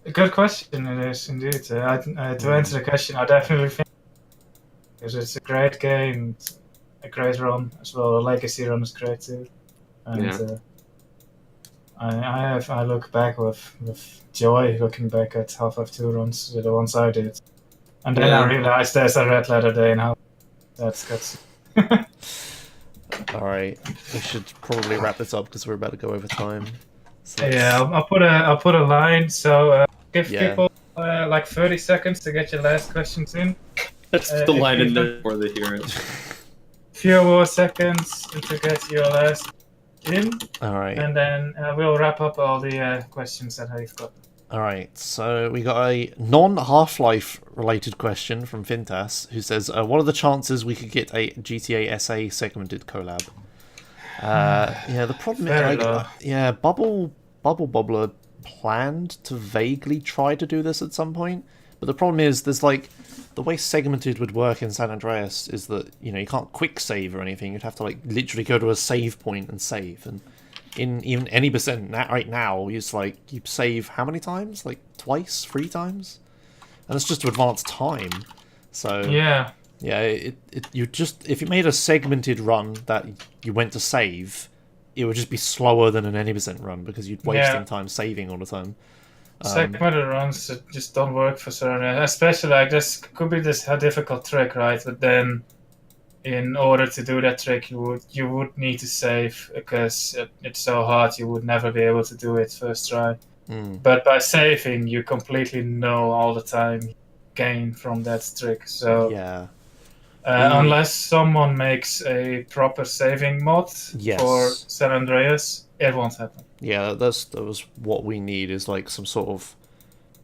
A good question it is indeed. To answer the question, I definitely think because it's a great game, a great run as well. A legacy run is great too, and I look back with joy looking back at Half-Life 2 runs, the ones I did, and then I realized there's a red letter day now. That's. All right, we should probably wrap this up because we're about to go over time. So I'll put a line. So give people like 30 seconds to get your last questions in. That's the line in there for the heroes. Few more seconds to get your last in. All right, and then we'll wrap up all the questions that I've got. All right, so we got a non-Half-Life related question from Fintas, who says, what are the chances we could get a GTA SA segmented collab? The problem is, Bubble Bobbler planned to vaguely try to do this at some point, but the problem is there's like, the way segmented would work in San Andreas is that, you can't quick save or anything. You'd have to like literally go to a save point and save, and in even any percent right now, it's like you save how many times? Like twice, 3 times, and it's just to advance time. So if you made a segmented run that you went to save, it would just be slower than an any percent run because you'd wasting time saving all the time. Segmented runs just don't work for certain, especially like this could be a difficult trick, right? But then, in order to do that trick, you would need to save because it's so hard you would never be able to do it first try. But by saving, you completely know all the time gain from that trick. So unless someone makes a proper saving mod for San Andreas, it won't happen. Yeah, that was what we need, is like some sort of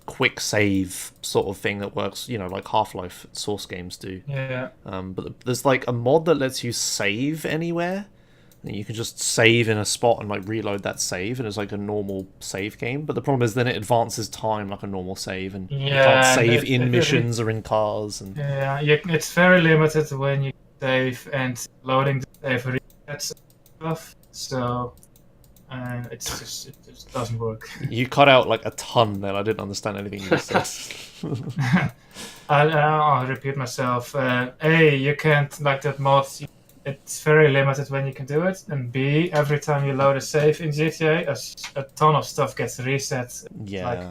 quick save sort of thing that works, like Half-Life Source games do. Yeah. But there's like a mod that lets you save anywhere. And you can just save in a spot and like reload that save, and it's like a normal save game. But the problem is then it advances time like a normal save, and you can't save in missions or in cars. And it's very limited when you save, and loading the save resets stuff. So it just doesn't work. You cut out like a ton there. I didn't understand anything you said. I'll repeat myself. You can't, like that mod. It's very limited when you can do it, and B, every time you load a save in GTA, a ton of stuff gets reset. Yeah. Like,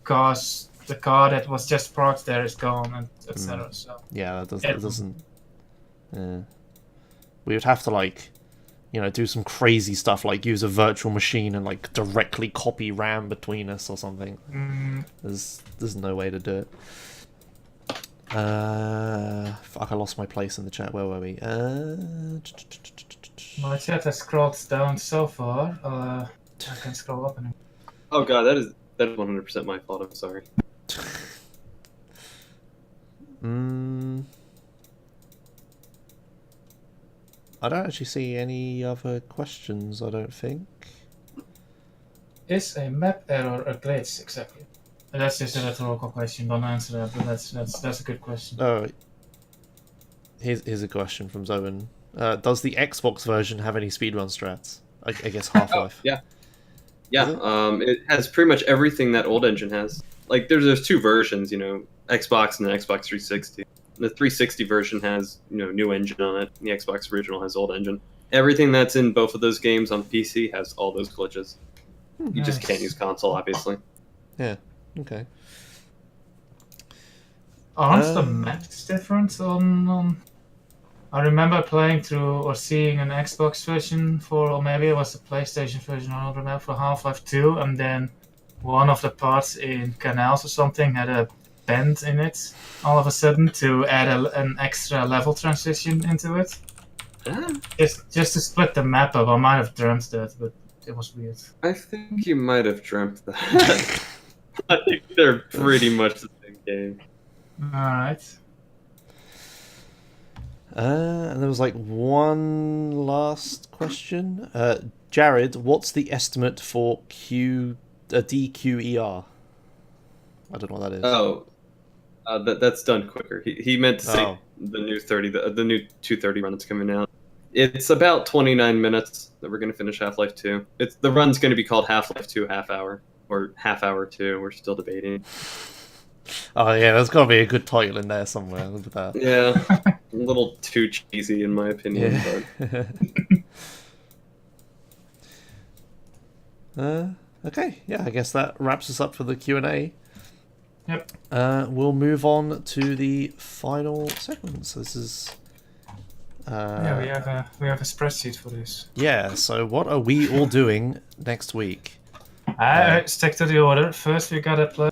cause the car that was just parked there is gone, and etc. So yeah, that doesn't. Yeah. We would have to like, do some crazy stuff, like use a virtual machine and like directly copy RAM between us or something. There's no way to do it. Fuck, I lost my place in the chat. Where were we? My chat has scrolled down so far. I can scroll up and. Oh god, that is 100% my fault. I'm sorry. I don't actually see any other questions. I don't think. Is a map error a glitch exactly? That's just a rhetorical question. Don't answer that. But that's a good question. Oh, here's a question from Zoen. Does the Xbox version have any speedrun strats? I guess Half-Life. Yeah. It has pretty much everything that old engine has. Like there's two versions, Xbox and the Xbox 360. The 360 version has new engine on it. The Xbox original has old engine. Everything that's in both of those games on PC has all those glitches. You just can't use console, obviously. Yeah. Okay. Aren't the maps different on? I remember playing through or seeing an Xbox version or maybe it was the PlayStation version. I don't remember, for Half-Life 2, and then one of the parts in canals or something had a bend in it all of a sudden to add an extra level transition into it. Just to split the map up. I might have dreamt that, but it was weird. I think you might have dreamt that. I think they're pretty much the same game. Alright. And there was like one last question. Jared, what's the estimate for DQER? I don't know what that is. Oh, that's done quicker. He meant to say the new 230 run that's coming out. It's about 29 minutes that we're going to finish Half-Life 2. The run's going to be called Half-Life 2 Half Hour. Or Half Hour 2, we're still debating. Oh yeah, there's got to be a good title in there somewhere. Look at that. Yeah, a little too cheesy in my opinion. Yeah. But... okay, yeah, I guess that wraps us up for the Q&A. Yep. We'll move on to the final segment. So this is... we have a spreadsheet for this. Yeah, so what are we all doing next week? Stick to the order. First, we gotta play.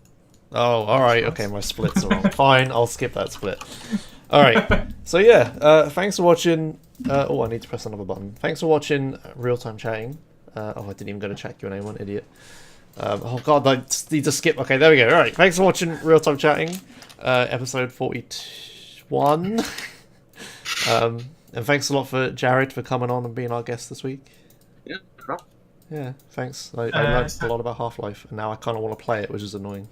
Oh, alright, okay, my splits are wrong. Fine, I'll skip that split. Alright, so yeah, thanks for watching. I need to press another button. Thanks for watching Real Time Chatting. I didn't even go to chat Q&A, one idiot. Oh god, I just need to skip. Okay, there we go. Alright, thanks for watching Real Time Chatting, episode 41. And thanks a lot for Jared for coming on and being our guest this week. Yeah, yeah, thanks. I learned a lot about Half-Life, and now I kind of want to play it, which is annoying.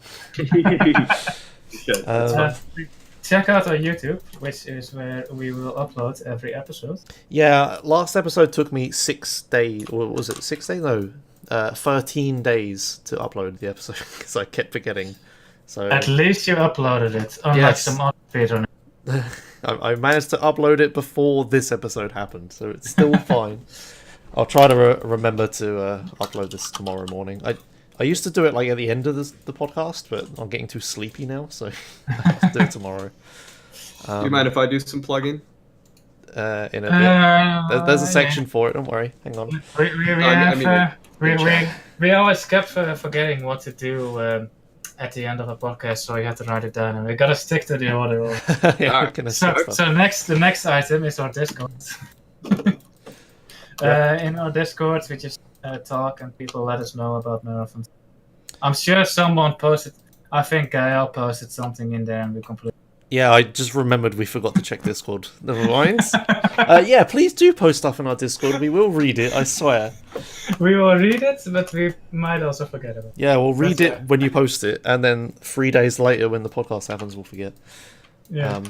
Check out our YouTube, which is where we will upload every episode. Yeah, last episode took me 6 days, or was it 6 days? No, 13 days to upload the episode, because I kept forgetting. So at least you uploaded it, unlike some other speedrunners. I managed to upload it before this episode happened, so it's still fine. I'll try to remember to upload this tomorrow morning. I used to do it like at the end of the podcast, but I'm getting too sleepy now, so I have to do it tomorrow. Do you mind if I do some plugging? In a bit. There's a section for it, don't worry. Hang on. We always kept forgetting what to do at the end of a podcast, so you have to write it down, and we gotta stick to the order. Yeah, the next item is our Discord. In our Discord, we just talk and people let us know about marathons. I'm sure someone posted. I think Gael posted something in there and we completely. Yeah, I just remembered we forgot to check Discord. Never mind. Yeah, please do post stuff in our Discord. We will read it, I swear. We will read it, but we might also forget about it. Yeah, we'll read That's it when you post it, and then 3 days later when the podcast happens, we'll forget. Yeah.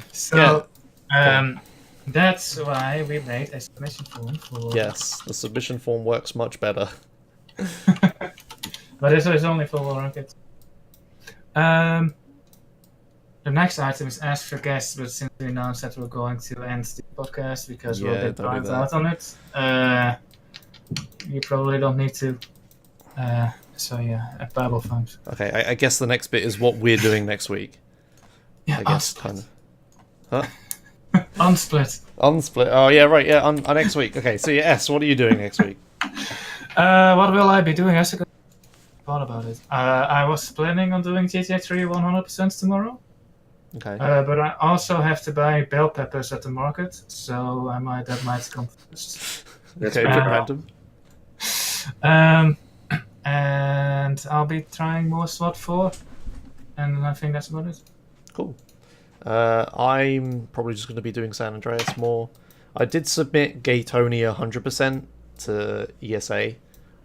That's why we made a submission form for. Yes, the submission form works much better. But this is only for War Rocket. The next item is ask for guests, but since we announced that we're going to end the podcast because we're a bit don't do burnt that. out on it, you probably don't need to. So yeah, a Bible thumbs. Okay, I guess the next bit is what we're doing next week. Yeah, I guess, kind of. Huh? Unsplit. Unsplit. Oh, yeah, right, yeah, on next week. Okay, so yes, what are you doing next week? What will I be doing? I thought about it. I was planning on doing GTA 3 100% tomorrow. Okay. But I also have to buy bell peppers at the market, so that might come first. Okay, a bit random. And I'll be trying more SWAT 4, and I think that's about it. Cool. I'm probably just going to be doing San Andreas more. I did submit Gatonia 100% to ESA,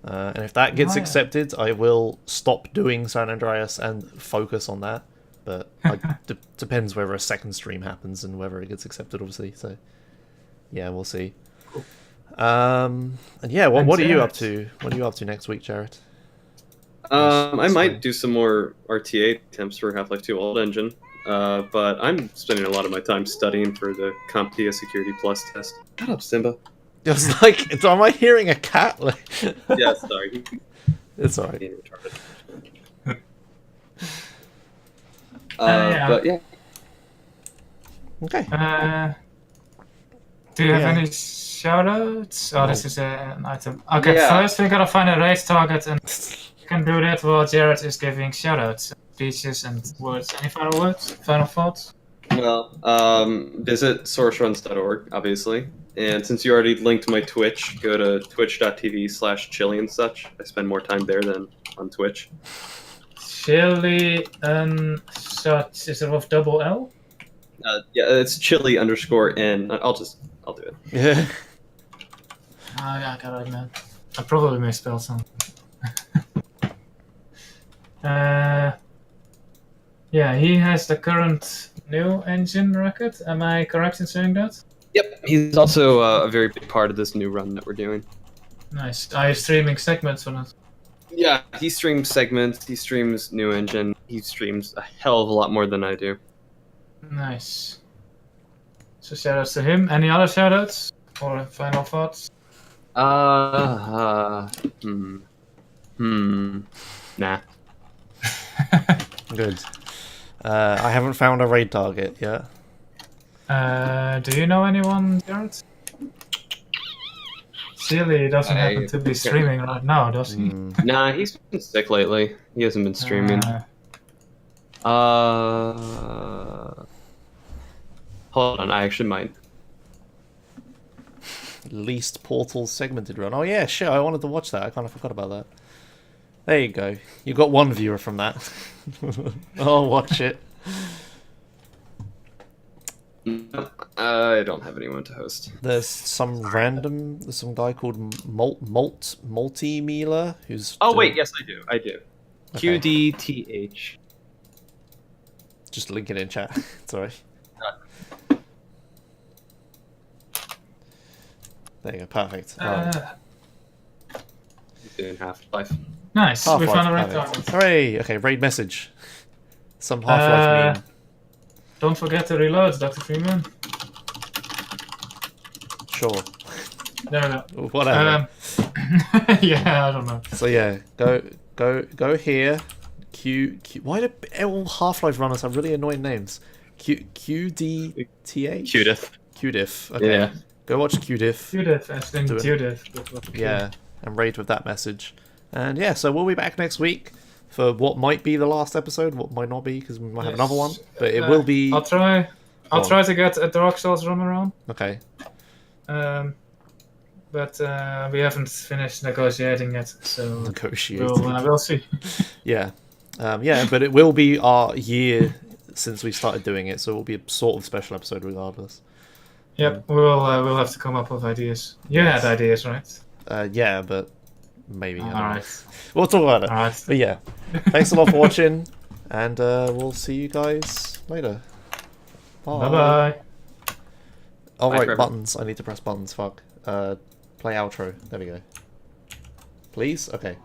and if that gets accepted, I will stop doing San Andreas and focus on that. But depends whether a second stream happens and whether it gets accepted, obviously. So, yeah, we'll see. Cool. And yeah, what are you up to? What are you up to next week, Jared? I might do some more RTA attempts for Half-Life 2 Old Engine, but I'm spending a lot of my time studying for the CompTIA Security Plus test. Shut up, Simba. It was like, am I hearing a cat? Like... Yeah, sorry. It's alright. Being retarded. But yeah. Do Okay. you have any shoutouts? Oh, this is an item. Okay, Yeah. first we gotta find a race target, and you can do that while Jared is giving shoutouts, speeches, and words. Any final words? Final thoughts? Well, visit sourceruns.org, obviously. And since you already linked my Twitch, go to twitch.tv/chili and such. I spend more time there than on Twitch. Chili and such. Is it with double L? Yeah, it's chili_n. I'll do it. Yeah. I gotta admit, I probably misspelled something. Yeah, he has the current new engine record. Am I correct in saying that? Yep, he's also a very big part of this new run that we're doing. Nice. Are you streaming segments on it? Yeah, he streams segments, he streams new engine, he streams a hell of a lot more than I do. Nice. So shoutouts to him. Any other shoutouts or final thoughts? Nah. Good. I haven't found a raid target yet. Do you know anyone, Jared? Silly doesn't happen to be streaming right now, does he? Nah, he's been sick lately. He hasn't been streaming. Hold on, I actually might. Least Portal segmented run. Oh yeah, shit, I wanted to watch that. I kind of forgot about that. There you go. You got one viewer from that. I'll watch it. I don't have anyone to host. There's some guy called Multi-Mealer who's... Oh wait, yes I do. Okay. QDTH. Just link it in chat. Sorry. There you go, perfect. Right. He's doing Half-Life. Nice, we Half-Life, found a raid perfect. target. Hooray! Okay, raid message. Some Half-Life meme. Don't forget to reload, Dr. Freeman. Sure. No. Whatever. Yeah, I don't know. So yeah, go here. Q. Why do all Half-Life runners have really annoying names? QDTH? QDiff. Okay. Yeah. Go watch QDiff. Judith, as in Judith. Yeah, and raid with that message. And yeah, so we'll be back next week for what might be the last episode, what might not be, because we might have another one. But it will be... I'll try to get a Dark Souls run around. Okay. but we haven't finished negotiating yet. So Negotiating. we'll see. Yeah. Yeah, but it will be our year since we started doing it, so it will be a sort of special episode regardless. Yep, we'll have to come up with ideas. You had ideas, right? Yeah, but maybe. I don't know. Alright. We'll talk about it. Alright. But yeah, thanks a lot for watching, and we'll see you guys later. Bye. Bye-bye. Oh, Bye, right, Trevor. buttons. I need to press buttons. Fuck. Play outro. There we go. Please? Okay.